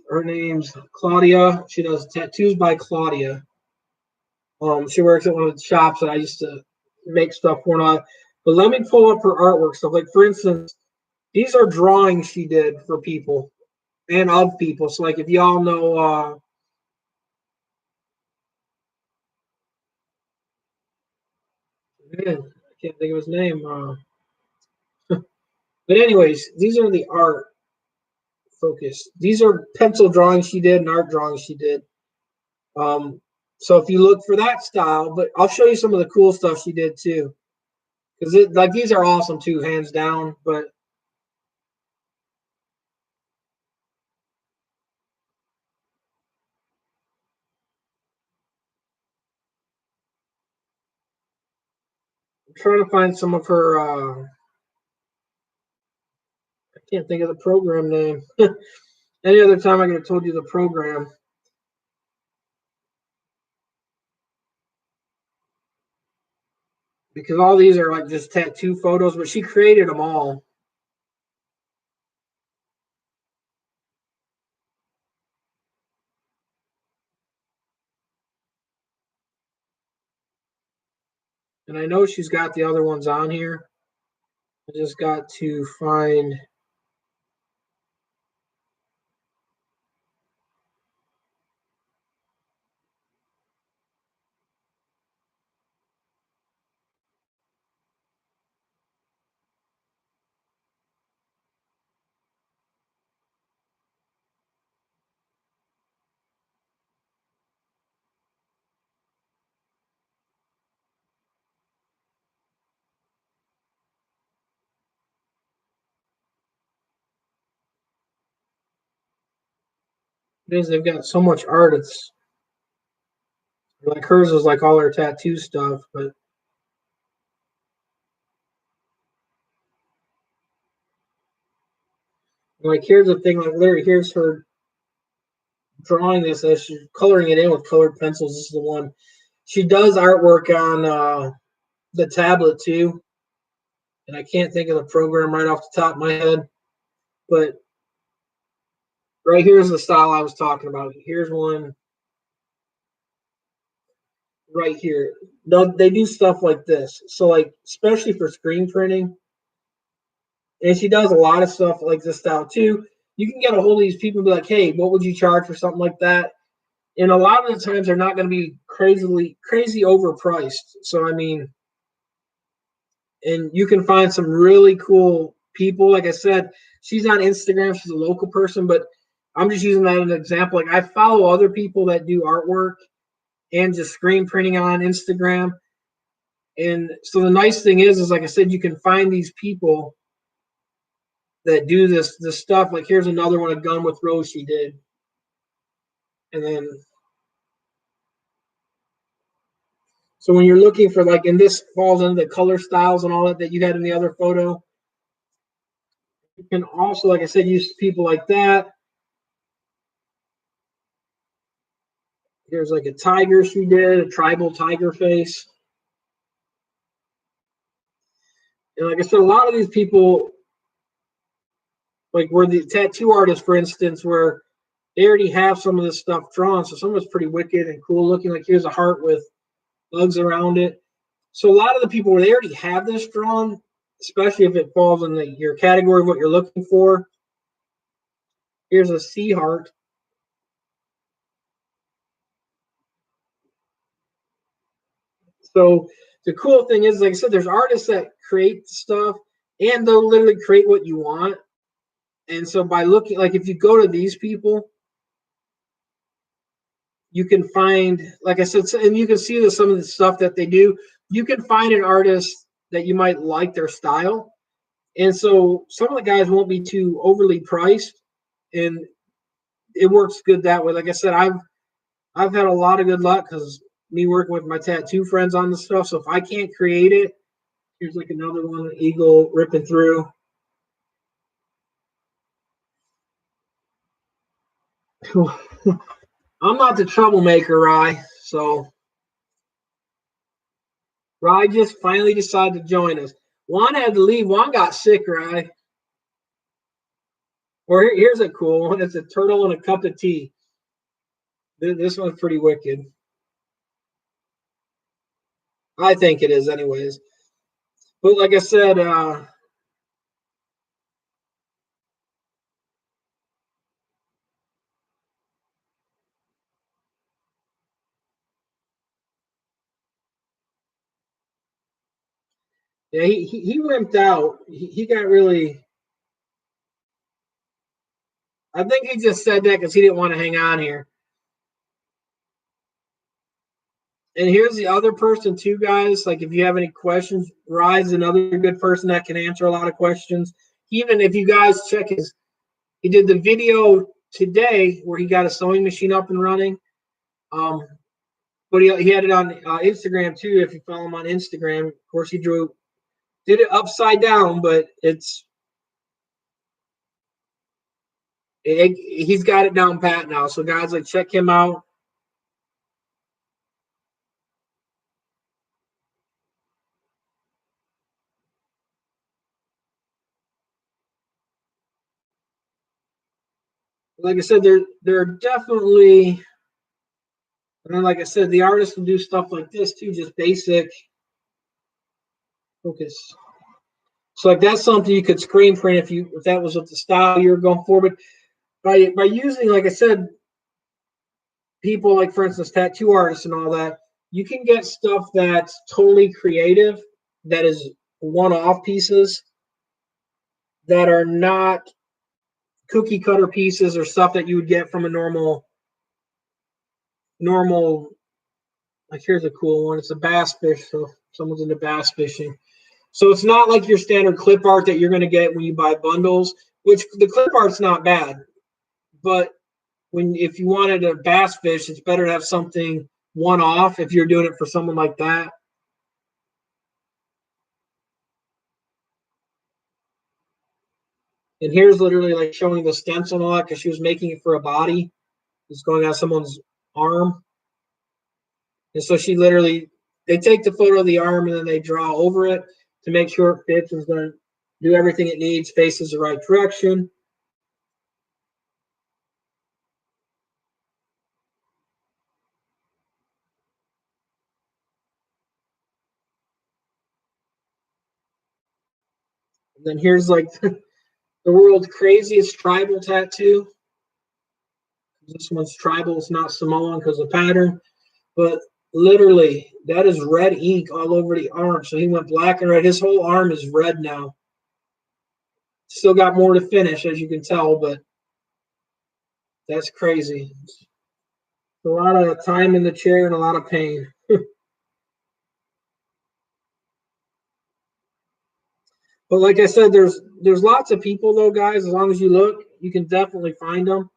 Her name's Claudia. She does tattoos by Claudia. She works at one of the shops that I used to make stuff for. But let me pull up her artwork stuff. Like for instance, these are drawings she did for people and of people. So like if y'all know man, I can't think of his name. But anyways, these are the art focus. These are pencil drawings she did and art drawings she did. Um, so if you look for that style, but I'll show you some of the cool stuff she did too, because it like these are awesome too, hands down. But I'm trying to find some of her. I can't think of the program name. Any other time I could have told you the program because all these are like just tattoo photos, but she created them all. And I know she's got the other ones on here. I just got to find. Because they've got so much art. It's like hers is like all her tattoo stuff, but like here's the thing, like literally here's her drawing this as she's coloring it in with colored pencils. This is the one. She does artwork on the tablet too, and I can't think of the program right off the top of my head. But right here's the style I was talking about. Here's one right here. No, they do stuff like this. So like especially for screen printing, and she does a lot of stuff like this style too. You can get a hold of these people and be like, hey, what would you charge for something like that? And a lot of the times they're not going to be crazy overpriced. So I mean, and you can find some really cool people. Like I said, she's on Instagram. She's a local person, but I'm just using that as an example. Like I follow other people that do artwork and just screen printing on Instagram. And so the nice thing is like I said, you can find these people that do this stuff. Like here's another one, a gun with rose she did, and then so when you're looking for like, and this falls into the color styles and all that you had in the other photo. You can also, like I said, use people like that. Here's like a tiger she did, a tribal tiger face. And like I said, a lot of these people, like where the tattoo artists, for instance, where they already have some of this stuff drawn. So some of it's pretty wicked and cool looking. Like here's a heart with bugs around it. So a lot of the people where they already have this drawn, especially if it falls in your category of what you're looking for. Here's a sea heart. So the cool thing is, like I said, there's artists that create stuff and they'll literally create what you want. And so by looking, like if you go to these people, you can find, like I said, and you can see some of the stuff that they do. You can find an artist that you might like their style. And so some of the guys won't be too overly priced. And it works good that way. Like I said, I've had a lot of good luck because me working with my tattoo friends on the stuff. So if I can't create it, here's like another one, eagle ripping through. I'm not the troublemaker, Rye. So Rye just finally decided to join us. Juan had to leave. Juan got sick, Rye. Or here's a cool one. It's a turtle and a cup of tea. This one's pretty wicked. I think it is, anyways. But like I said, yeah, he wimped out. He got really. I think he just said that because he didn't want to hang on here. And here's the other person too, guys. Like if you have any questions, Rye's another good person that can answer a lot of questions. Even if you guys check he did the video today where he got a sewing machine up and running. Um, but he had it on Instagram too. If you follow him on Instagram, of course did it upside down, but he's got it down pat now. So guys, like check him out. Like I said, there are definitely, and then like I said, the artists will do stuff like this too, just basic focus. So like that's something you could screen print if that was what the style you were going for. But by using, like I said, people like for instance tattoo artists and all that, you can get stuff that's totally creative, that is one-off pieces that are not cookie cutter pieces or stuff that you would get from a normal. Like here's a cool one. It's a bass fish. So someone's into bass fishing. So it's not like your standard clip art that you're going to get when you buy bundles, which the clip art's not bad. But if you wanted a bass fish, it's better to have something one off if you're doing it for someone like that. And here's literally like showing the stencil and all that because she was making it for a body. It's going on someone's arm. And so they take the photo of the arm and then they draw over it to make sure it fits and is going to do everything it needs, faces the right direction. And then here's like the world's craziest tribal tattoo. This one's tribal, it's not Samoan because of pattern. But literally, that is red ink all over the arm. So he went black and red. His whole arm is red now. Still got more to finish, as you can tell, but that's crazy. It's a lot of time in the chair and a lot of pain. But like I said, there's lots of people though, guys. As long as you look, you can definitely find them.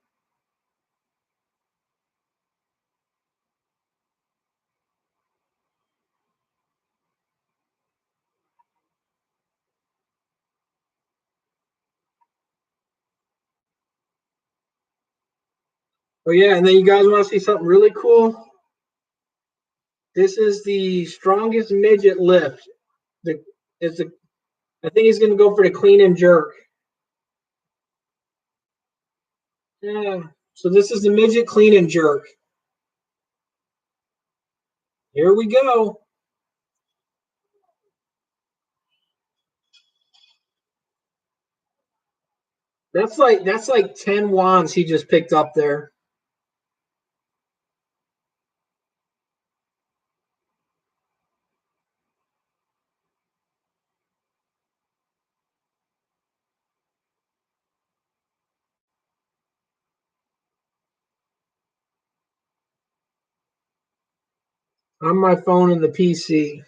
Oh yeah, and then you guys want to see something really cool? This is the strongest midget lift. The it's a I think he's going to go for the clean and jerk. Yeah. So this is the midget clean and jerk. Here we go. That's like 10 wands he just picked up there. On my phone and the PC.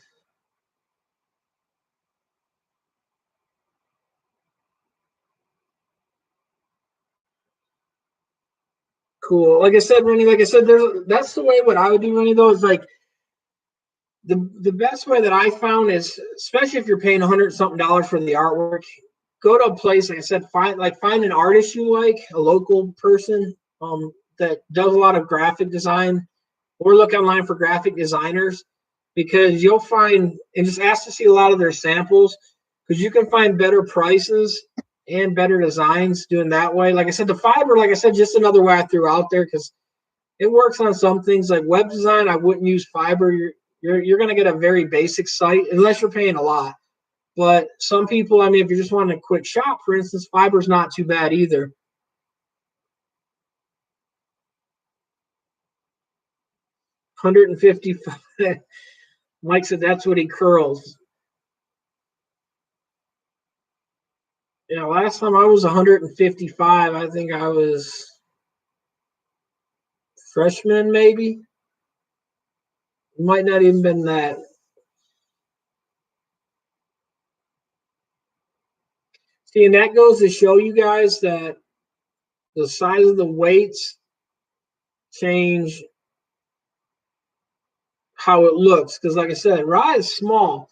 Cool. Like I said, Rennie, like I said, that's the way what I would do, Rennie, though, is like the best way that I found is, especially if you're paying $100 something for the artwork, go to a place, like I said, find an artist you like, a local person that does a lot of graphic design, or look online for graphic designers, because you'll find, and just ask to see a lot of their samples, because you can find better prices and better designs doing that way. Like I said, the fiber, like I said, just another way I threw out there because it works on some things like web design. I wouldn't use fiber. You're going to get a very basic site unless you're paying a lot. But some people, I mean, if you're just wanting a quick shot, for instance, fiber's not too bad either. 155. Mike said that's what he curls. Yeah, last time I was 155, I think I was freshman, maybe. Might not even been that. See, and that goes to show you guys that the size of the weights change how it looks. Because, like I said, Rye is small,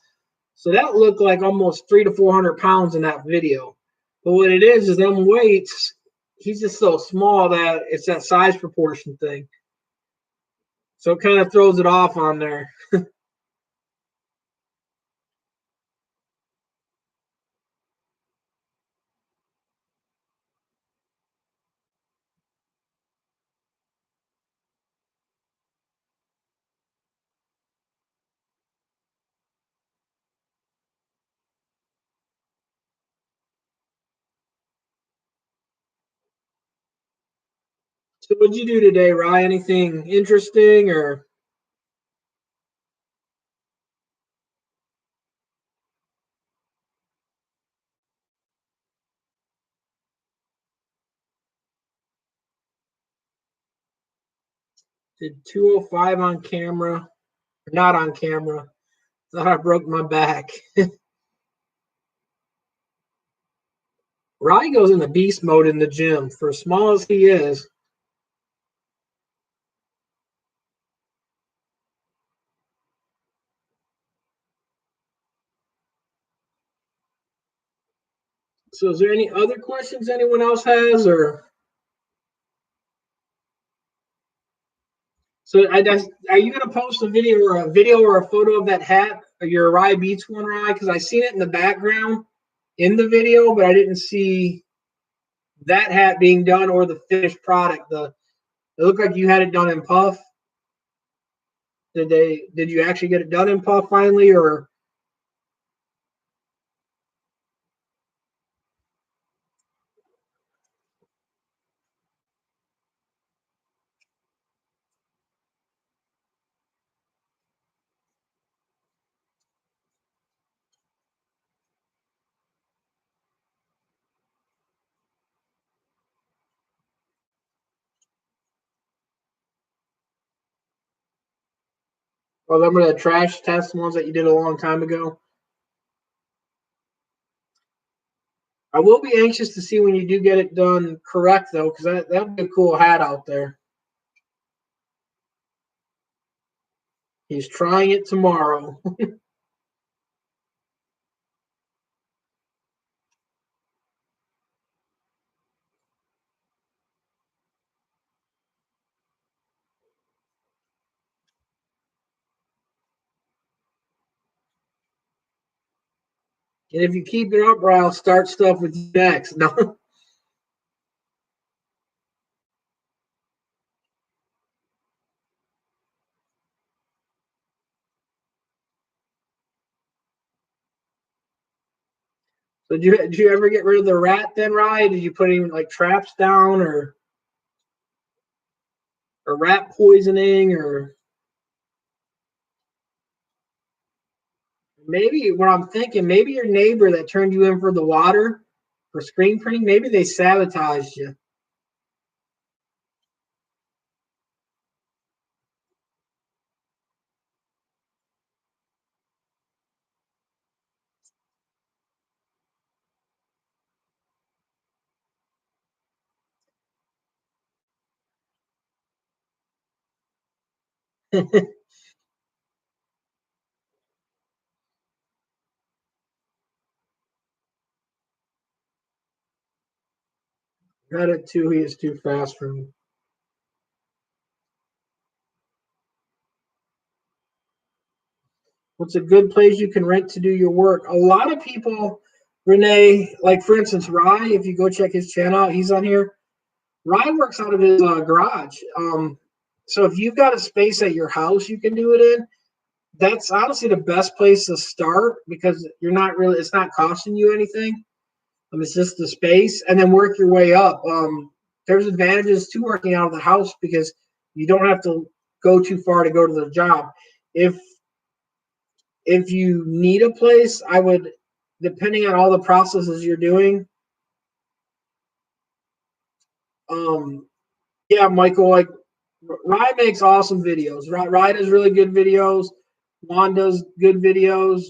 so that looked like almost 300 to 400 pounds in that video. But what it is them weights. He's just so small that it's that size proportion thing. So it kind of throws it off on there. So what'd you do today, Rye? Anything interesting or? Did 205 on camera, not on camera. Thought I broke my back. Rye goes into beast mode in the gym. For as small as he is, so is there any other questions anyone else has, or so are you gonna post a video or a photo of that hat or your Rye Beats one, Rye? Because I seen it in the background in the video, but I didn't see that hat being done or the finished product. It looked like you had it done in puff. Did you actually get it done in puff finally, or? Or remember the trash test ones that you did a long time ago? I will be anxious to see when you do get it done correct, though, because that'd be a cool hat out there. He's trying it tomorrow. And if you keep it up, I'll start stuff with you next. No. So did you ever get rid of the rat then, Rye? Did you put any like traps down or rat poisoning or maybe what I'm thinking, maybe your neighbor that turned you in for the water for screen printing, maybe they sabotaged you. Got it too. He is too fast for me. What's a good place you can rent to do your work? A lot of people, Renee, like for instance, Rye, if you go check his channel out, he's on here. Rye works out of his garage. So if you've got a space at your house you can do it in, that's honestly the best place to start because you're not really, it's not costing you anything. It's just the space, and then work your way up. There's advantages to working out of the house because you don't have to go too far to go to the job. If if you need a place, I would, depending on all the processes you're doing, um, yeah, Michael, like Rye makes awesome videos. Rye does really good videos. Juan does good videos.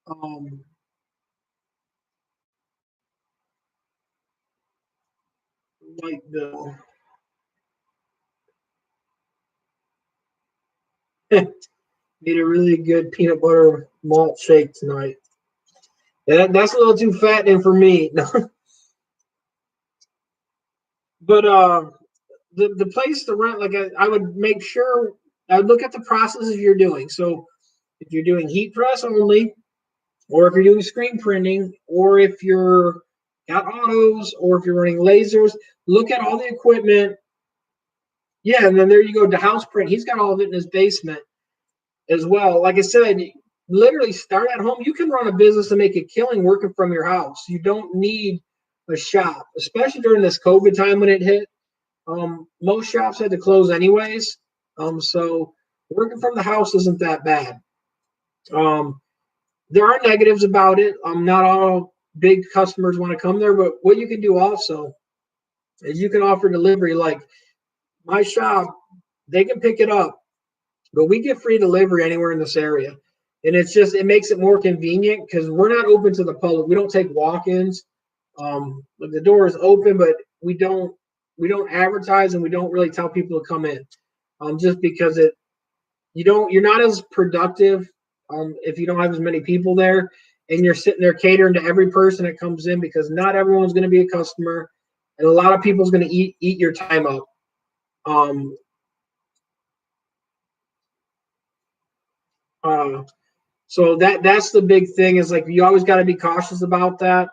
Um, like the made a really good peanut butter malt shake tonight. Yeah, that's a little too fattening for me. But the place to rent, like I would make sure I would look at the processes you're doing. So if you're doing heat press only, or if you're doing screen printing, or if you're got autos, or if you're running lasers, look at all the equipment. Yeah, and then there you go to house print. He's got all of it in his basement as well. Like I said, literally start at home. You can run a business and make a killing working from your house. You don't need a shop, especially during this COVID time when it hit. Most shops had to close anyways. So working from the house isn't that bad. Um, there are negatives about it. Not all big customers want to come there, but what you can do also is you can offer delivery. Like my shop, they can pick it up, but we get free delivery anywhere in this area. And it's just, it makes it more convenient because we're not open to the public. We don't take walk-ins. But the door is open, but we don't advertise and we don't really tell people to come in. Just because you're not as productive if you don't have as many people there and you're sitting there catering to every person that comes in because not everyone's going to be a customer and a lot of people's going to eat your time up. Um, uh, so that's the big thing is like you always got to be cautious about that.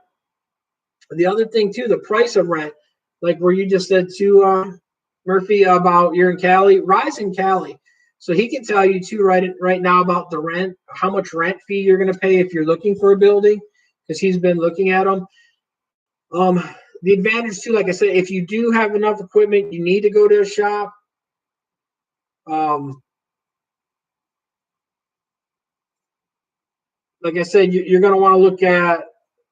The other thing too, the price of rent, like where you just said to Murphy about you're in Cali, Rise in Cali, so he can tell you too right now about the rent, how much rent fee you're going to pay if you're looking for a building, because he's been looking at them. Um, the advantage too, like I said, if you do have enough equipment, you need to go to a shop. Um, like I said, you're going to want to look at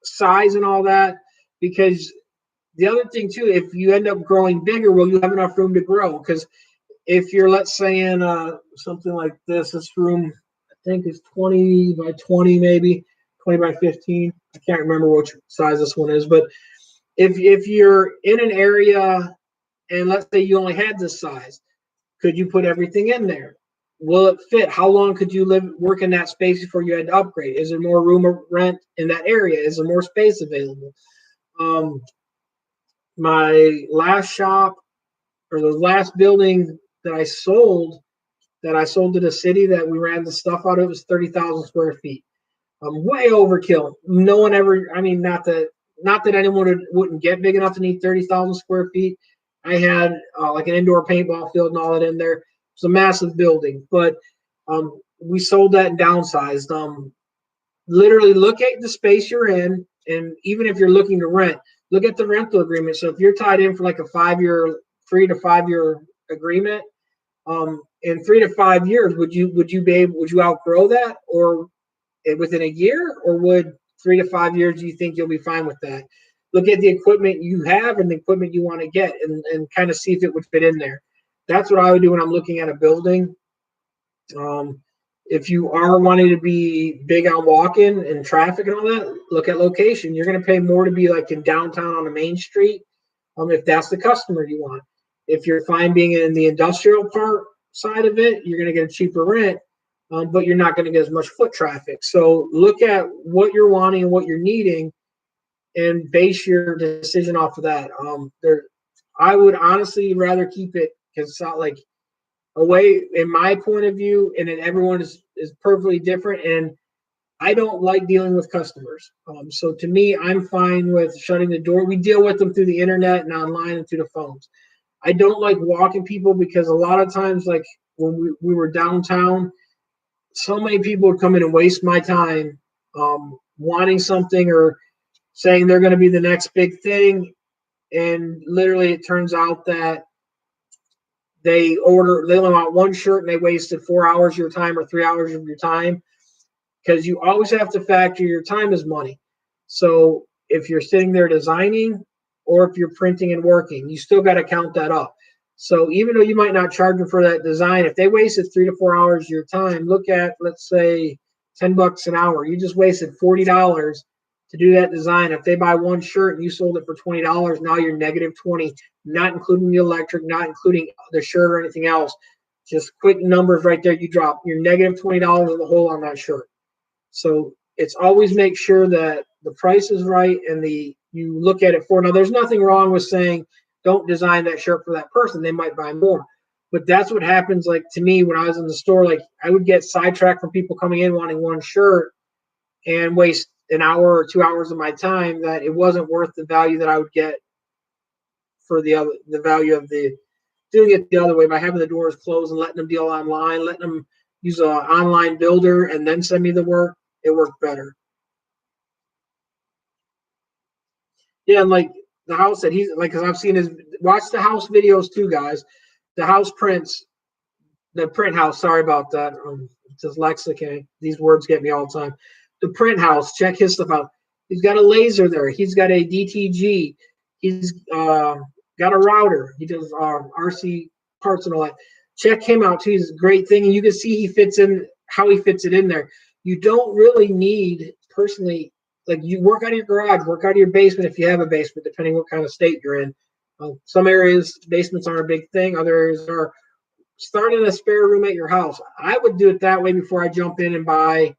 size and all that because the other thing too, if you end up growing bigger, will you have enough room to grow? Because if you're, let's say, in something like this room, I think is 20 by 20, maybe 20 by 15. I can't remember which size this one is, but if you're in an area and let's say you only had this size, could you put everything in there? Will it fit? How long could you work in that space before you had to upgrade? Is there more room or rent in that area? Is there more space available? Um, my last shop or the last building that I sold to the city that we ran the stuff out of was 30,000 square feet. Way overkill. No one ever, I mean, not that anyone wouldn't get big enough to need 30,000 square feet. I had like an indoor paintball field and all that in there. It's a massive building, but we sold that and downsized. Literally look at the space you're in, and even if you're looking to rent, look at the rental agreement. So if you're tied in for like a 5 year, 3 to 5 year agreement, in 3 to 5 years, would you outgrow that or within a year, or would 3 to 5 years, do you think you'll be fine with that? Look at the equipment you have and the equipment you want to get and kind of see if it would fit in there. That's what I would do when I'm looking at a building. Um, if you are wanting to be big on walking and traffic and all that, look at location. You're going to pay more to be like in downtown on a main street, if that's the customer you want. If you're fine being in the industrial part side of it, you're going to get a cheaper rent, but you're not going to get as much foot traffic. So look at what you're wanting and what you're needing, and base your decision off of that. I would honestly rather keep it because it's not like away in my point of view, and then everyone is perfectly different. And I don't like dealing with customers. So to me, I'm fine with shutting the door. We deal with them through the internet and online and through the phones. I don't like walking people because a lot of times, like when we were downtown, so many people would come in and waste my time wanting something or saying they're going to be the next big thing. And literally, it turns out that they only want one shirt and they wasted 4 hours of your time or 3 hours of your time, because you always have to factor your time as money. So if you're sitting there designing or if you're printing and working, you still got to count that up. So even though you might not charge them for that design, if they wasted 3 to 4 hours of your time, look at, let's say, $10 an hour. You just wasted $40 to do that design. If they buy one shirt and you sold it for $20, now you're negative 20, not including the electric, not including the shirt or anything else. Just quick numbers right there. You drop your negative $20 in the hole on that shirt. So it's always make sure that the price is right and you look at it for. Now, there's nothing wrong with saying don't design that shirt for that person. They might buy more. But that's what happens, like, to me when I was in the store. Like, I would get sidetracked from people coming in wanting one shirt and waste an hour or 2 hours of my time that it wasn't worth the value that I would get for the value of the doing it the other way, by having the doors closed and letting them deal online, letting them use an online builder and then send me the work. It worked better. Yeah, and like the house that he's like, because I've seen his, watch the house videos too, guys. The house prints, the print house. Sorry about that. Dyslexic. These words get me all the time. The print house. Check his stuff out. He's got a laser there. He's got a DTG. He's got a router. He does RC parts and all that. Check him out too. He's a great thing, and you can see he fits in how he fits it in there. You don't really need, personally, like, you work out of your garage, work out of your basement if you have a basement, depending what kind of state you're in. Some areas basements aren't a big thing. Other areas are. Start in a spare room at your house. I would do it that way before I jump in and buy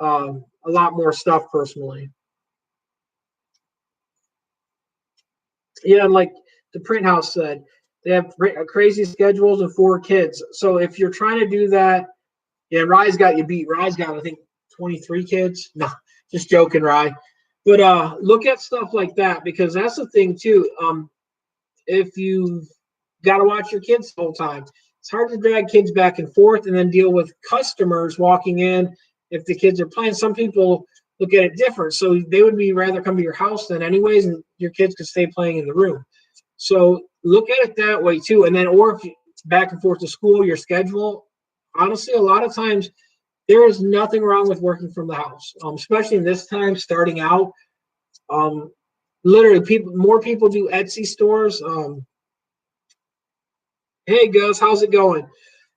a lot more stuff personally. Yeah, and like the print house said, they have crazy schedules and 4 kids. So if you're trying to do that, yeah, Rye's got you beat. Rye's got, I think, 23 kids. No, just joking, Rye. But look at stuff like that, because that's the thing too. If you've got to watch your kids the whole time, it's hard to drag kids back and forth and then deal with customers walking in if the kids are playing. Some people look at it different. So they would be rather come to your house than anyways, and your kids could stay playing in the room. So look at it that way too. And then, or if you back and forth to school, your schedule, honestly, a lot of times there is nothing wrong with working from the house, especially in this time starting out. Literally, more people do Etsy stores. Hey, Gus, how's it going?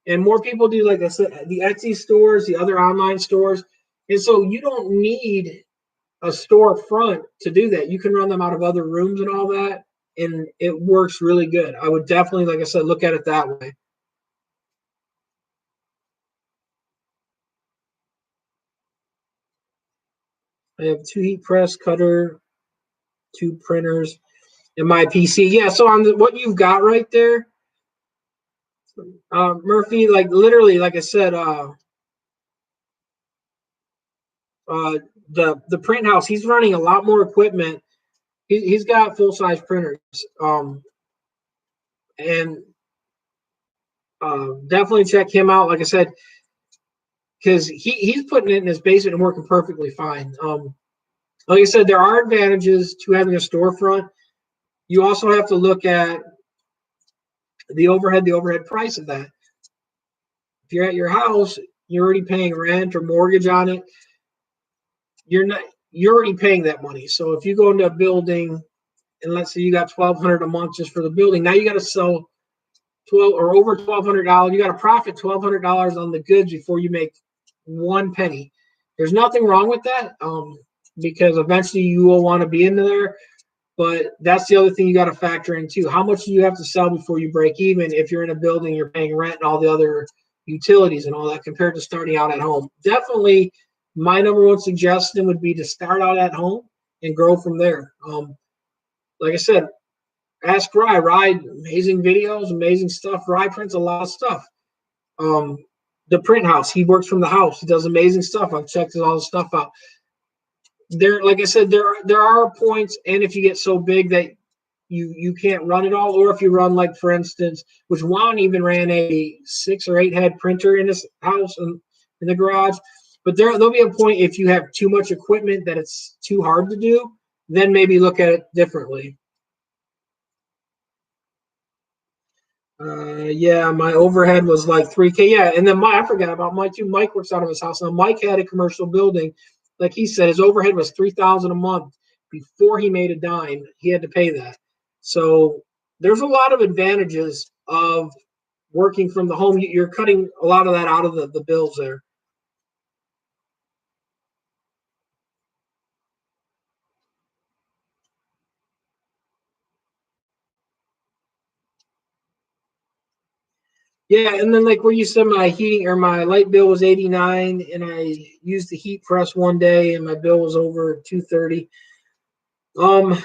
And more people do, like I said, the Etsy stores, the other online stores. And so you don't need a storefront to do that. You can run them out of other rooms and all that, and it works really good. I would definitely, like I said, look at it that way. I have 2 heat press, cutter, 2 printers, and my PC. Yeah, so on what you've got right there, Murphy, like literally, like I said, the print house, he's running a lot more equipment. He's got full-size printers, and definitely check him out. Like I said, because he's putting it in his basement and working perfectly fine. Like I said, there are advantages to having a storefront. You also have to look at the overhead price of that. If you're at your house, you're already paying rent or mortgage on it. You're already paying that money. So if you go into a building and let's say you got $1,200 a month just for the building, now you got to sell over $1,200. You got to profit $1,200 on the goods before you make 1 penny. There's nothing wrong with that, because eventually you will want to be in there. But that's the other thing you got to factor in too. How much do you have to sell before you break even? If you're in a building, you're paying rent and all the other utilities and all that, compared to starting out at home. Definitely, my number 1 suggestion would be to start out at home and grow from there. Like I said, ask Rye. Rye, amazing videos, amazing stuff. Rye prints a lot of stuff. The print house, he works from the house. He does amazing stuff. I've checked all the stuff out. There, like I said, there are points, and if you get so big that you can't run it all, or if you run, like, for instance, which Juan even ran a 6 or 8 head printer in this house in the garage. But there'll be a point if you have too much equipment that it's too hard to do, then maybe look at it differently. Yeah, my overhead was like 3K. Yeah, and then I forgot about Mike too. Mike works out of his house. Now Mike had a commercial building, like he said, his overhead was 3,000 a month before he made a dime. He had to pay that. So there's a lot of advantages of working from the home. You're cutting a lot of that out of the bills there. Yeah, and then like where you said my heating or my light bill was 89, and I used the heat press one day, and my bill was over 230. Um,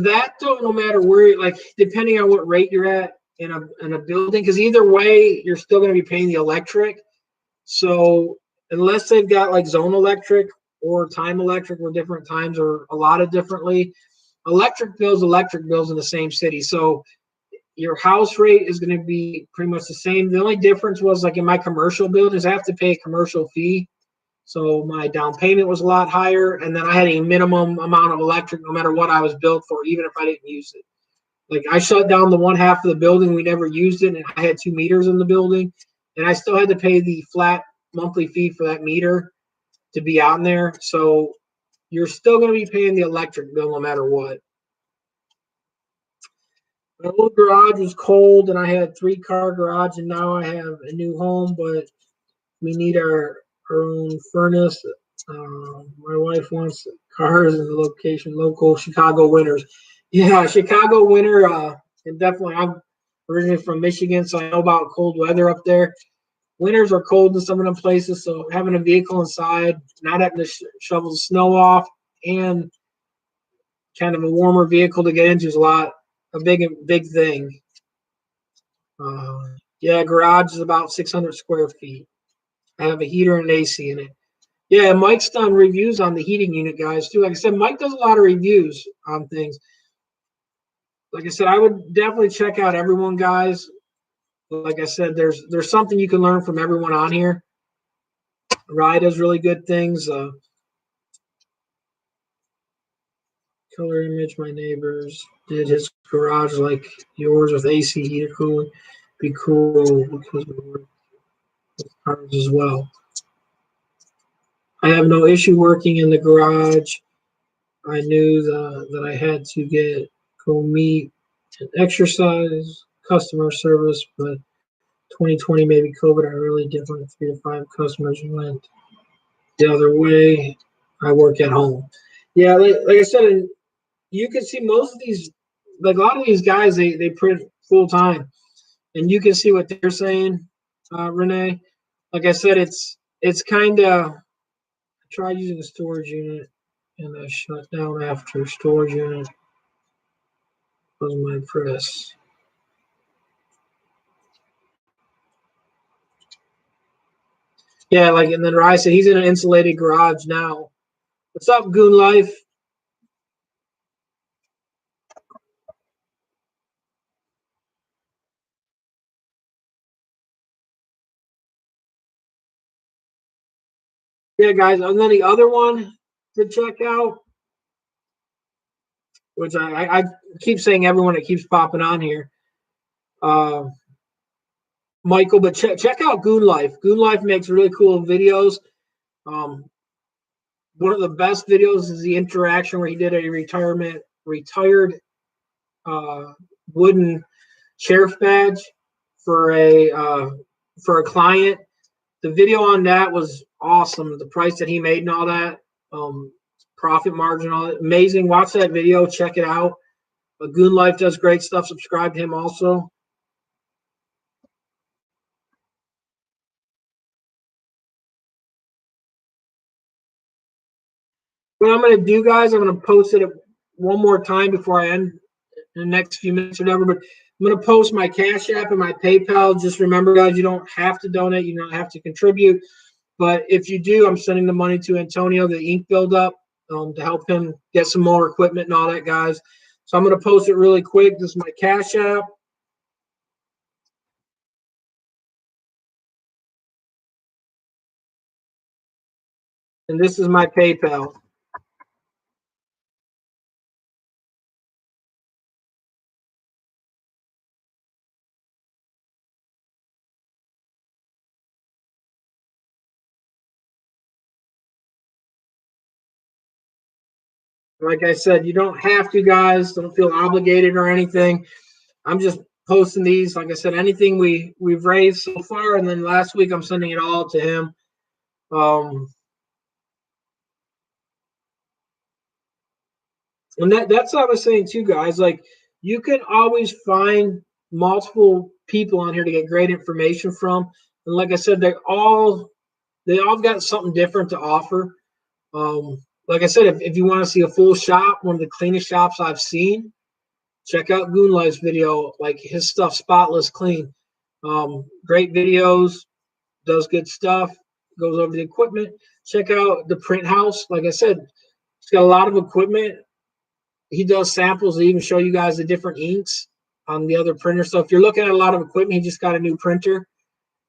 that though, no matter where, like depending on what rate you're at in a building, because either way you're still going to be paying the electric. So unless they've got like zone electric or time electric, where different times are allotted differently, electric bills in the same city. So your house rate is going to be pretty much the same. The only difference was like in my commercial buildings, I have to pay a commercial fee. So my down payment was a lot higher. And then I had a minimum amount of electric no matter what I was billed for, even if I didn't use it. Like I shut down the one half of the building, we never used it, and I had 2 meters in the building. And I still had to pay the flat monthly fee for that meter to be on there. So you're still going to be paying the electric bill no matter what. My old garage was cold, and I had a 3-car garage, and now I have a new home, but we need our own furnace. My wife wants cars and local Chicago winters. Yeah, Chicago winter. And definitely, I'm originally from Michigan, so I know about cold weather up there. Winters are cold in some of them places, so having a vehicle inside, not having to shovel the snow off, and kind of a warmer vehicle to get into is a big thing. Yeah, garage is about 600 square feet. I have a heater and an AC in it. Yeah, Mike's done reviews on the heating unit, guys, too. Like I said, Mike does a lot of reviews on things. Like I said, I would definitely check out everyone, guys. Like I said, there's something you can learn from everyone on here. Rye does really good things. Color image, my neighbors did his garage like yours with AC heater cooling. Be cool because we work with cars as well. I have no issue working in the garage. I knew that I had to go meet and exercise, customer service, but 2020 maybe COVID, I really different. 3 to 5 customers went the other way. I work at home. Yeah, like I said, you can see most of these, like a lot of these guys, they print full time, and you can see what they're saying, Renee. Like I said, it's kind of. I tried using a storage unit, and I shut down after storage unit was my press. Yeah, like, and then Rye said he's in an insulated garage now. What's up, Goon Life? Yeah, guys. And then the other one to check out, which I keep saying everyone that keeps popping on here, uh, Michael, but check out Goon Life. Goon Life makes really cool videos. Um, one of the best videos is the interaction where he did a retired wooden sheriff badge for a client. The video on that was awesome. The price that he made and all that, profit margin, all that, amazing. Watch that video, check it out. Goon Life does great stuff. Subscribe to him also. What I'm going to do, guys, I'm going to post it one more time before I end in the next few minutes or whatever. But I'm going to post my Cash App and my PayPal. Just remember, guys, you don't have to donate. You don't have to contribute. But if you do, I'm sending the money to Antonio, the ink buildup, to help him get some more equipment and all that, guys. So I'm going to post it really quick. This is my Cash App. And this is my PayPal. Like I said, you don't have to, guys. Don't feel obligated or anything. I'm just posting these. Like I said, anything we've raised so far, and then last week I'm sending it all to him. And that's what I was saying too, guys. Like you can always find multiple people on here to get great information from. And like I said, they all got something different to offer. Like I said, if you want to see a full shop, one of the cleanest shops I've seen, check out Goon Life's video. Like his stuff, spotless, clean. Great videos, does good stuff, goes over the equipment. Check out the print house. Like I said, it's got a lot of equipment. He does samples to even show you guys the different inks on the other printer. So if you're looking at a lot of equipment, he just got a new printer.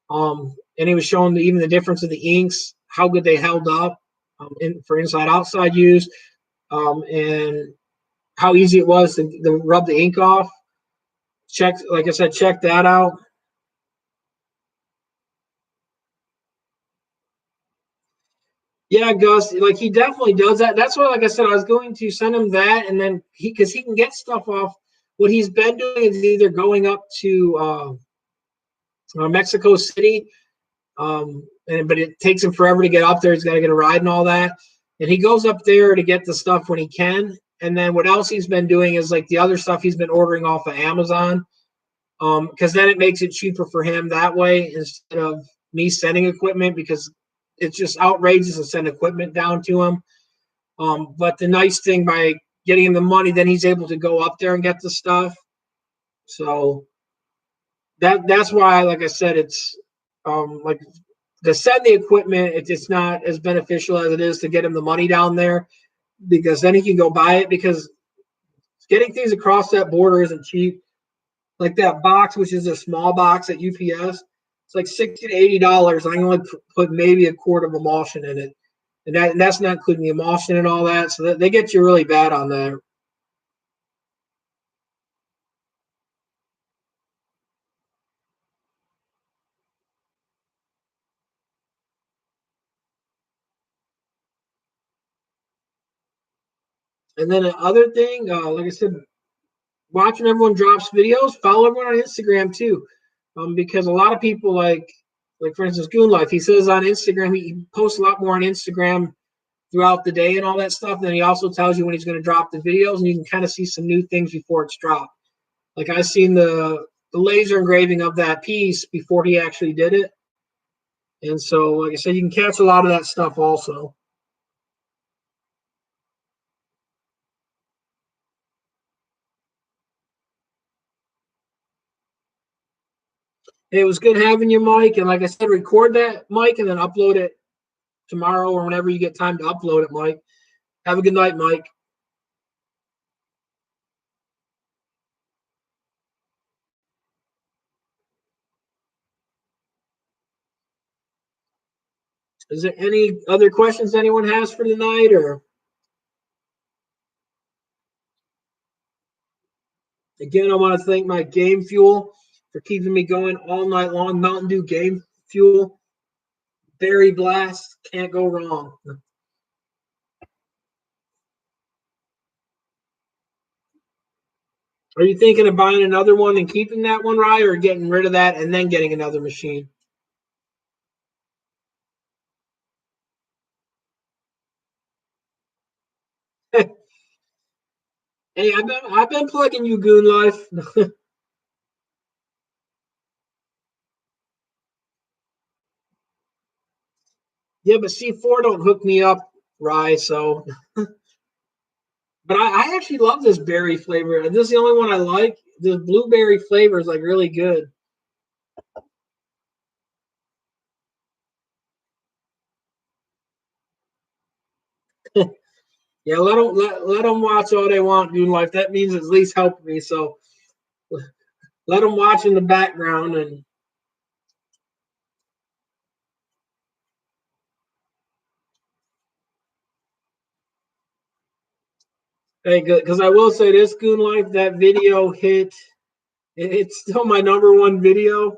And he was showing even the difference of the inks, how good they held up for inside outside use, and how easy it was to rub the ink off. Like I said, check that out. Yeah, Gus, like he definitely does that. That's why, like I said, I was going to send him that, and then because he can get stuff off. What he's been doing is either going up to Mexico City, but it takes him forever to get up there. He's got to get a ride and all that, and he goes up there to get the stuff when he can. And then what else he's been doing is like the other stuff he's been ordering off of Amazon, because then it makes it cheaper for him that way instead of me sending equipment, because it's just outrageous to send equipment down to him. But the nice thing by getting him the money, then he's able to go up there and get the stuff. So that's why, like I said, it's like to send the equipment, it's not as beneficial as it is to get him the money down there, because then he can go buy it, because getting things across that border isn't cheap. Like that box, which is a small box at UPS, it's like $60 to $80. I can only put maybe a quart of emulsion in it, and that's not including the emulsion and all that. So they get you really bad on that. And then the other thing, like I said, watching everyone drops videos, follow everyone on Instagram too, because a lot of people like for instance, Goon Life, he says on Instagram he posts a lot more on Instagram throughout the day and all that stuff. Then he also tells you when he's going to drop the videos, and you can kind of see some new things before it's dropped. Like I seen the laser engraving of that piece before he actually did it, and so like I said, you can catch a lot of that stuff also. Hey, it was good having you, Mike, and like I said, record that, Mike, and then upload it tomorrow or whenever you get time to upload it, Mike. Have a good night, Mike. Is there any other questions anyone has for tonight? Or again, I want to thank my Game Fuel for keeping me going all night long. Mountain Dew Game Fuel, Berry Blast, can't go wrong. Are you thinking of buying another one and keeping that one, Rye, or getting rid of that and then getting another machine? Hey, I've been plugging you, Goon Life. Yeah, but C4 don't hook me up, Rye. So, but I actually love this berry flavor. And this is the only one I like. The blueberry flavor is like really good. Yeah, let them watch all they want, Goon Life. That means at least help me. So let them watch in the background. And hey, good, because I will say this, Goon Life, that video hit. It's still my #1 video,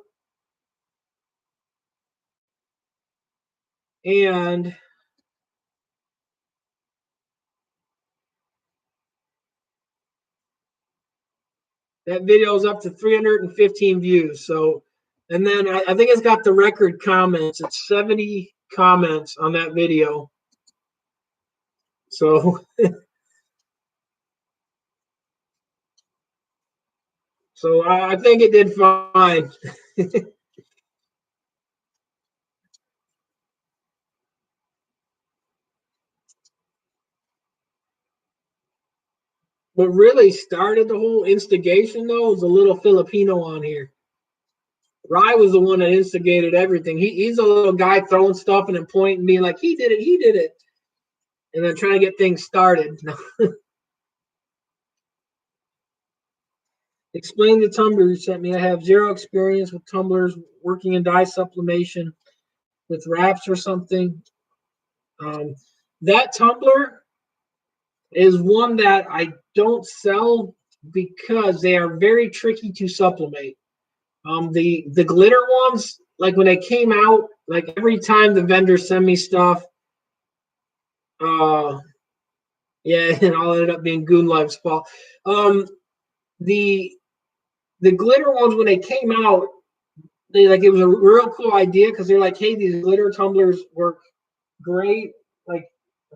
and that video is up to 315 views. So, and then I think it's got the record comments. It's 70 comments on that video. So, so I think it did fine. What really started the whole instigation, though, was a little Filipino on here. Rye was the one that instigated everything. He's a little guy throwing stuff and then pointing, being like, he did it, and then trying to get things started. Explain the tumbler you sent me. I have zero experience with tumblers, working in dye sublimation with wraps or something. Um, that tumbler is one that I don't sell because they are very tricky to sublimate. The glitter ones, like when they came out, like every time the vendors send me stuff, uh, yeah, and all ended up being Goon Life's fault. The the glitter ones when they came out, they like it was a real cool idea because they're like, hey, these glitter tumblers work great. Like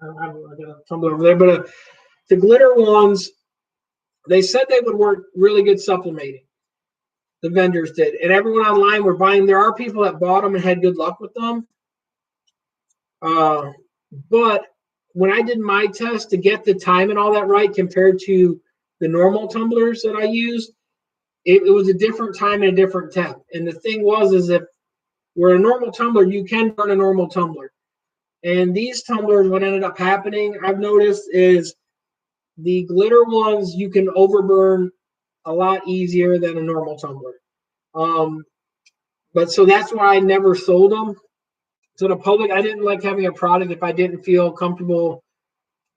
I don't have like a tumbler over there, but the glitter ones, they said they would work really good sublimating. The vendors did, and everyone online were buying. There are people that bought them and had good luck with them. Uh, but when I did my test to get the time and all that right compared to the normal tumblers that I used, it was a different time and a different temp. And the thing was, is if we're a normal tumbler, you can burn a normal tumbler. And these tumblers, what ended up happening, I've noticed, is the glitter ones you can overburn a lot easier than a normal tumbler. Um, but so that's why I never sold them to the public. I didn't like having a product if I didn't feel comfortable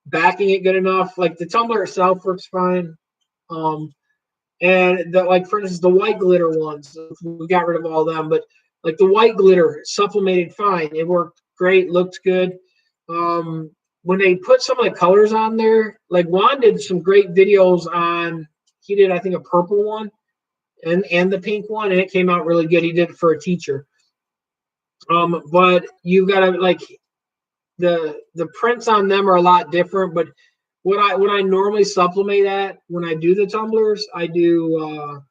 backing it good enough. Like the tumbler itself works fine. Um, and the, like for instance, the white glitter ones, we got rid of all them, but like the white glitter sublimated fine. It worked great, looked good. Um, when they put some of the colors on there, like Juan did some great videos on. He did, I think, a purple one and the pink one, and it came out really good. He did it for a teacher. But you gotta like the prints on them are a lot different. But what I normally sublimate at when I do the tumblers, I do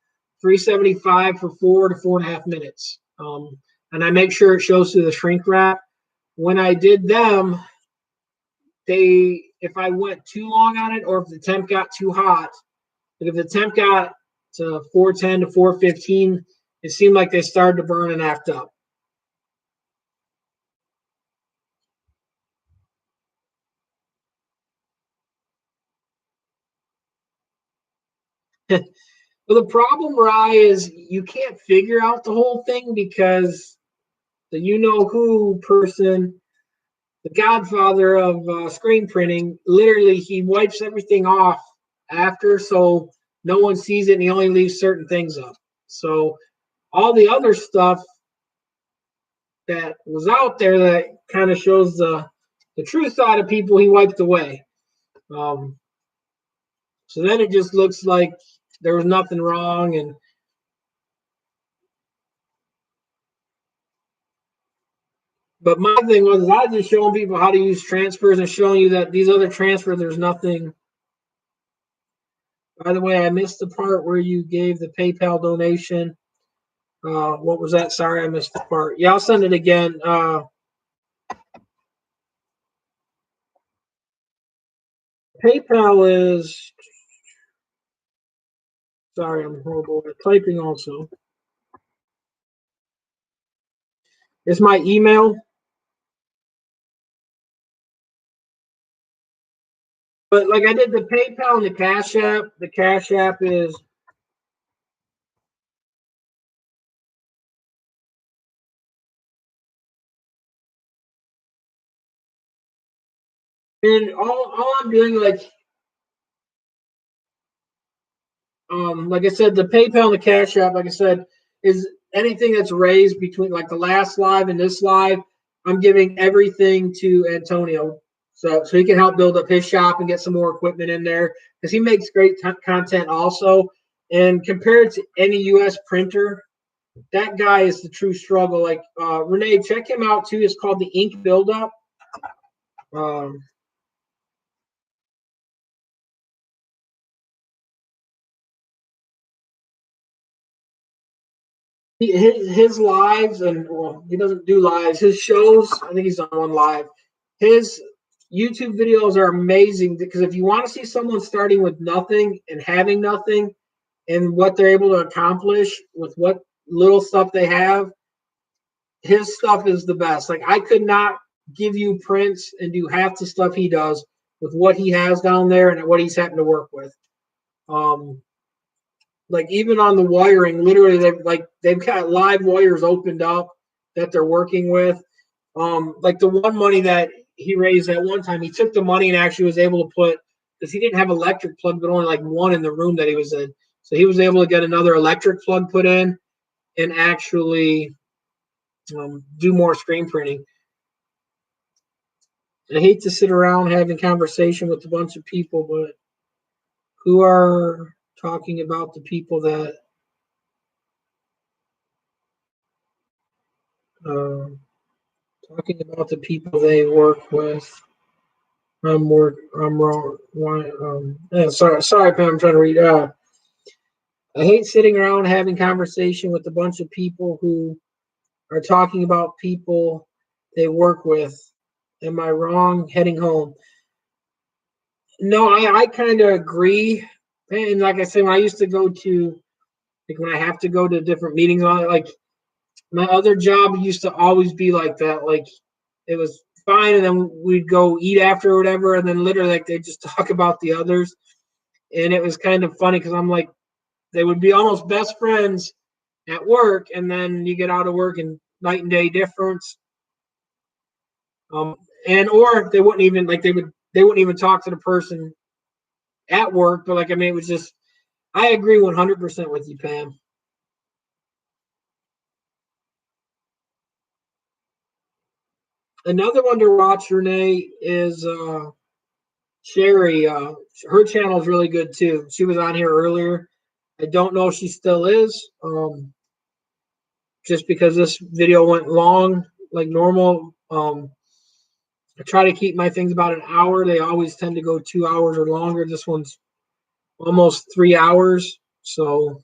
375 for 4 to 4.5 minutes, and I make sure it shows through the shrink wrap. When I did them, they if I went too long on it or if the temp got too hot, like if the temp got to 410 to 415, it seemed like they started to burn and act up. But the problem, Rye, is you can't figure out the whole thing because the you know who person, the godfather of screen printing, literally he wipes everything off after, so no one sees it, and he only leaves certain things up. So all the other stuff that was out there that kind of shows the true side of people, he wiped away. Um, so then it just looks like there was nothing wrong, and but my thing was I was just showing people how to use transfers and showing you that these other transfers, there's nothing. By the way, I missed the part where you gave the PayPal donation. What was that? Sorry, I missed the part. Yeah, I'll send it again. PayPal is. Sorry, I'm horrible at typing. Also, it's my email. But like I did the PayPal and the Cash App. The Cash App is and all I'm doing like I said, the PayPal and the Cash App, like I said, is anything that's raised between like the last live and this live. I'm giving everything to Antonio, so he can help build up his shop and get some more equipment in there because he makes great content also. And compared to any U.S. printer, that guy is the true struggle. Like Renee, check him out too. It's called the Ink Buildup. Um, his lives and well, he doesn't do lives. His shows, I think he's on one live. His YouTube videos are amazing because if you want to see someone starting with nothing and having nothing and what they're able to accomplish with what little stuff they have, his stuff is the best. Like I could not give you prints and do half the stuff he does with what he has down there and what he's having to work with. Um, like even on the wiring, literally they've got live wires opened up that they're working with. Like the one money that he raised at one time, he took the money and actually was able to put because he didn't have electric plug, but only like one in the room that he was in. So he was able to get another electric plug put in and actually do more screen printing. I hate to sit around having conversation with a bunch of people, but who are talking about the people that uh, talking about the people they work with. I'm wrong. Why? Sorry, Pam. I'm trying to read. I hate sitting around having conversation with a bunch of people who are talking about people they work with. Am I wrong? Heading home. No, I kind of agree. And like I said, when I used to go to, like when I have to go to different meetings, like my other job used to always be like that. Like it was fine, and then we'd go eat after or whatever, and then literally like they just talk about the others, and it was kind of funny because I'm like they would be almost best friends at work, and then you get out of work and night and day difference. Um, and or they wouldn't even like they wouldn't even talk to the person at work, but like I mean it was just I agree 100% with you, Pam. Another one to watch, Renee, is Sherry. Her channel is really good too. She was on here earlier. I don't know if she still is, just because this video went long like normal. I try to keep my things about an hour. They always tend to go 2 hours or longer. This one's almost 3 hours. So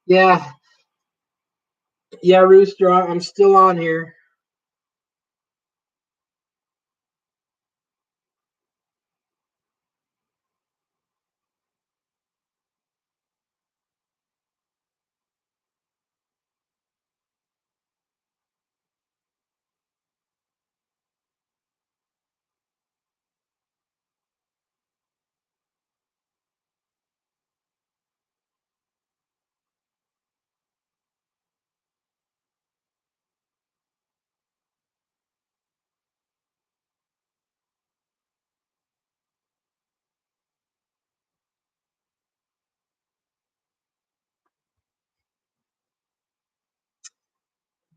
yeah, yeah, Rooster, I'm still on here.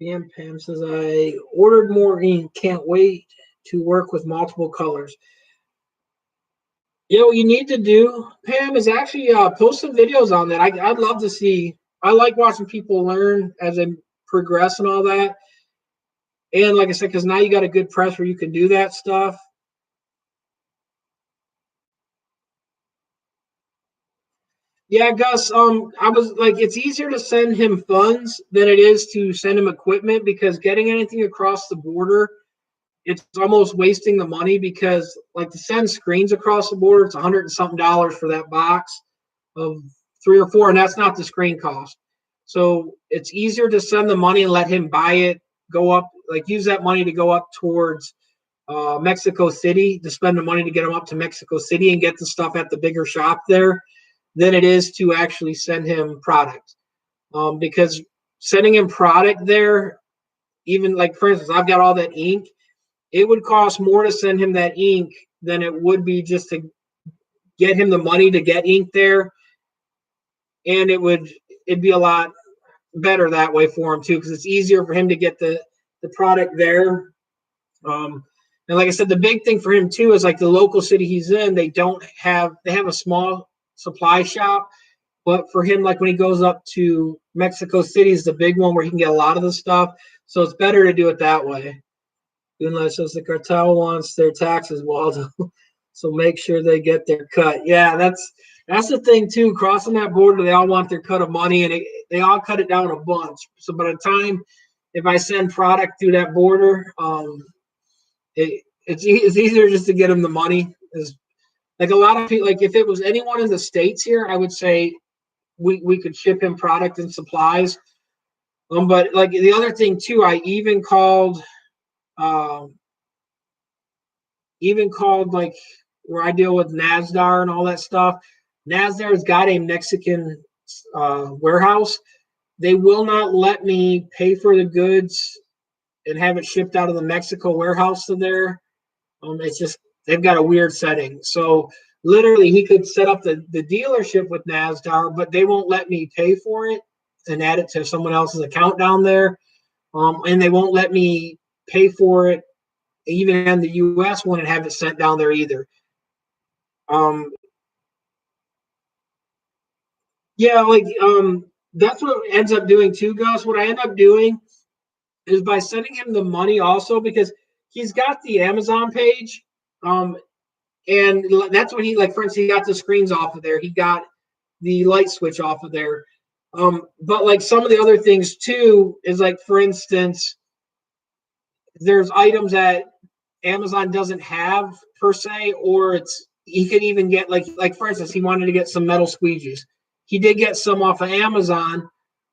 BM Pam says, I ordered more ink. Can't wait to work with multiple colors. What you need to do, Pam, is actually post some videos on that. I'd love to see. I like watching people learn as they progress and all that. And like I said, because now you got a good press where you can do that stuff. Yeah, Gus. I was like, it's easier to send him funds than it is to send him equipment because getting anything across the border, it's almost wasting the money because like to send screens across the border, it's $100 and something for that box of 3 or 4, and that's not the screen cost. So it's easier to send the money and let him buy it, go up, like use that money to go up towards Mexico City to spend the money to get him up to Mexico City and get the stuff at the bigger shop there than it is to actually send him product. Because sending him product there, even like for instance, I've got all that ink. It would cost more to send him that ink than it would be just to get him the money to get ink there, and it'd be a lot better that way for him too because it's easier for him to get the product there. And like I said, the big thing for him too is like the local city he's in, they have a small supply shop, but for him, like when he goes up to Mexico City is the big one where he can get a lot of the stuff. So it's better to do it that way. Unless the cartel wants their taxes, Waldo. So make sure they get their cut. Yeah, that's the thing too. Crossing that border, they all want their cut of money, and they all cut it down a bunch. So by the time, if I send product through that border, it's easier just to get them the money. Is like a lot of people. Like if it was anyone in the states here, I would say we could ship him product and supplies. But like the other thing too, I um, even called like where I deal with NASDAR and all that stuff. NASDAR has got a Mexican warehouse. They will not let me pay for the goods and have it shipped out of the Mexico warehouse to there. It's just they've got a weird setting. So literally, he could set up the dealership with NASDAR, but they won't let me pay for it and add it to someone else's account down there. And they won't let me pay for it even in the U.S. one and have it sent down there either. Um, yeah, that's what it ends up doing too, Gus. What I end up doing is by sending him the money also because he's got the Amazon page. Um, and that's when he like for instance he got the screens off of there. He got the light switch off of there. But like some of the other things too is like for instance, there's items that Amazon doesn't have per se, or it's he could even get like for instance, he wanted to get some metal squeegees. He did get some off of Amazon,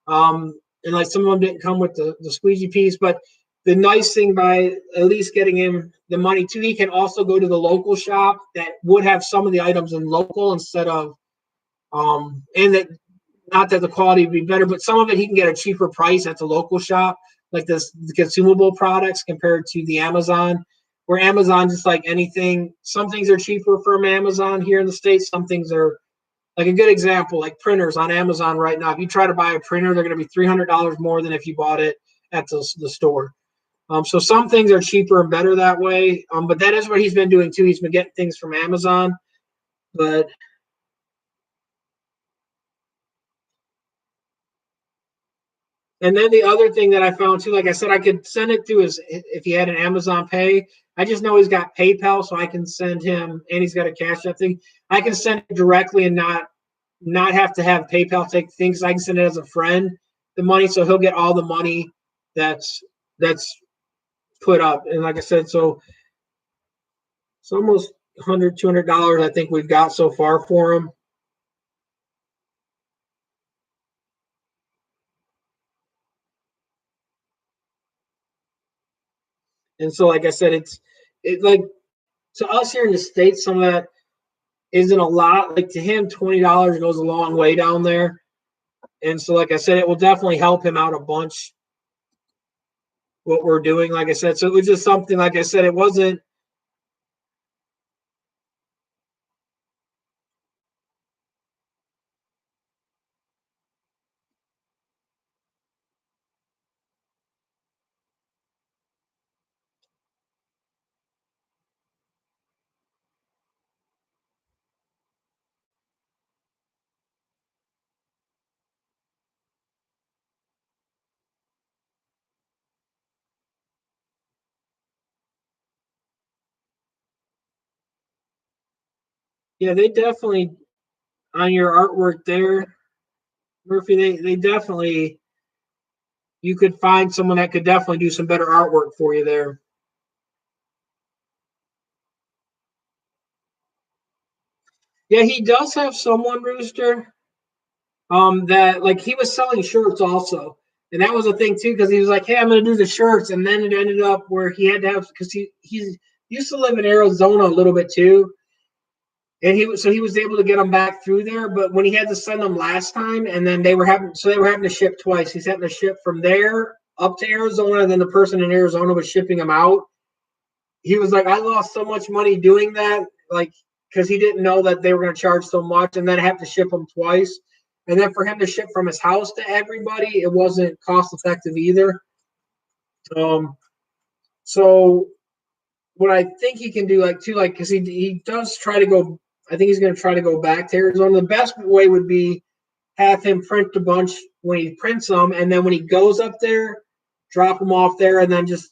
and like some of them didn't come with the squeegee piece. But the nice thing by at least getting him the money too, he can also go to the local shop that would have some of the items in local instead of and that not that the quality would be better, but some of it he can get a cheaper price at the local shop, like the consumable products compared to the Amazon. Where Amazon, just like anything, some things are cheaper from Amazon here in the States. Some things are like a good example, like printers on Amazon right now. If you try to buy a printer, they're going to be $300 more than if you bought it at the store. So some things are cheaper and better that way. But that is what he's been doing too. He's been getting things from Amazon. But And then the other thing that I found too, like I said, I could send it through his if he had an Amazon Pay. I just know he's got PayPal, so I can send him, and he's got a Cash App thing. I can send it directly and not have to have PayPal take things. I can send it as a friend the money, so he'll get all the money that's put up. And like I said, so it's almost $100, $200 I think we've got so far for him. And so, like I said, it like to us here in the States, some of that isn't a lot. Like to him, $20 goes a long way down there. And so, like I said, it will definitely help him out a bunch what we're doing. Like I said, so it was just something. Like I said, it wasn't. Yeah, they definitely on your artwork there, Murphy. They definitely you could find someone that could definitely do some better artwork for you there. Yeah, he does have someone, Rooster. That like he was selling shirts also, and that was a thing too because he was like, "Hey, I'm going to do the shirts," and then it ended up where he had to have because he used to live in Arizona a little bit too, and he was able to get them back through there. But when he had to send them last time, and then they were having to ship twice. He's having to ship from there up to Arizona, and then the person in Arizona was shipping them out. He was like, I lost so much money doing that, like because he didn't know that they were going to charge so much, and then have to ship them twice. And then for him to ship from his house to everybody, it wasn't cost effective either. Um, so what I think he can do, like too, like because he does try to go. I think he's going to try to go back to Arizona. The best way would be have him print a bunch when he prints them, and then when he goes up there, drop them off there, and then just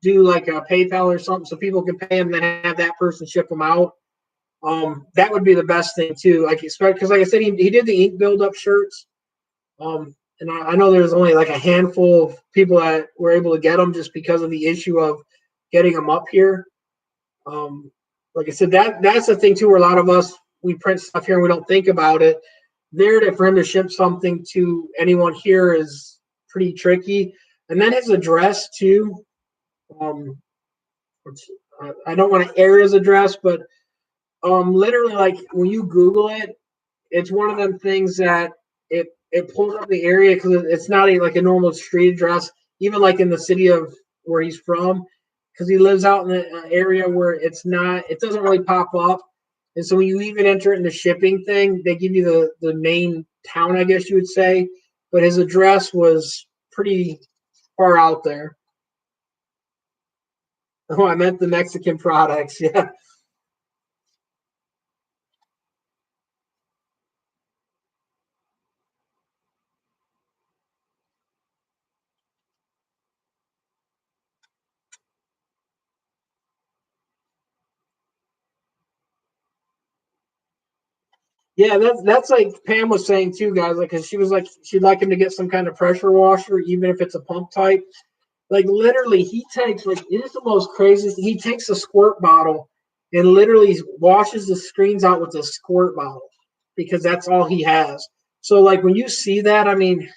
do like a PayPal or something so people can pay him, and then have that person ship them out. That would be the best thing too. Like because like I said, he did the ink build up shirts. And I know there's only like a handful of people that were able to get them just because of the issue of getting them up here. Um, like I said, that's the thing too, where a lot of us we print stuff here and we don't think about it. For him to ship something to anyone here is pretty tricky. And then his address too. Um, which, I don't want to air his address, but literally like when you Google it, it's one of them things that it pulls up the area because it's not like a normal street address, even like in the city of where he's from, because he lives out in an area where it doesn't really pop up. And so when you even enter it in the shipping thing, they give you the main town, I guess you would say. But his address was pretty far out there. Oh, I meant the Mexican products. Yeah. Yeah, that's like Pam was saying too, guys. Like, cause she was like, she'd like him to get some kind of pressure washer, even if it's a pump type. Like, literally, he takes like it is the most craziest. He takes a squirt bottle and literally washes the screens out with a squirt bottle because that's all he has. So, like, when you see that, I mean,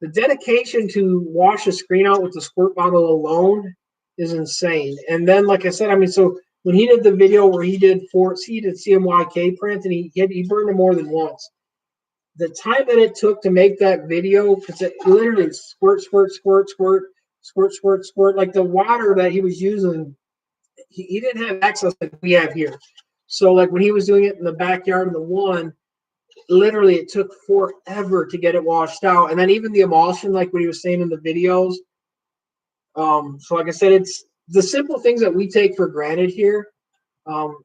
the dedication to wash a screen out with the squirt bottle alone is insane. And then, like I said, I mean, so when he did the video where he did CMYK print and he burned them more than once. The time that it took to make that video, because it literally squirt, squirt, squirt, squirt, squirt, squirt, squirt, like the water that he was using, he didn't have access like we have here. So like when he was doing it in the backyard of the one, literally it took forever to get it washed out. And then even the emulsion, like what he was saying in the videos. So like I said, it's the simple things that we take for granted here.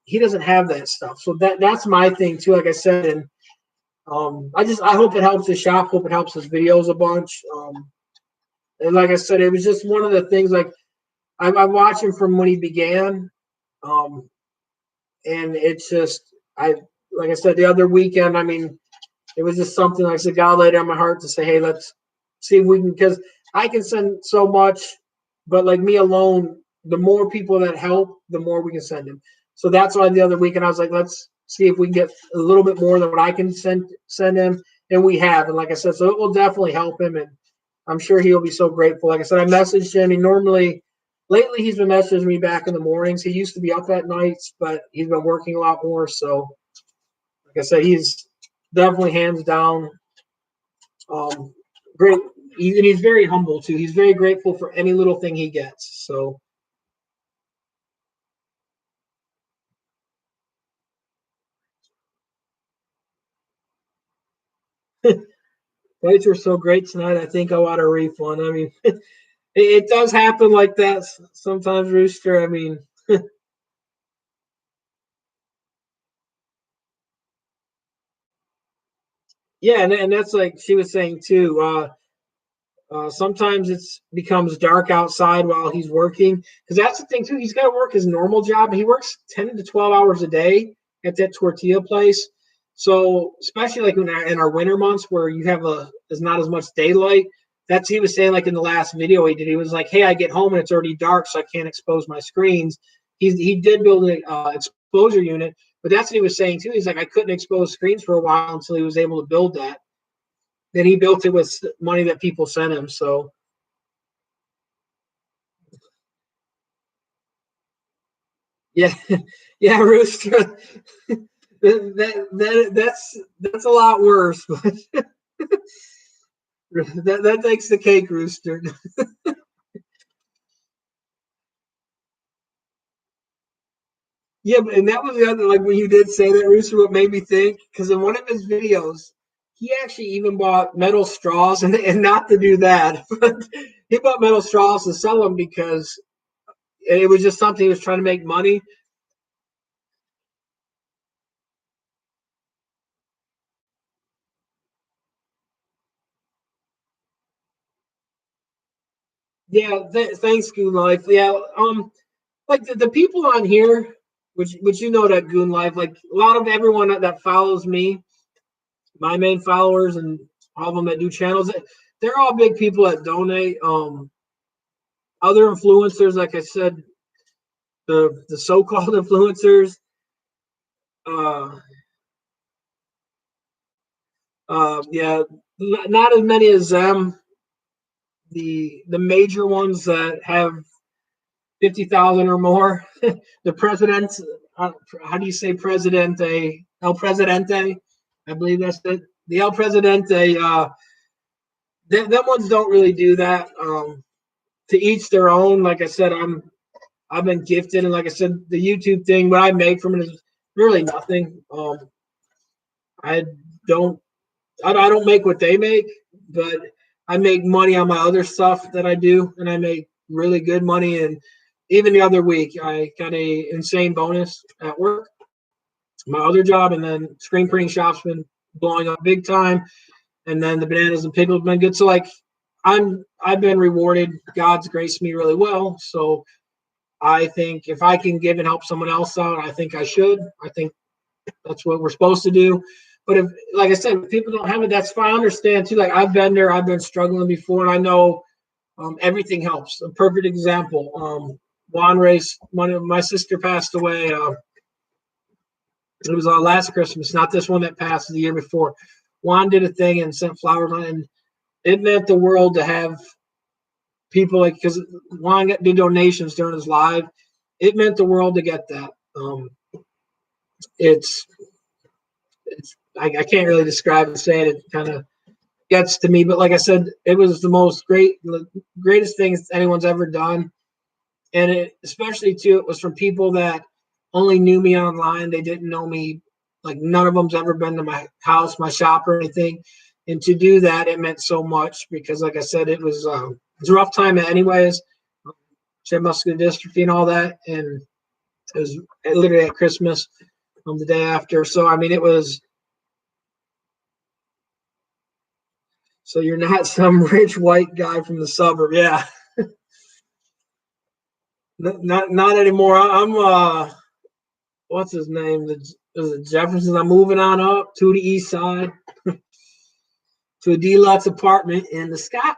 He doesn't have that stuff. So that's my thing too, like I said. And I hope it helps his shop, hope it helps his videos a bunch. And like I said, it was just one of the things like I watched him from when he began. Um, and it's just I like I said the other weekend, I mean, it was just something like I said, God laid on my heart to say, hey, let's see if we can, because I can send so much, but like me alone, the more people that help, the more we can send him. So that's why the other weekend I was like, let's see if we can get a little bit more than what I can send him, and we have. And like I said, so it will definitely help him, and I'm sure he'll be so grateful. Like I said, I messaged him. He normally lately he's been messaging me back in the mornings. He used to be up at nights, but he's been working a lot more. So like I said, he's definitely hands down great. And he's very humble too. He's very grateful for any little thing he gets. So fights were so great tonight. I think I want a refund. I mean, it does happen like that sometimes, Rooster. I mean, yeah, and that's like she was saying too. Sometimes it's becomes dark outside while he's working because that's the thing too. He's got to work his normal job. He works 10 to 12 hours a day, at that tortilla place. So especially like in our winter months where you have there's not as much daylight. That's he was saying like in the last video he did. He was like, "Hey, I get home and it's already dark, so I can't expose my screens." He did build an exposure unit, but that's what he was saying too. He's like, I couldn't expose screens for a while until he was able to build that. Then he built it with money that people sent him. So yeah, yeah, Rooster. That's a lot worse. But that takes the cake, Rooster. Yeah, and that was the other, like when you did say that, Rooster, what made me think, because in one of his videos, he actually even bought metal straws, and not to do that, but he bought metal straws to sell them because it was just something he was trying to make money. Yeah, thanks, Goon Life. Yeah, like the people on here, which you know that Goon Life, like a lot of everyone that follows me, my main followers, and all of them that do channels, they're all big people that donate. Other influencers, like I said, the so-called influencers, uh, yeah, not as many as them. The major ones that have 50,000 or more. The president's, how do you say presidente? El Presidente, I believe that's it. The El Presidente, them ones don't really do that. To each their own. Like I said, I've been gifted, and like I said, the YouTube thing, what I make from it is really nothing. I don't, I don't make what they make, but I make money on my other stuff that I do, and I make really good money. And even the other week, I got a insane bonus at work, my other job, and then screen printing shop's been blowing up big time. And then the bananas and pickles been good. So like I've been rewarded. God's graced me really well. So I think if I can give and help someone else out, I think I should. I think that's what we're supposed to do. But if, like I said, if people don't have it, that's fine. I understand too. Like I've been there, I've been struggling before, and I know everything helps. A perfect example. Juan Race, my sister passed away. It was last Christmas, not this one that passed the year before. Juan did a thing and sent flowers on, and it meant the world to have people like because Juan did donations during his live. It meant the world to get that. It's I can't really describe it. Saying it kind of gets to me, but like I said, it was the greatest thing anyone's ever done, and it especially too it was from people that only knew me online. They didn't know me. Like none of them's ever been to my house, my shop, or anything. And to do that, it meant so much because, like I said, it was a rough time anyways. She had muscular dystrophy and all that, and it was literally at Christmas, the day after. So I mean, it was. So you're not some rich white guy from the suburb, yeah. Not anymore. I'm what's his name? Is it Jefferson? I'm moving on up to the east side to a deluxe apartment in the sky.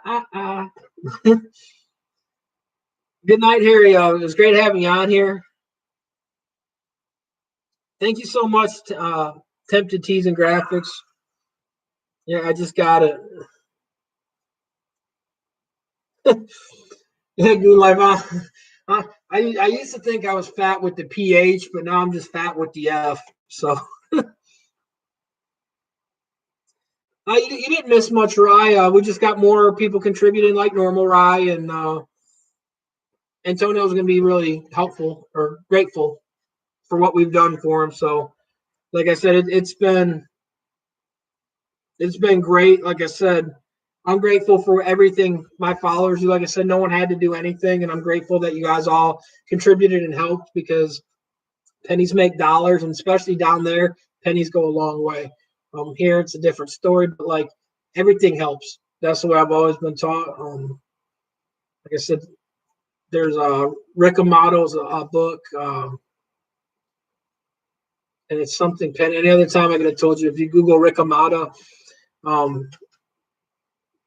Good night, Harry. It was great having you on here. Thank you so much, Tempted Tees and Graphics. Yeah, I just got it. Yeah, good life. I used to think I was fat with the PH, but now I'm just fat with the F. So you didn't miss much, Rye. We just got more people contributing like normal, Rye, and Antonio's going to be really helpful or grateful for what we've done for him. So, like I said, it's been great. Like I said, I'm grateful for everything my followers do. Like I said, no one had to do anything, and I'm grateful that you guys all contributed and helped because pennies make dollars, and especially down there, pennies go a long way. Here it's a different story, but like everything helps. That's the way I've always been taught. Like I said, there's Rick Amato's book. and it's something pen. Any other time I could have told you. If you Google Rick Amata, um,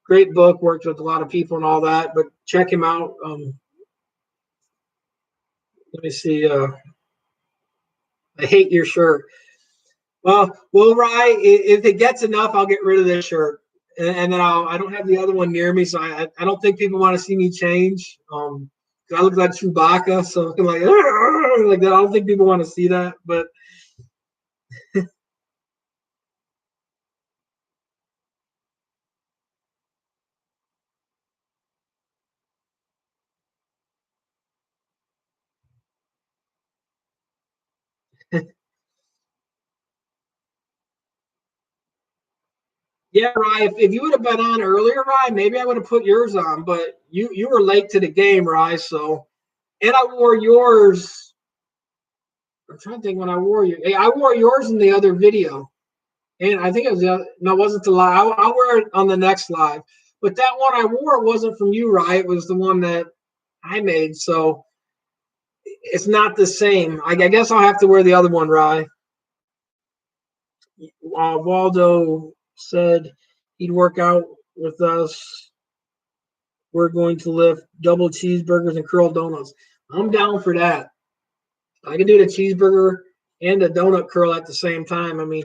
great book, worked with a lot of people and all that. But check him out. Let me see. I hate your shirt. Well, Rye, if it gets enough, I'll get rid of this shirt, and then I don't have the other one near me, so I don't think people want to see me change. 'Cause I look like Chewbacca, so I'm like like that. I don't think people want to see that, but yeah, Rye. If you would have been on earlier, Rye, maybe I would have put yours on, but you were late to the game, Rye. So, and I wore yours. I'm trying to think when I wore you. Hey, I wore yours in the other video. And I think it was no, it wasn't the live. I'll wear it on the next live. But that one I wore wasn't from you, right? It was the one that I made. So it's not the same. I guess I'll have to wear the other one, Rye. Waldo said he'd work out with us. We're going to lift double cheeseburgers and curl donuts. I'm down for that. I can do the cheeseburger and the donut curl at the same time. I mean,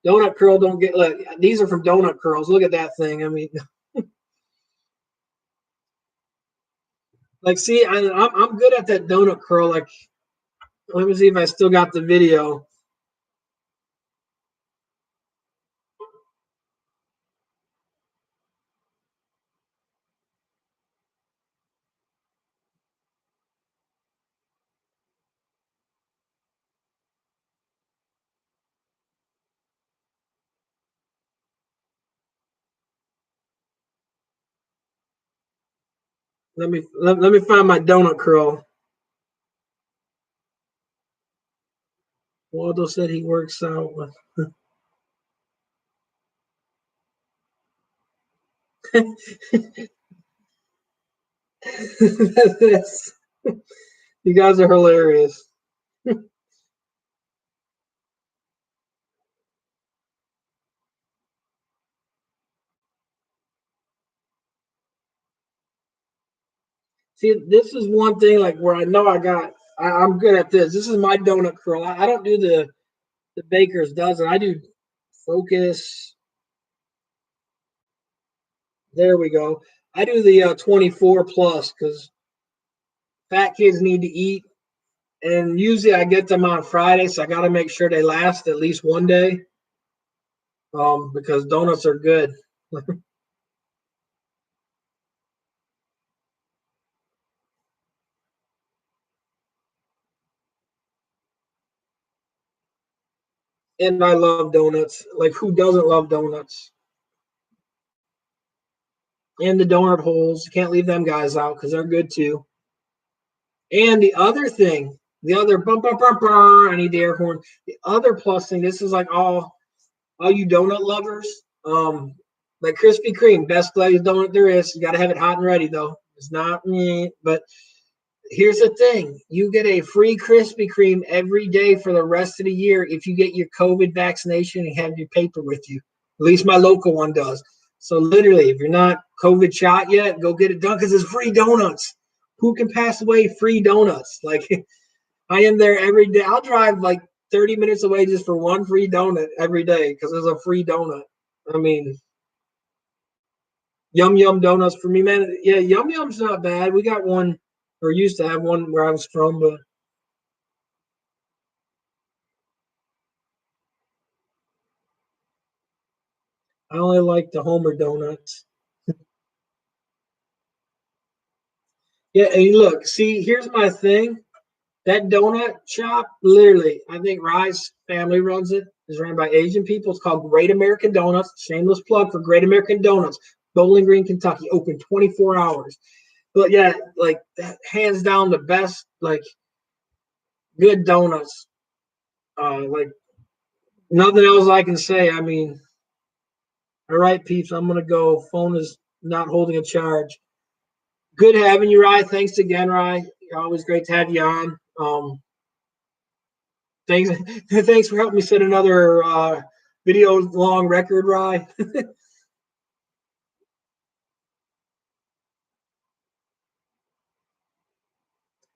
donut curl don't get like these are from Donut Curls. Look at that thing. I mean, like, see, I'm good at that donut curl. Like, let me see if I still got the video. Let me find my donut curl. Waldo said he works out with. You guys are hilarious. See, this is one thing like where I know I'm good at this. This is my donut curl. I don't do the baker's dozen. I do focus. There we go. I do the 24 plus because fat kids need to eat. And usually I get them on Friday, so I got to make sure they last at least one day because donuts are good. And I love donuts. Like, who doesn't love donuts? And the donut holes. You can't leave them guys out because they're good too. And the other thing, the other bump, bump, bump, bump, I need the air horn. The other plus thing, this is like all you donut lovers. Like Krispy Kreme, best glazed donut there is. You got to have it hot and ready though. It's not me, but here's the thing: you get a free Krispy Kreme every day for the rest of the year if you get your COVID vaccination and have your paper with you. At least my local one does. So literally, if you're not COVID shot yet, go get it done because it's free donuts. Who can pass away free donuts? Like I am there every day. I'll drive like 30 minutes away just for one free donut every day because there's a free donut. I mean, Yum Yum donuts for me, man. Yeah, Yum Yum's not bad. We got one, or used to have one where I was from, but I only like the Homer donuts. Yeah, and look, see, here's my thing. That donut shop, literally, I think Rye's family runs it. It's run by Asian people. It's called Great American Donuts. Shameless plug for Great American Donuts. Bowling Green, Kentucky, open 24 hours. But yeah, like that, hands down the best, like good donuts. Like nothing else I can say. I mean, all right, peeps, I'm gonna go. Phone is not holding a charge. Good having you, Rye. Thanks again, Rye. You're always great to have you on. Thanks, thanks for helping me set another video long record, Rye.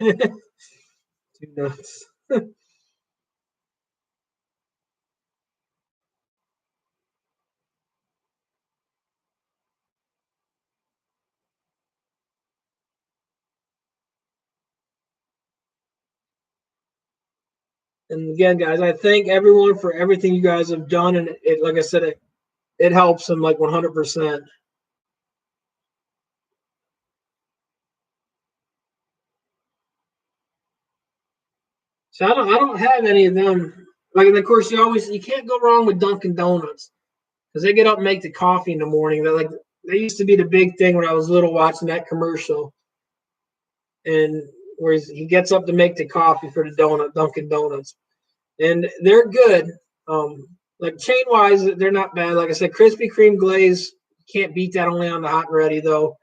Too nuts. And again, guys, I thank everyone for everything you guys have done, and it, like I said, it helps them like 100%. So I don't have any of them. Like, and of course, you can't go wrong with Dunkin' Donuts because they get up and make the coffee in the morning. They're like they used to be the big thing when I was little, watching that commercial, and where he gets up to make the coffee for the Dunkin' Donuts, and they're good. Like chain wise, they're not bad. Like I said, Krispy Kreme glaze, can't beat that. Only on the hot and ready though.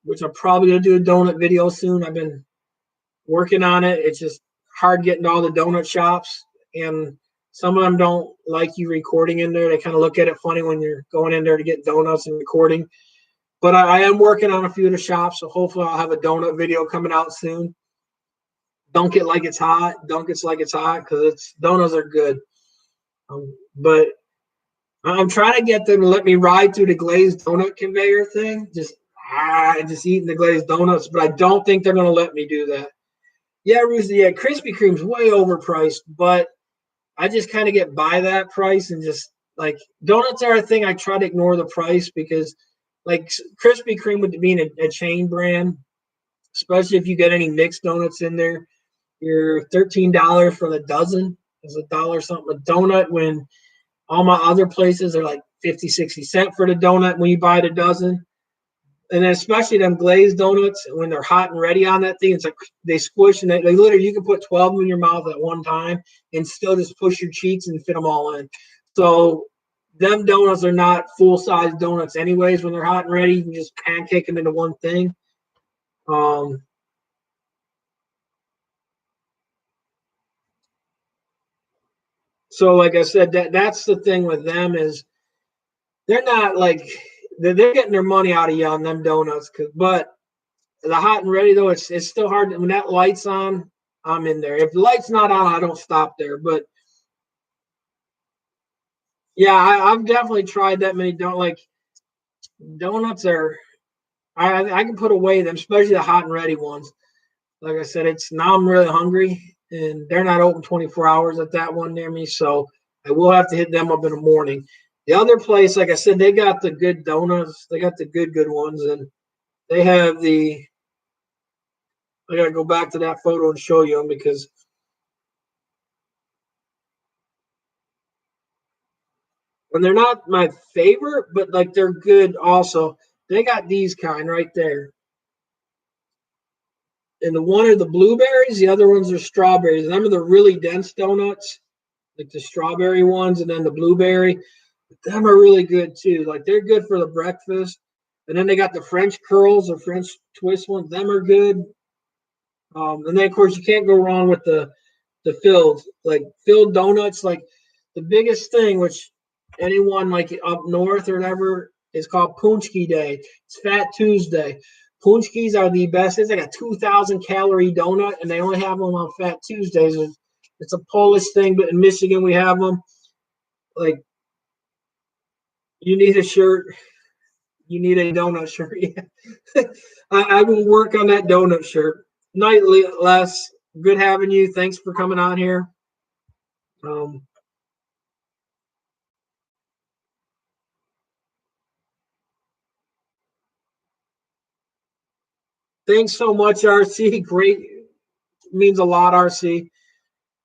Which I'm probably gonna do a donut video soon. I've been working on it. It's just hard getting to all the donut shops, and some of them don't like you recording in there. They kind of look at it funny when you're going in there to get donuts and recording. But I am working on a few of the shops, so hopefully I'll have a donut video coming out soon. Dunk it like it's hot. Dunk it like it's hot because it's donuts are good. But I'm trying to get them to let me ride through the glazed donut conveyor thing. Just eating the glazed donuts, but I don't think they're going to let me do that. Yeah, Rooster. Yeah, Krispy Kreme's way overpriced, but I just kind of get by that price and just like donuts are a thing. I try to ignore the price because like Krispy Kreme with being a chain brand, especially if you get any mixed donuts in there, you're $13 for the dozen. It's a dollar something a donut when all my other places are like 50, 60 cents for the donut when you buy the dozen. And then especially them glazed donuts when they're hot and ready on that thing, it's like they squish and they literally you can put 12 in your mouth at one time and still just push your cheeks and fit them all in. So them donuts are not full size donuts anyways. When they're hot and ready, you can just pancake them into one thing. Um, so like I said, that's the thing with them is they're not like they're getting their money out of you on them donuts. But the hot and ready though, it's still hard when that light's on. I'm in there. If the light's not on, I don't stop there. But yeah, I've definitely tried that many. Don't like donuts are. I can put away them, especially the hot and ready ones. Like I said, it's now I'm really hungry, and they're not open 24 hours at that one near me, so I will have to hit them up in the morning. The other place, like I said, they got the good donuts. They got the good ones, and they have the. I gotta go back to that photo and show you them because and they're not my favorite, but like they're good also. They got these kind right there. And the one are the blueberries, the other ones are strawberries. And them are the really dense donuts, like the strawberry ones, and then the blueberry. Them are really good too. Like they're good for the breakfast. And then they got the French curls or French twist ones. Them are good. And then of course you can't go wrong with the filled, like filled donuts. Like the biggest thing, which anyone like up north or whatever is called Punchki Day. It's Fat Tuesday. Punchkis are the best. It's like a 2,000 calorie donut, and they only have them on Fat Tuesdays. It's a Polish thing, but in Michigan we have them. Like you need a shirt, you need a donut shirt. Yeah. I will work on that donut shirt. Nightly, Les. Good having you. Thanks for coming on here. Um, Thanks so much, RC. Great, means a lot, RC.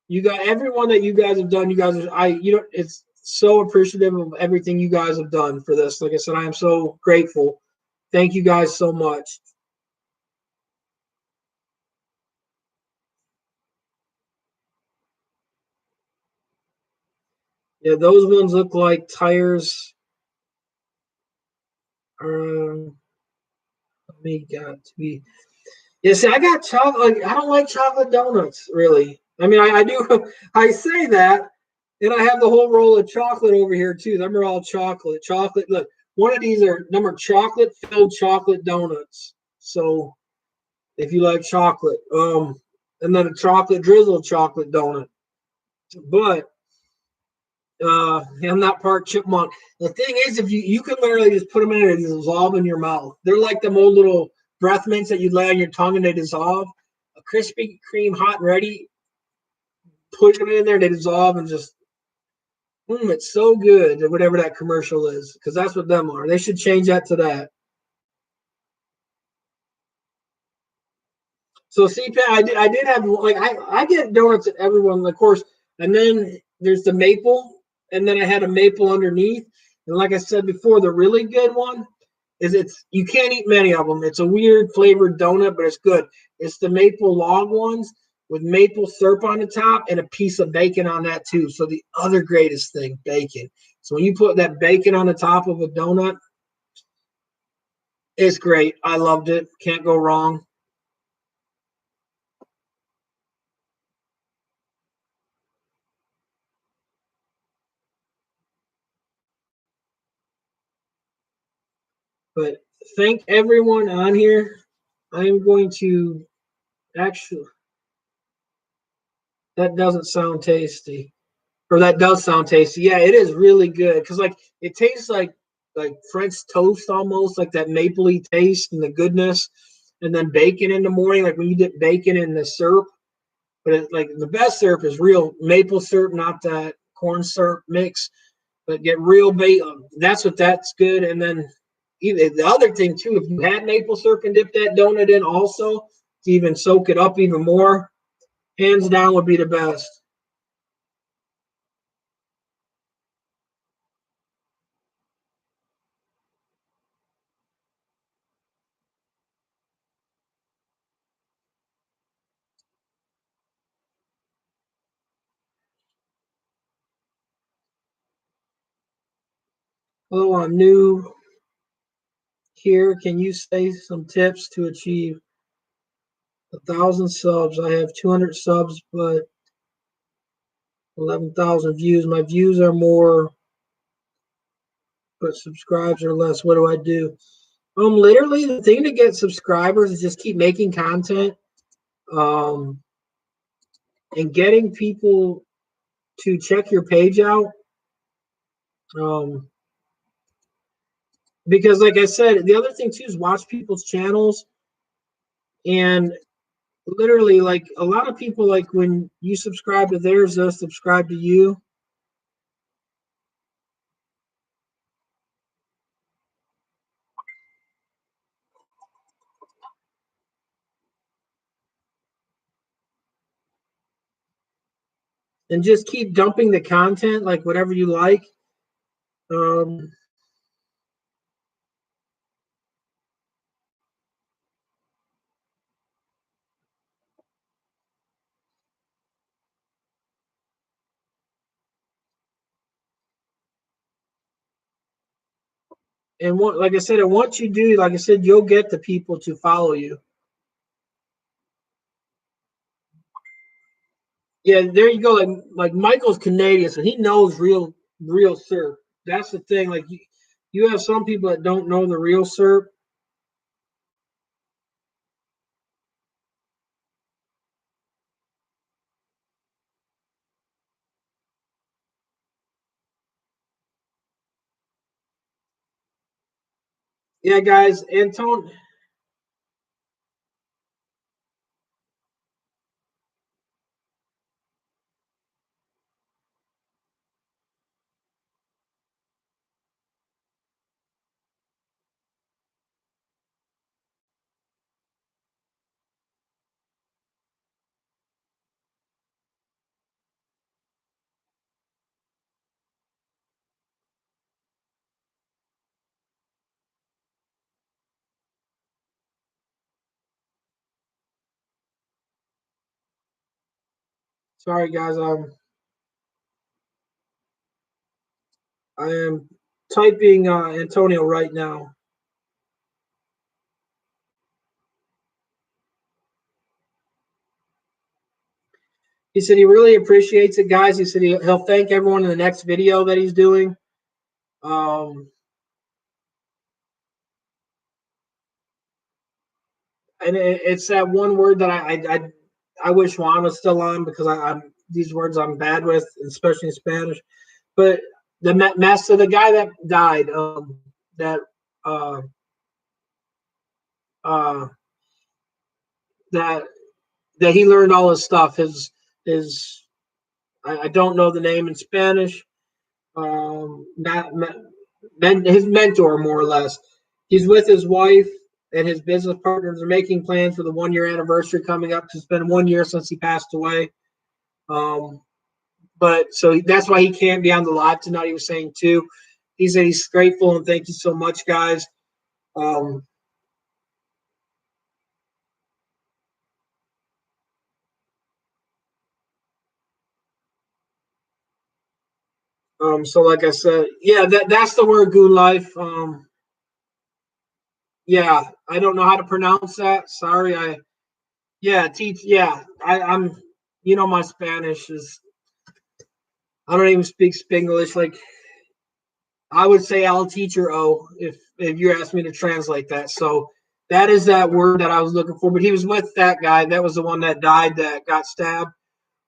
You got everyone that you guys have done. You guys are it's so appreciative of everything you guys have done for this. Like I said, I am so grateful. Thank you guys so much. Yeah, those ones look like tires. Let me got to be. Yeah, see, I got chocolate. Like, I don't like chocolate donuts really. I mean, I do. I say that, and I have the whole roll of chocolate over here too. Them are all chocolate. Chocolate. Look, one of these are chocolate filled chocolate donuts. So if you like chocolate, and then a chocolate drizzled chocolate donut. But I'm not part chipmunk. The thing is, if you can literally just put them in and dissolve in your mouth. They're like them old little breath mints that you lay on your tongue and they dissolve. A Krispy Kreme hot and ready, put them in there, they dissolve and just it's so good. Whatever that commercial is, because that's what them are. They should change that to that. So CPAP, I did have like I get donuts at everyone, of course, and then there's the maple, and then I had a maple underneath. And like I said before, the really good one is it's you can't eat many of them. It's a weird flavored donut, but it's good. It's the maple log ones with maple syrup on the top and a piece of bacon on that too. So the other greatest thing, bacon. So when you put that bacon on the top of a donut, it's great. I loved it. Can't go wrong. But thank everyone on here. I am going to actually, that doesn't sound tasty. Or that does sound tasty. Yeah, it is really good. Because like it tastes like French toast almost, like that mapley taste and the goodness. And then bacon in the morning, like when you dip bacon in the syrup. But like the best syrup is real maple syrup, not that corn syrup mix. But get real bacon. That's good. And then even the other thing too, if you had maple syrup and dip that donut in also to even soak it up even more, hands down would be the best. Hello, I'm new here. Can you say some tips to achieve 1,000 subs? I have 200 subs, but 11,000 views. My views are more, but subscribes are less. What do I do? Literally, the thing to get subscribers is just keep making content, um, and getting people to check your page out. Um, because, like I said, the other thing too is watch people's channels and literally, like a lot of people, like when you subscribe to theirs, they'll subscribe to you. And just keep dumping the content, like whatever you like. Um, and what, like I said, and once you do, like I said, you'll get the people to follow you. Yeah, there you go. Like Michael's Canadian, so he knows real syrup. That's the thing. Like you have some people that don't know the real syrup. Yeah, guys, Antone. Sorry, guys. I am typing Antonio right now. He said he really appreciates it, guys. He said he'll thank everyone in the next video that he's doing. And it's that one word that I wish Juan was still on, because I'm these words I'm bad with, especially in Spanish. But the master, the guy that died, that uh, uh, that that he learned all his stuff. His I don't know the name in Spanish. His mentor, more or less. He's with his wife and his business partners are making plans for the 1 year anniversary coming up. It's been 1 year since he passed away. But so that's why he can't be on the live tonight. He was saying too. He said he's grateful and thank you so much, guys. So like I said, yeah, that's the word Goon Life. Yeah, I don't know how to pronounce that. Sorry, teach. Yeah, I'm. My Spanish is. I don't even speak Spanglish. Like I would say, I'll teacher O if you asked me to translate that. So that is that word that I was looking for. But he was with that guy. That was the one that died, that got stabbed.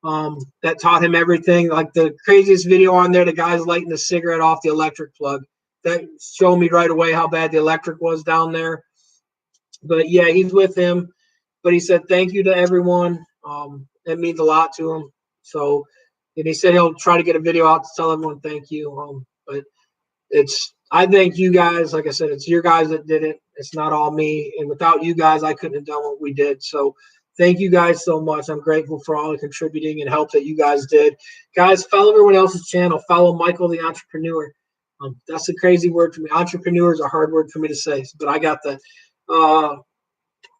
That taught him everything. Like the craziest video on there, the guy's lighting the cigarette off the electric plug. That showed me right away how bad the electric was down there. But yeah, he's with him. But he said thank you to everyone. It means a lot to him. So, and he said he'll try to get a video out to tell everyone thank you. But I thank you guys. Like I said, it's your guys that did it. It's not all me. And without you guys, I couldn't have done what we did. So thank you guys so much. I'm grateful for all the contributing and help that you guys did. Guys, follow everyone else's channel. Follow Michael the Entrepreneur. That's a crazy word for me. Entrepreneur is a hard word for me to say, but I got that.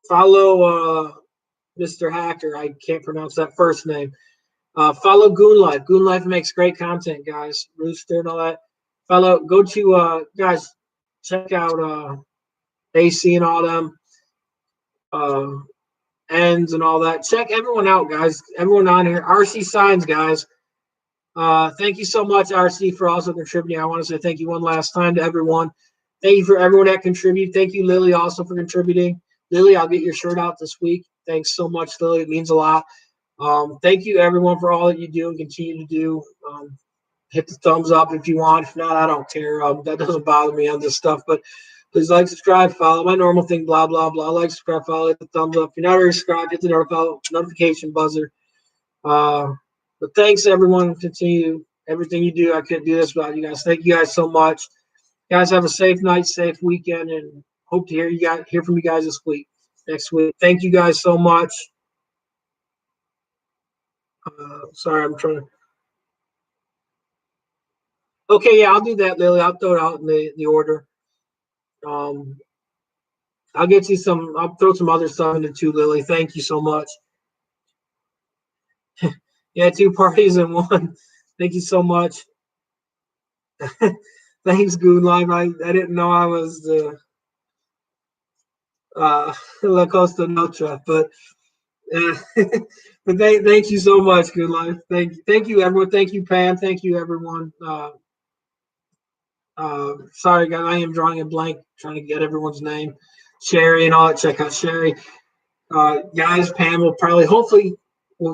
Follow Mr. Hacker. I can't pronounce that first name. Follow Goon Life. Goon Life makes great content, guys. Rooster and all that. Go to guys, check out AC and all them, ends and all that. Check everyone out, guys. Everyone on here. RC Signs, guys. Thank you so much, RC, for also contributing. I want to say thank you one last time to everyone. Thank you for everyone that contributed. Thank you, Lily, also for contributing. Lily, I'll get your shirt out this week. Thanks so much, Lily. It means a lot. Thank you, everyone, for all that you do and continue to do. Hit the thumbs up if you want. If not, I don't care. That doesn't bother me on this stuff. But please like, subscribe, follow. My normal thing, blah, blah, blah. Like, subscribe, follow, hit the thumbs up. If you're not already subscribed, hit the notification buzzer. But thanks, everyone. Continue everything you do. I couldn't do this without you guys. Thank you guys so much. Guys, have a safe night, safe weekend, and hope to hear from you guys next week. Thank you guys so much. Sorry, I'm trying to. Okay, yeah, I'll do that, Lily. I'll throw it out in the order. I'll get you some. I'll throw some other stuff into too, Lily. Thank you so much. Yeah, 2 parties in one. Thank you so much. Thanks, Goon Live. I didn't know I was the La Costa Nostra, but but thank you so much, Goon Live. Thank you, everyone. Thank you, Pam. Thank you, everyone. Sorry, guys, I am drawing a blank trying to get everyone's name. Sherry and all that. Check out Sherry. Guys, Pam will hopefully,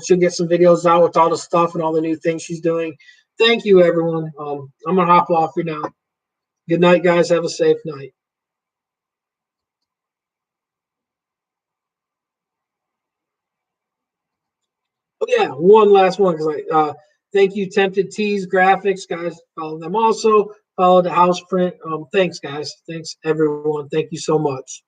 she'll get some videos out with all the stuff and all the new things she's doing. Thank you, everyone. I'm going to hop off here now. Good night, guys. Have a safe night. Oh, yeah, one last one. Thank you, Tempted Tees Graphics, guys. Follow them also. Follow the house print. Thanks, guys. Thanks, everyone. Thank you so much.